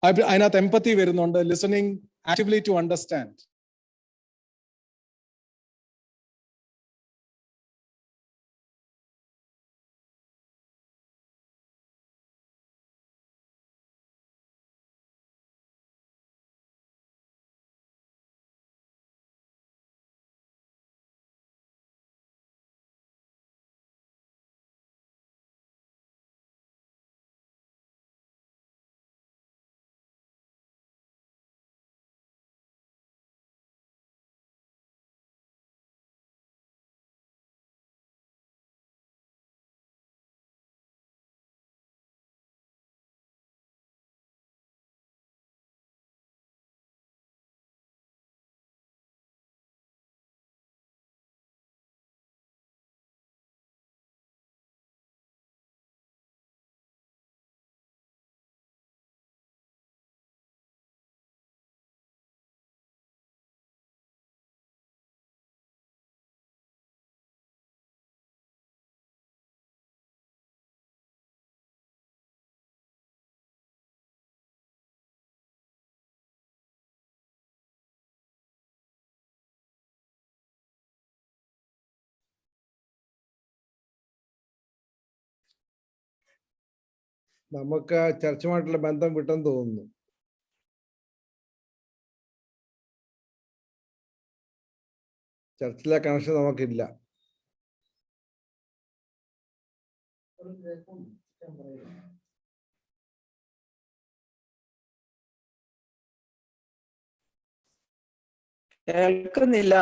അതിനകത്ത് എംപത്തി വരുന്നുണ്ട്, ലിസണിങ്, ആക്റ്റീവ്ലി ടു അണ്ടർസ്റ്റാൻഡ്. നമുക്ക് ചർച്ചുമായിട്ടുള്ള ബന്ധം വിട്ടെന്ന് തോന്നുന്നു. ചർച്ചിലെ കണക്ഷൻ നമുക്കില്ല. കേൾക്കുന്നില്ല,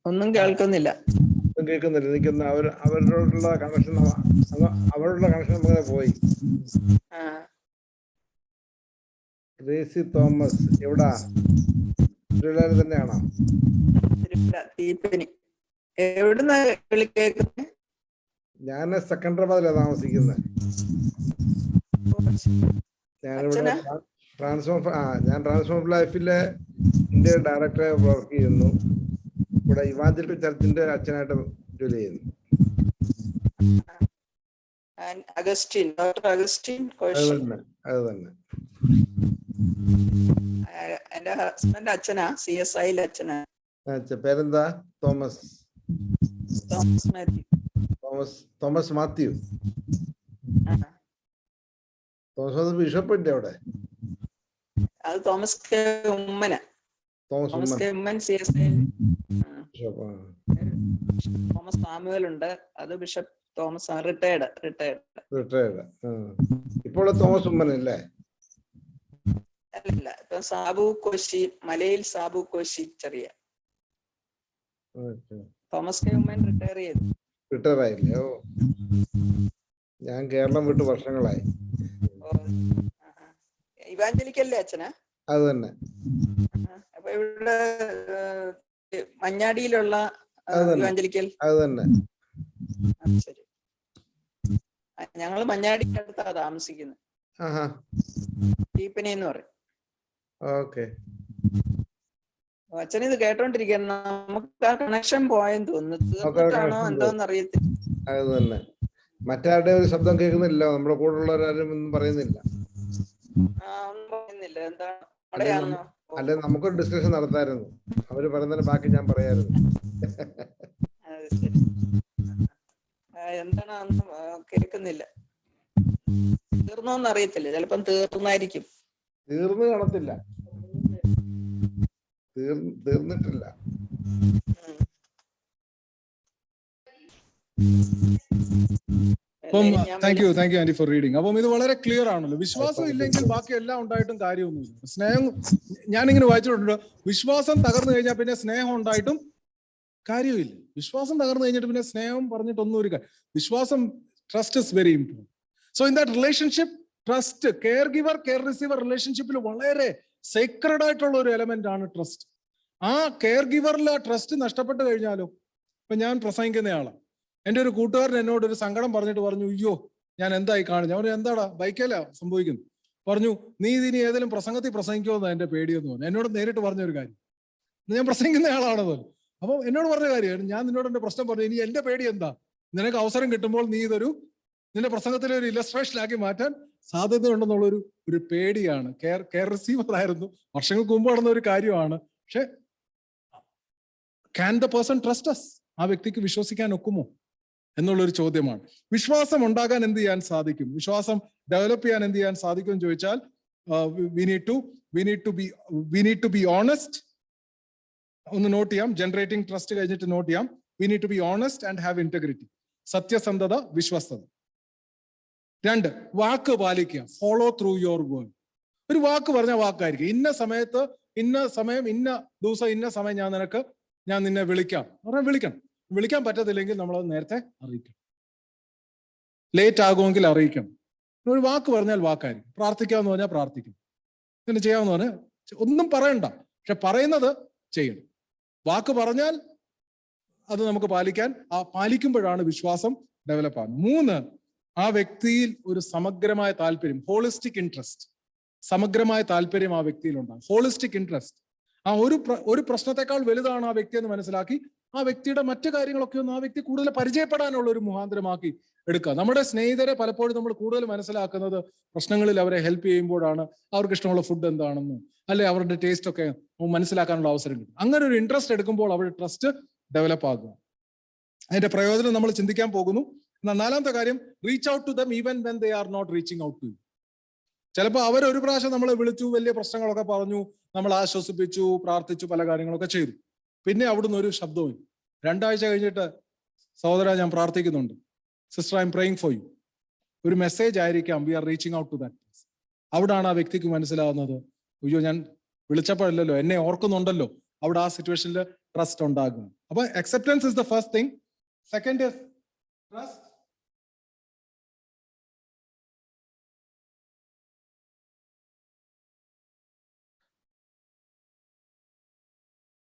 ഒന്നും കേൾക്കുന്നില്ല. കേൾക്കുന്നില്ല. എനിക്കൊന്ന് അവരോടുള്ള കണക്ഷൻ നമുക്ക് പോയി. ഗ്രേസി തോമസ് എവിടാ? തിരുവല്ലായിൽ തന്നെയാണോ? എവിടുന്ന കേൾക്കുന്നത്? ഞാൻ സെക്കൻഡറാബാദിലാണ് താമസിക്കുന്നത്. ഞാനിവിടെ ഞാൻ ട്രാൻസ്ഫോം ലൈഫിലെ ഇന്ത്യ ഡയറക്ടറെ വർക്ക് ചെയ്യുന്നു. ഇവിടെ ഇവാഞ്ചലിക്കൽ ചർച്ചിന്റെ അച്ഛനായിട്ട് ജോലി ചെയ്യുന്നു. ഡോക്ടർ അഗസ്റ്റിൻ. അത് തന്നെ. എന്റെ ഹസ്ബൻഡ് അച്ഛനാ, CSI അച്ഛനാ. പേരെന്താ? തോമസ് മാത്യു. തോമസ് മാത്യു. തോമസ് ബിഷപ്പ് ഉണ്ട് അവിടെ. അത് Thomas K Oommen. Thomas K Oommen CSI. Thomas Samuel ഉണ്ട്, അത് ബിഷപ്പ് തോമസ് റിട്ടയർഡ്. റിട്ടയർഡ്. ഇപ്പോൾ തോമസ് ഉമ്മനല്ലേ? അല്ല, ഇപ്പൊ സാബു കോശി, മലയിൽ സാബു കോശി ചെറിയ. തോമസ് കെ ഉമ്മൻ റിട്ടയർ ചെയ്തു. റിട്ടയർ ആയില്ലേ? ഓ, ഞാൻ കേരളം വിട്ട് വർഷങ്ങളായി. ഇവാഞ്ചലിക്കല്ലേ അച്ഛനാ? അത് തന്നെ. അപ്പൊ ഇവിടെ മഞ്ഞാടിയിലുള്ള ഇവാഞ്ചലിക്കൽ. അത് തന്നെ. ശരി, ഞങ്ങള് മഞ്ഞാടിക്ക് അടുത്താ താമസിക്കുന്നത്. ടീപ്പനി എന്ന് പറയും. ഓക്കെ. അച്ഛൻ ഇത് കേട്ടോണ്ടിരിക്കുക, നമുക്ക് ആ കണക്ഷൻ പോയെന്ന് തോന്നുന്നു. തീർന്നിട്ടാണോ എന്തോന്ന് അറിയത്തില്ല. അത് തന്നെ. മറ്റാരുടെ ഒരു ശബ്ദം കേൾക്കുന്നില്ല, നമ്മുടെ കൂടെ ഉള്ളവരാരും ഒന്നും പറയുന്നില്ല. ഒന്നും പറയുന്നില്ല. എന്താണ് അവിടെയാണോ? അല്ലെ നമുക്കൊരു ഡിസ്കഷൻ നടത്തായിരുന്നു. അവര് പറയുന്നതിന് ബാക്കി ഞാൻ പറയായിരുന്നു. എന്താണ് കേൾക്കുന്നില്ല. തീർന്നോന്ന് അറിയത്തില്ല, ചിലപ്പം തീർന്നായിരിക്കും. തീർന്നു കാണത്തില്ല, തീർന്നിട്ടില്ല. അപ്പം thank you aunty four reading. അപ്പം ഇത് വളരെ ക്ലിയർ ആണല്ലോ. വിശ്വാസം ഇല്ലെങ്കിൽ ബാക്കി എല്ലാം ഉണ്ടായിട്ടും കാര്യമൊന്നുമില്ല. സ്നേഹം, ഞാനിങ്ങനെ വായിച്ചിട്ടുണ്ട്, വിശ്വാസം തകർന്നു കഴിഞ്ഞാൽ പിന്നെ സ്നേഹം ഉണ്ടായിട്ടും കാര്യമില്ല. വിശ്വാസം തകർന്നു കഴിഞ്ഞിട്ട് പിന്നെ സ്നേഹം പറഞ്ഞിട്ടൊന്നും ഒരു കാര്യം. വിശ്വാസം, trust is very important. So in that relationship, trust, care giver care receiver റിലേഷൻഷിപ്പിൽ വളരെ സേക്രഡ് ആയിട്ടുള്ള ഒരു എലമെന്റ് ആണ് ട്രസ്റ്റ്. ആ കെയർ ഗിവറിൽ ആ ട്രസ്റ്റ് നഷ്ടപ്പെട്ടു കഴിഞ്ഞാലോ, ഇപ്പൊ ഞാൻ പ്രസംഗിക്കുന്നയാളാണ്, എൻ്റെ ഒരു കൂട്ടുകാരൻ എന്നോട് ഒരു സങ്കടം പറഞ്ഞിട്ട് പറഞ്ഞു, അയ്യോ ഞാൻ എന്തായി കാണുന്നു. അവർ എന്താടാ ബൈക്കല്ല സംഭവിക്കുന്നു. പറഞ്ഞു, നീ ഇതിനി ഏതെങ്കിലും പ്രസംഗത്തിൽ പ്രസംഗിക്കുമെന്ന് എൻ്റെ പേടിയെന്ന് പറഞ്ഞു. എന്നോട് നേരിട്ട് പറഞ്ഞൊരു കാര്യം, ഞാൻ പ്രസംഗിക്കുന്ന ആളാണത്. അപ്പൊ എന്നോട് പറഞ്ഞ കാര്യം, ഞാൻ നിന്നോട് എൻ്റെ പ്രശ്നം പറഞ്ഞു, ഇനി എൻ്റെ പേടി എന്താ, നിനക്ക് അവസരം കിട്ടുമ്പോൾ നീ ഇതൊരു നിന്റെ പ്രസംഗത്തിലെ ഒരു ഇല്ലസ്ട്രേഷനാക്കി മാറ്റാൻ സാധ്യതയുണ്ടെന്നുള്ളൊരു പേടിയാണ്. കെയർ റിസീവർ ആയിരുന്നു, വർഷങ്ങൾക്ക് മുമ്പ് നടന്ന ഒരു കാര്യമാണ്. പക്ഷെ can the person trust us? ആ വ്യക്തിക്ക് വിശ്വസിക്കാൻ ഒക്കുമോ എന്നുള്ളൊരു ചോദ്യമാണ്. വിശ്വാസം ഉണ്ടാകാൻ എന്ത് ചെയ്യാൻ സാധിക്കും, വിശ്വാസം ഡെവലപ്പ് ചെയ്യാൻ എന്ത് ചെയ്യാൻ സാധിക്കും എന്ന് ചോദിച്ചാൽ, we need to be honest. ഒന്ന് നോട്ട് ചെയ്യാം, ജനറേറ്റിംഗ് ട്രസ്റ്റ് കഴിഞ്ഞിട്ട് നോട്ട് ചെയ്യാം. we need to be honest and have integrity. സത്യസന്ധത, വിശ്വസ്തത. 2, വാക്ക് പാലിക്കുക, ഫോളോ ത്രൂ യുവർ വേർഡ്. ഒരു വാക്ക് പറഞ്ഞ വാക്കായിരിക്കും. ഇന്ന സമയത്ത്, ഇന്ന സമയം, ഇന്ന ദിവസം, ഇന്ന സമയം ഞാൻ നിന്നെ വിളിക്കാം പറഞ്ഞാൽ വിളിക്കണം. വിളിക്കാൻ പറ്റത്തില്ലെങ്കിൽ നമ്മളത് നേരത്തെ അറിയിക്കണം. ലേറ്റ് ആകുമെങ്കിൽ അറിയിക്കണം. ഒരു വാക്ക് പറഞ്ഞാൽ വാക്കായിരിക്കും. പ്രാർത്ഥിക്കാമെന്ന് പറഞ്ഞാൽ പ്രാർത്ഥിക്കും. പിന്നെ ചെയ്യാമെന്ന് പറഞ്ഞാൽ ഒന്നും പറയണ്ട, പക്ഷെ പറയുന്നത് ചെയ്യണം. വാക്ക് പറഞ്ഞാൽ അത് നമുക്ക് പാലിക്കുമ്പോഴാണ് വിശ്വാസം ഡെവലപ്പ് ആകുന്നത്. 3, ആ വ്യക്തിയിൽ ഒരു സമഗ്രമായ താല്പര്യം, ഹോളിസ്റ്റിക് ഇൻട്രസ്റ്റ്. സമഗ്രമായ താല്പര്യം ആ വ്യക്തിയിൽ ഉണ്ടാകും. Holistic interest. ആ ഒരു പ്രശ്നത്തെക്കാൾ വലുതാണ് ആ വ്യക്തി എന്ന് മനസ്സിലാക്കി ആ വ്യക്തിയുടെ മറ്റു കാര്യങ്ങളൊക്കെ ഒന്ന് ആ വ്യക്തി കൂടുതൽ പരിചയപ്പെടാനുള്ള ഒരു മുഖാന്തരമാക്കി എടുക്കുക. നമ്മുടെ സ്നേഹിതരെ പലപ്പോഴും നമ്മൾ കൂടുതൽ മനസ്സിലാക്കുന്നത് പ്രശ്നങ്ങളിൽ അവരെ ഹെൽപ്പ് ചെയ്യുമ്പോഴാണ്. അവർക്ക് ഇഷ്ടമുള്ള ഫുഡ് എന്താണെന്നോ അല്ലെ അവരുടെ ടേസ്റ്റ് ഒക്കെ മനസ്സിലാക്കാനുള്ള അവസരം കിട്ടും. അങ്ങനെ ഒരു ഇൻട്രസ്റ്റ് എടുക്കുമ്പോൾ അവരുടെ ട്രസ്റ്റ് ഡെവലപ്പ് ആകുക. അതിന്റെ പ്രയോജനം നമ്മൾ ചിന്തിക്കാൻ പോകുന്നു. എന്നാൽ 4ാമത്തെ കാര്യം, reach out to them even when they are not reaching out to you. ചിലപ്പോൾ അവർ ഒരു പ്രാവശ്യം നമ്മളെ വിളിച്ചു, വലിയ പ്രശ്നങ്ങളൊക്കെ പറഞ്ഞു, നമ്മൾ ആശ്വസിപ്പിച്ചു, പ്രാർത്ഥിച്ചു, പല കാര്യങ്ങളൊക്കെ ചെയ്തു. പിന്നെ അവിടുന്ന് ഒരു ശബ്ദവും 2 ആഴ്ച കഴിഞ്ഞിട്ട്, സഹോദര ഞാൻ പ്രാർത്ഥിക്കുന്നുണ്ട്, sister I am praying for you. ഒരു മെസ്സേജ് ആയിരിക്കാം, we are reaching out to that place. അവിടാണ് ആ വ്യക്തിക്ക് മനസ്സിലാവുന്നത്, അയ്യോ ഞാൻ വിളിച്ചപ്പോഴല്ലോ, എന്നെ ഓർക്കുന്നുണ്ടല്ലോ. അവിടെ ആ സിറ്റുവേഷനിൽ ട്രസ്റ്റ് ഉണ്ടാകുക. അപ്പൊ acceptance is the first thing. Second is trust.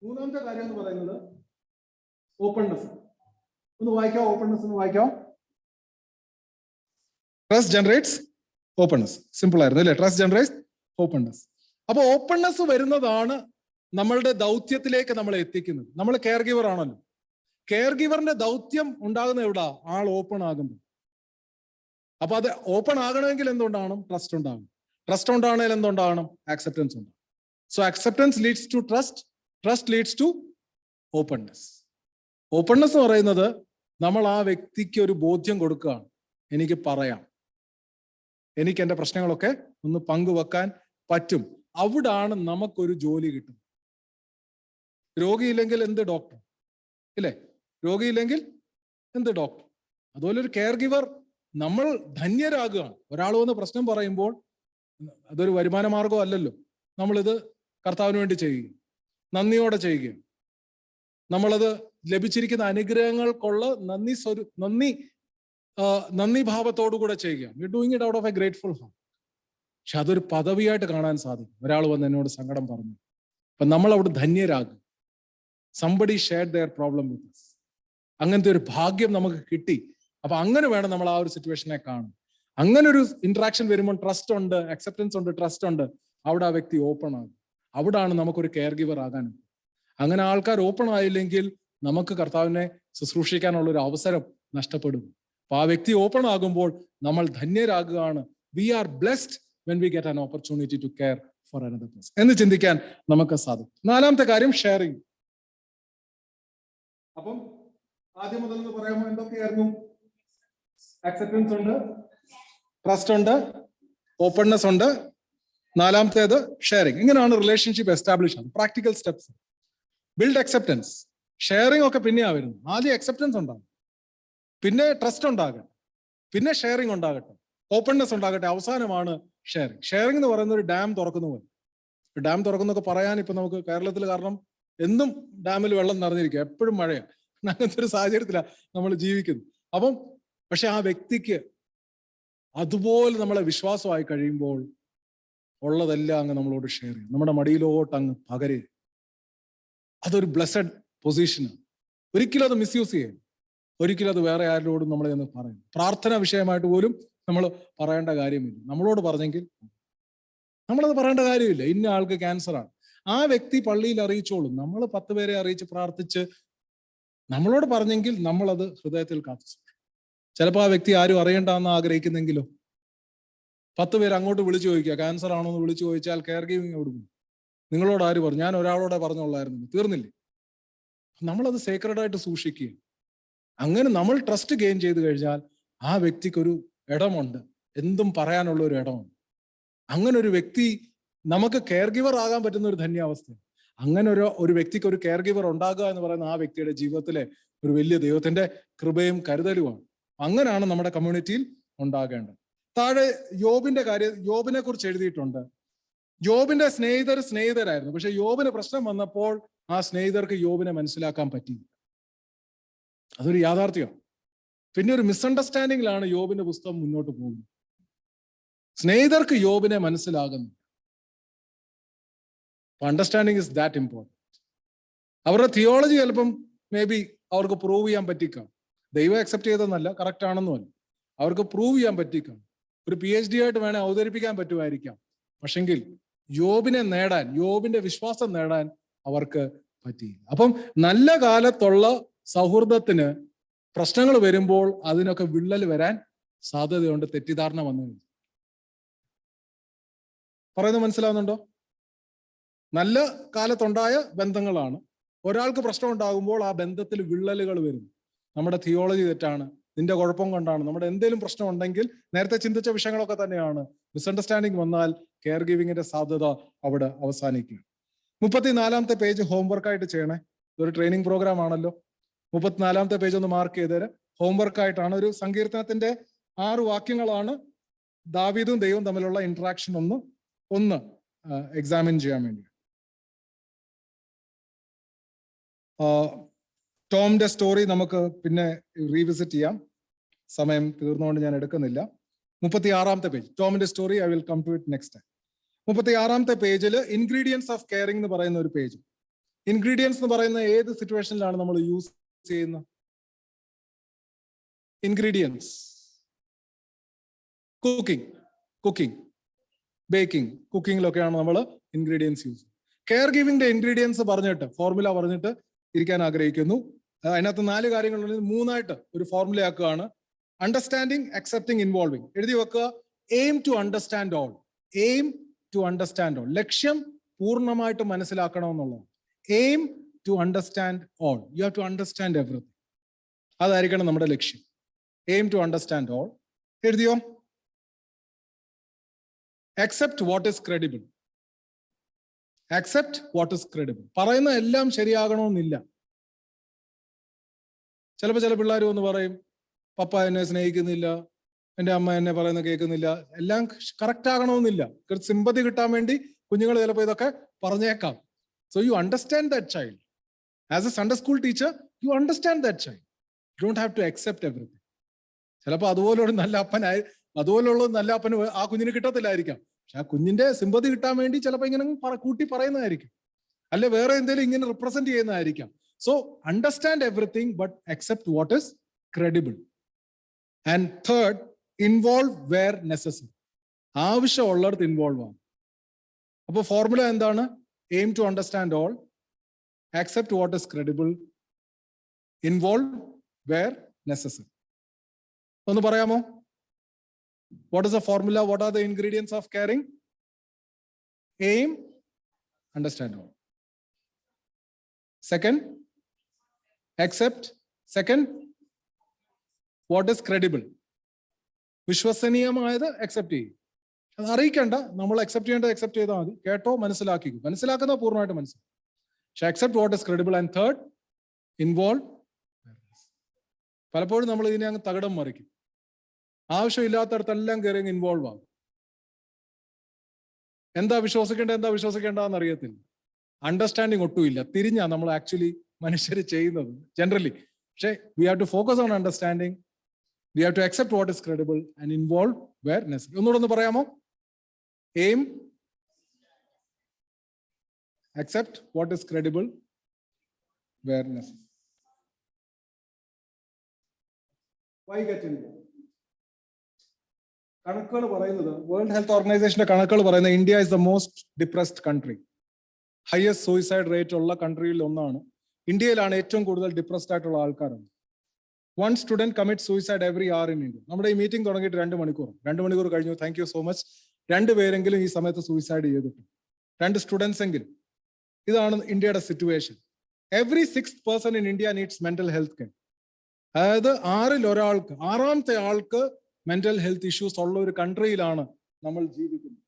മൂന്നാമത്തെ കാര്യം എന്ന് പറയുന്നത് ഓപ്പൺനെസ്. ഒന്ന് വായിക്കാം, ഓപ്പൺനെസ് ഒന്ന് വായിക്കാം. Trust generates openness. സിമ്പിൾ ആയിരുന്നു അല്ലേ? Trust generates openness. അപ്പൊ ഓപ്പൺനെസ് വരുന്നതാണ് നമ്മളുടെ ദൗത്യത്തിലേക്ക് നമ്മളെ എത്തിക്കുന്നത്. നമ്മൾ കെയർ ഗിവർ ആണല്ലോ. കെയർ ഗിവറിന്റെ ദൗത്യം ഉണ്ടാകുന്ന എവിടാ? ആൾ ഓപ്പൺ ആകുമ്പോൾ. അപ്പൊ അത് ഓപ്പൺ ആകണമെങ്കിൽ എന്തുണ്ടാകണം? ട്രസ്റ്റ് ഉണ്ടാകണം. ട്രസ്റ്റ് ഉണ്ടാകണമെങ്കിൽ എന്തുണ്ടാകണം? ആക്സെപ്റ്റൻസ് ഉണ്ടാകണം. So acceptance leads to trust, trust leads to openness. Openness എന്ന് പറയുന്നത് നമ്മൾ ആ വ്യക്തിക്ക് ഒരു ബോധ്യം കൊടുക്കുകയാണ്, എനിക്ക് പറയാം, എനിക്ക് എൻ്റെ പ്രശ്നങ്ങളൊക്കെ ഒന്ന് പങ്കുവെക്കാൻ പറ്റും. അവിടാണ് നമുക്കൊരു ജോലി കിട്ടുന്നത്. രോഗിയില്ലെങ്കിൽ എന്ത് ഡോക്ടർ, ഇല്ലേ? രോഗിയില്ലെങ്കിൽ എന്ത് ഡോക്ടർ? അതുപോലെ ഒരു കെയർ ഗിവർ നമ്മൾ ധന്യരാകുകയാണ്. ഒരാൾ വന്ന് പ്രശ്നം പറയുമ്പോൾ അതൊരു വരുമാന മാർഗം അല്ലല്ലോ. നമ്മളിത് കർത്താവിന് വേണ്ടി ചെയ്യുക, നന്ദിയോടെ ചെയ്യുക, നമ്മളത് ലഭിച്ചിരിക്കുന്ന അനുഗ്രഹങ്ങൾക്കുള്ള നന്ദി ഭാവത്തോടു കൂടെ ചെയ്യുക. You doing it out of A grateful heart. പക്ഷെ അതൊരു പദവിയായിട്ട് കാണാൻ സാധിക്കും. ഒരാൾ വന്ന് എന്നോട് സങ്കടം പറഞ്ഞു, അപ്പൊ നമ്മൾ അവിടെ ധന്യരാകും. Somebody shared their problem with us. അങ്ങനത്തെ ഒരു ഭാഗ്യം നമുക്ക് കിട്ടി. അപ്പൊ അങ്ങനെ വേണം നമ്മൾ ആ ഒരു സിറ്റുവേഷനെ കാണാൻ. അങ്ങനെ ഒരു ഇന്ററാക്ഷൻ വരുമ്പോൾ ട്രസ്റ്റ് ഉണ്ട്, അക്സെപ്റ്റൻസ് ഉണ്ട്, ട്രസ്റ്റ് ഉണ്ട്. അവിടെ ആ വ്യക്തി ഓപ്പൺ ആകും. അവിടാണ് നമുക്കൊരു കെയർ ഗിവർ ആകാൻ. അങ്ങനെ ആൾക്കാർ ഓപ്പൺ ആയില്ലെങ്കിൽ നമുക്ക് കർത്താവിനെ ശുശ്രൂഷിക്കാനുള്ള ഒരു അവസരം നഷ്ടപ്പെടും. അപ്പൊ ആ വ്യക്തി ഓപ്പൺ ആകുമ്പോൾ നമ്മൾ ധന്യരാകുകയാണ്. We are blessed when we get an opportunity to care for another person എന്ന് ചിന്തിക്കാൻ നമുക്ക് സാധിക്കും. നാലാമത്തെ കാര്യം ഷെയറിങ്. അപ്പം ആദ്യം മുതൽ എന്ന് പറയുമ്പോൾ എന്തൊക്കെയായിരുന്നു? അക്സെപ്റ്റൻസ് ഉണ്ട്, ട്രസ്റ്റ് ഉണ്ട്, ഓപ്പൺനെസ് ഉണ്ട്. നാലാമത്തേത് ഷെയറിങ്. ഇങ്ങനെയാണ് റിലേഷൻഷിപ്പ് എസ്റ്റാബ്ലിഷ് ആകുന്നത്. Practical steps. Build acceptance. Sharing ഒക്കെ പിന്നെയാ വരുന്നത്. ആദ്യം അക്സെപ്റ്റൻസ് ഉണ്ടാകും, പിന്നെ ട്രസ്റ്റ് ഉണ്ടാകട്ടെ, പിന്നെ ഷെയറിങ് ഉണ്ടാകട്ടെ, ഓപ്പൺനെസ് ഉണ്ടാകട്ടെ, അവസാനമാണ് ഷെയറിങ്. ഷെയറിങ് എന്ന് പറയുന്ന ഒരു ഡാം തുറക്കുന്ന പോലെ. ഡാം തുറക്കുന്നൊക്കെ പറയാൻ ഇപ്പൊ നമുക്ക് കേരളത്തിൽ, കാരണം എന്നും ഡാമിൽ വെള്ളം നിറഞ്ഞിരിക്കുക, എപ്പോഴും മഴയാണ്. അങ്ങനത്തെ ഒരു സാഹചര്യത്തിലാണ് നമ്മൾ ജീവിക്കുന്നത്. അപ്പം പക്ഷെ ആ വ്യക്തിക്ക് അതുപോലെ നമ്മളെ വിശ്വാസമായി കഴിയുമ്പോൾ ഉള്ളതെല്ലാം അങ്ങ് നമ്മളോട് ഷെയർ ചെയ്യും, നമ്മുടെ മടിയിലോട്ട് അങ്ങ് പകരുക. അതൊരു ബ്ലെസ്സഡ് പൊസിഷനാണ്. ഒരിക്കലും അത് മിസ്യൂസ് ചെയ്യും. ഒരിക്കലും അത് വേറെ ആരോടും നമ്മളെ ഒന്ന് പറയും. പ്രാർത്ഥന വിഷയമായിട്ട് പോലും നമ്മൾ പറയേണ്ട കാര്യമില്ല. നമ്മളോട് പറഞ്ഞെങ്കിൽ നമ്മളത് പറയേണ്ട കാര്യമില്ല. ഇന്ന ആൾക്ക് ക്യാൻസറാണ്, ആ വ്യക്തി പള്ളിയിൽ അറിയിച്ചോളും. നമ്മൾ 10 പേരെ അറിയിച്ച് പ്രാർത്ഥിച്ച് നമ്മളോട് പറഞ്ഞെങ്കിൽ നമ്മളത് ഹൃദയത്തിൽ കാത്തു സൂക്ഷിക്കും. ചിലപ്പോൾ ആ വ്യക്തി ആരും അറിയണ്ടെന്ന് ആഗ്രഹിക്കുന്നെങ്കിലോ 10 പേര് അങ്ങോട്ട് വിളിച്ചു ചോദിക്കുക, ക്യാൻസർ ആണോ എന്ന് വിളിച്ചു ചോദിച്ചാൽ കെയർ ഗിവിങ് കൊടുക്കും. നിങ്ങളോട് ആര് പറഞ്ഞു? ഞാൻ ഒരാളോടെ പറഞ്ഞോളായിരുന്നു. തീർന്നില്ലേ? നമ്മളത് സേക്രഡായിട്ട് സൂക്ഷിക്കുക. അങ്ങനെ നമ്മൾ ട്രസ്റ്റ് ഗെയിൻ ചെയ്ത് കഴിഞ്ഞാൽ ആ വ്യക്തിക്കൊരു ഇടമുണ്ട്, എന്തും പറയാനുള്ള ഒരു ഇടമുണ്ട്. അങ്ങനെ ഒരു വ്യക്തി നമുക്ക് കെയർ ഗിവർ ആകാൻ പറ്റുന്ന ഒരു ധന്യാവസ്ഥയാണ്. അങ്ങനെ ഒരു വ്യക്തിക്ക് ഒരു കെയർ ഗിവർ ഉണ്ടാകുക എന്ന് പറയുന്ന ആ വ്യക്തിയുടെ ജീവിതത്തിലെ ഒരു വലിയ ദൈവത്തിന്റെ കൃപയും കരുതലുമാണ്. അങ്ങനെയാണ് നമ്മുടെ കമ്മ്യൂണിറ്റിയിൽ ഉണ്ടാകേണ്ടത്. താഴെ യോബിനെ കുറിച്ച് എഴുതിയിട്ടുണ്ട്. യോബിന്റെ സ്നേഹിതരായിരുന്നു. പക്ഷെ യോബിന് പ്രശ്നം വന്നപ്പോൾ ആ സ്നേഹിതർക്ക് യോബിനെ മനസ്സിലാക്കാൻ പറ്റിയില്ല. അതൊരു യാഥാർത്ഥ്യമാണ്. പിന്നെ ഒരു മിസ്അണ്ടർസ്റ്റാൻഡിങ്ങിലാണ് യോബിന്റെ പുസ്തകം മുന്നോട്ട് പോകുന്നത്. സ്നേഹിതർക്ക് യോബിനെ മനസ്സിലാകുന്നു. Understanding is that important. അവരുടെ തിയോളജി ചിലപ്പം മേ ബി അവർക്ക് പ്രൂവ് ചെയ്യാൻ പറ്റിക്കാം. ദൈവം അക്സെപ്റ്റ് ചെയ്തെന്നല്ല, കറക്റ്റ് ആണെന്നുമല്ല, അവർക്ക് പ്രൂവ് ചെയ്യാൻ പറ്റിക്കാം. ഒരു PhD ആയിട്ട് വേണേൽ അവതരിപ്പിക്കാൻ പറ്റുമായിരിക്കാം. പക്ഷെങ്കിൽ യോബിനെ നേടാൻ, യോബിന്റെ വിശ്വാസം നേടാൻ അവർക്ക് പറ്റിയില്ല. അപ്പം നല്ല കാലത്തുള്ള സൗഹൃദത്തിന് പ്രശ്നങ്ങൾ വരുമ്പോൾ അതിനൊക്കെ വിള്ളൽ വരാൻ സാധ്യതയുണ്ട്. തെറ്റിദ്ധാരണ വന്നു. പറയുന്നത് മനസ്സിലാവുന്നുണ്ടോ? നല്ല കാലത്തുണ്ടായ ബന്ധങ്ങളാണ്. ഒരാൾക്ക് പ്രശ്നം ഉണ്ടാകുമ്പോൾ ആ ബന്ധത്തിൽ വിള്ളലുകൾ വരും. നമ്മുടെ തിയോളജി തെറ്റാണ്, നിന്റെ കുഴപ്പം കൊണ്ടാണ്, നമ്മുടെ എന്തെങ്കിലും പ്രശ്നം ഉണ്ടെങ്കിൽ നേരത്തെ ചിന്തിച്ച വിഷയങ്ങളൊക്കെ തന്നെയാണ്. മിസ്അണ്ടർസ്റ്റാൻഡിങ് വന്നാൽ കെയർ ഗിവിങ്ങിന്റെ സാധ്യത അവിടെ അവസാനിക്കുക. 34-ാമത്തെ പേജ് ഹോംവർക്കായിട്ട് ചെയ്യണേ. ഇതൊരു ട്രെയിനിങ് പ്രോഗ്രാം ആണല്ലോ. 34-ാമത്തെ പേജ് ഒന്ന് മാർക്ക് ചെയ്തേര്. ഹോംവർക്കായിട്ടാണ്. ഒരു സങ്കീർത്തനത്തിന്റെ 6 വാക്യങ്ങളാണ് ദാവീദും ദൈവവും തമ്മിലുള്ള ഇന്ററാക്ഷൻ ഒന്ന് എക്സാമിൻ ചെയ്യാൻ വേണ്ടി. ടോമിന്റെ സ്റ്റോറി നമുക്ക് പിന്നെ റീവിസിറ്റ് ചെയ്യാം. സമയം തീർന്നുകൊണ്ട് ഞാൻ എടുക്കുന്നില്ല. 36-ാമത്തെ പേജ് ടോമിന്റെ story. I will come to it next time. 36-ാമത്തെ പേജിൽ ഇൻഗ്രീഡിയൻസ് ഓഫ് കെയറിംഗ് എന്ന് പറയുന്ന ഒരു പേജ്. ഇൻഗ്രീഡിയൻസ് എന്ന് പറയുന്ന ഏത് സിറ്റുവേഷനിലാണ് നമ്മൾ യൂസ് ചെയ്യുന്നത്? ഇൻഗ്രീഡിയൻസ് കുക്കിംഗ്, ബേക്കിംഗ്, കുക്കിങ്ങിലൊക്കെയാണ് നമ്മൾ ഇൻഗ്രീഡിയൻസ് യൂസ്. കെയർ ഗിവിംഗിന്റെ ഇൻഗ്രീഡിയൻസ് ഫോർമുല പറഞ്ഞിട്ട് ഇരിക്കാൻ ആഗ്രഹിക്കുന്നു. അതിനകത്ത് 4 കാര്യങ്ങളുണ്ട്. 3ആയിട്ട് ഒരു ഫോർമുല ആക്കുകയാണ്. Understanding, accepting, involving. എഴുതി വെക്കുക. Aim to understand all. Aim to understand all. ലക്ഷ്യം പൂർണ്ണമായിട്ട് മനസ്സിലാക്കണമെന്നുള്ളത്. Aim to understand all. You have to understand everything. അതായിരിക്കണം നമ്മുടെ ലക്ഷ്യം. Aim to understand all. എഴുതിയോ? Accept what is credible. Accept what is credible. പറയുന്ന എല്ലാം ശരിയാകണമെന്നില്ല. ചിലപ്പോൾ ചില പിള്ളേർ വന്ന് പറയും, പപ്പ എന്നെ സ്നേഹിക്കുന്നില്ല, എൻ്റെ അമ്മ എന്നെ പറയുന്ന കേൾക്കുന്നില്ല, എല്ലാം കറക്റ്റ് ആകണമെന്നില്ല. സിമ്പതി കിട്ടാൻ വേണ്ടി കുഞ്ഞുങ്ങൾ ചിലപ്പോൾ ഇതൊക്കെ പറഞ്ഞേക്കാം. So you understand that child. As a Sunday school teacher you understand that child. You don't have to accept everything. ചിലപ്പോൾ അതുപോലുള്ള നല്ല അപ്പന് ആ കുഞ്ഞിന് കിട്ടത്തില്ലായിരിക്കാം. പക്ഷെ ആ കുഞ്ഞിന്റെ സിമ്പതി കിട്ടാൻ വേണ്ടി ചിലപ്പോൾ ഇങ്ങനെ കൂട്ടി പറയുന്നതായിരിക്കും, അല്ലെ വേറെ എന്തെങ്കിലും ഇങ്ങനെ റിപ്രസെന്റ് ചെയ്യുന്നതായിരിക്കാം. So understand everything but accept what is credible. And third, involve where necessary. ആവശ്യമുള്ളിടത്ത് ഇൻവോൾവ് ആവും. അപ്പൊ ഫോർമുല എന്താണ്? Aim to understand all, accept what is credible, involve where necessary. ഒന്ന് പറയാമോ? What is the formula? What are the ingredients of caring? Aim, understand all. Second, accept. Second, what is credible? വിശ്വസനീയമായത് accept ചെയ്യും. അത് അറിയിക്കേണ്ട, നമ്മൾ accept ചെയ്യേണ്ടത് accept ചെയ്താൽ മതി. കേട്ടോ, മനസ്സിലാക്കിക്കും. മനസ്സിലാക്കുന്ന പൂർണ്ണമായിട്ട് മനസ്സിലാക്കും. പക്ഷെ accept what is credible. And third, involve. പലപ്പോഴും നമ്മൾ ഇതിനെ അങ്ങ് തകിടം മറിക്കും. ആവശ്യമില്ലാത്തടത്തെല്ലാം കയറി ഇൻവോൾവ് ആകും. എന്താ വിശ്വസിക്കേണ്ടതെന്ന് അറിയത്തില്ല. അണ്ടർസ്റ്റാൻഡിങ് ഒട്ടുമില്ല. തിരിഞ്ഞാ നമ്മൾ ആക്ച്വലി മനുഷ്യർ ചെയ്യുന്നത് ജനറലി. പക്ഷേ we have to focus on understanding, we have to accept what is credible and involve where necessary. ഒന്നുകൂടെ ഒന്ന് പറയാമോ? Aim, accept what is credible, where necessary. Why get involved? കണക്കുകൾ പറയുന്നത്, വേൾഡ് ഹെൽത്ത് ഓർഗനൈസേഷന്റെ കണക്കുകൾ പറയുന്നത് India is the most depressed country. Highest suicide rate ഉള്ള കൺട്രിയിൽ ഒന്നാണ്. ഇന്ത്യയിലാണ് ഏറ്റവും കൂടുതൽ ഡിപ്രസ്ഡ് ആയിട്ടുള്ള ആൾക്കാരാണ്. 1 student commits suicide every hour in India. നമ്മുടെ ഈ മീറ്റിംഗ് തുടങ്ങിയിട്ട് 2 മണിക്കൂർ കഴിഞ്ഞു. Thank you so much. 2 പേരെങ്കിലും ഈ സമയത്ത് സൂയിസൈഡ് ചെയ്തിട്ടുണ്ട്. 2 സ്റ്റുഡൻസ് എങ്കിലും. ഇതാണ് ഇന്ത്യയുടെ situation. Every 6th person in India needs mental health care. അതായത് 6ൽ ഒരാൾക്ക്, 6ാമത്തെ ആൾക്ക് മെന്റൽ ഹെൽത്ത് ഇഷ്യൂസ് ഉള്ള ഒരു കൺട്രിയിലാണ് നമ്മൾ ജീവിക്കുന്നത്.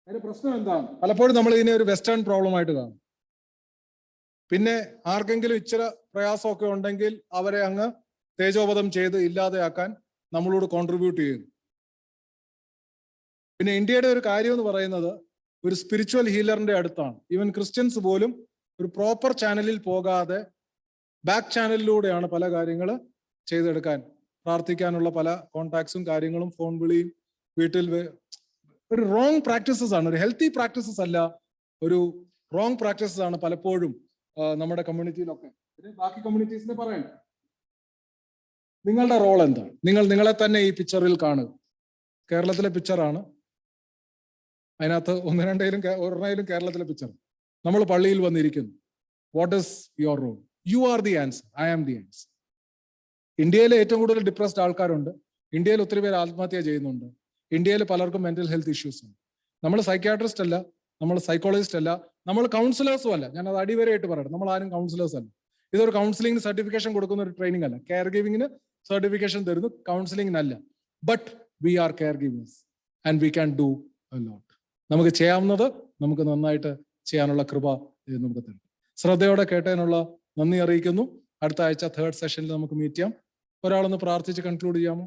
അതിന്റെ പ്രശ്നം എന്താണ്? പലപ്പോഴും നമ്മൾ ഇതിനെ ഒരു വെസ്റ്റേൺ പ്രോബ്ലം ആയിട്ട് കാണും. പിന്നെ ആർക്കെങ്കിലും ഇച്ചിരി പ്രയാസമൊക്കെ ഉണ്ടെങ്കിൽ അവരെ അങ്ങ് തേജോവധം ചെയ്ത് ഇല്ലാതെയാക്കാൻ നമ്മളോട് കോൺട്രിബ്യൂട്ട് ചെയ്യുന്നു. പിന്നെ ഇന്ത്യയുടെ ഒരു കാര്യം എന്ന് പറയുന്നത് ഒരു സ്പിരിച്വൽ ഹീലറിന്റെ അടുത്താണ്. ഈവൻ ക്രിസ്ത്യൻസ് പോലും ഒരു പ്രോപ്പർ ചാനലിൽ പോകാതെ ബാക്ക് ചാനലിലൂടെയാണ് പല കാര്യങ്ങൾ ചെയ്തെടുക്കാൻ, പ്രാർത്ഥിക്കാനുള്ള പല കോണ്ടാക്ട്സും കാര്യങ്ങളും, ഫോൺ വിളിയും, വീട്ടിൽ ഒരു റോങ് പ്രാക്ടീസസ് ആണ്. ഒരു ഹെൽത്തി പ്രാക്ടീസസ് അല്ല, ഒരു റോങ് പ്രാക്ടീസസ് ആണ് പലപ്പോഴും നമ്മുടെ കമ്മ്യൂണിറ്റിയിലൊക്കെ. ബാക്കി കമ്മ്യൂണിറ്റീസിനെ പറയാം. നിങ്ങളുടെ റോൾ എന്താണ്? നിങ്ങളെ തന്നെ ഈ പിക്ചറിൽ കാണുക. കേരളത്തിലെ പിക്ചറാണ്. അതിനകത്ത് ഒരെണ്ണയിലും കേരളത്തിലെ പിക്ചർ. നമ്മൾ പള്ളിയിൽ വന്നിരിക്കുന്നു. What is your role? You are the answer, I am the answer. ഇന്ത്യയിലെ ഏറ്റവും കൂടുതൽ ഡിപ്രസ്ഡ് ആൾക്കാരുണ്ട്. ഇന്ത്യയിൽ ഒത്തിരി പേര് ആത്മഹത്യ ചെയ്യുന്നുണ്ട്. ഇന്ത്യയിൽ പലർക്കും മെന്റൽ ഹെൽത്ത് ഇഷ്യൂസ് ഉണ്ട്. നമ്മൾ സൈക്യാട്രിസ്റ്റ് അല്ല, നമ്മൾ സൈക്കോളജിസ്റ്റ് അല്ല, നമ്മൾ കൗൺസിലേഴ്സും അല്ല. ഞാൻ അത് അടിവരയായിട്ട് പറയട്ടെ, നമ്മൾ ആരും കൗൺസിലേഴ്സ് അല്ല. ഇതൊരു കൗൺസിലിംഗ് സർട്ടിഫിക്കേഷൻ കൊടുക്കുന്ന ഒരു ട്രെയിനിങ് അല്ല. കെയർ ഗിവിങ്ങിന് സർട്ടിഫിക്കേഷൻ തരുന്നു, കൗൺസിലിംഗിനല്ല. But we are caregivers and we can do a lot. നമുക്ക് ചെയ്യാവുന്നത് നമുക്ക് നന്നായിട്ട് ചെയ്യാനുള്ള കൃപ നമുക്ക് തരും. ശ്രദ്ധയോടെ കേട്ടതിനുള്ള നന്ദി അറിയിക്കുന്നു. അടുത്ത ആഴ്ച 3rd സെഷനിൽ നമുക്ക് മീറ്റ് ചെയ്യാം. ഒരാളൊന്ന് പ്രാർത്ഥിച്ച് കൺക്ലൂഡ് ചെയ്യാമോ?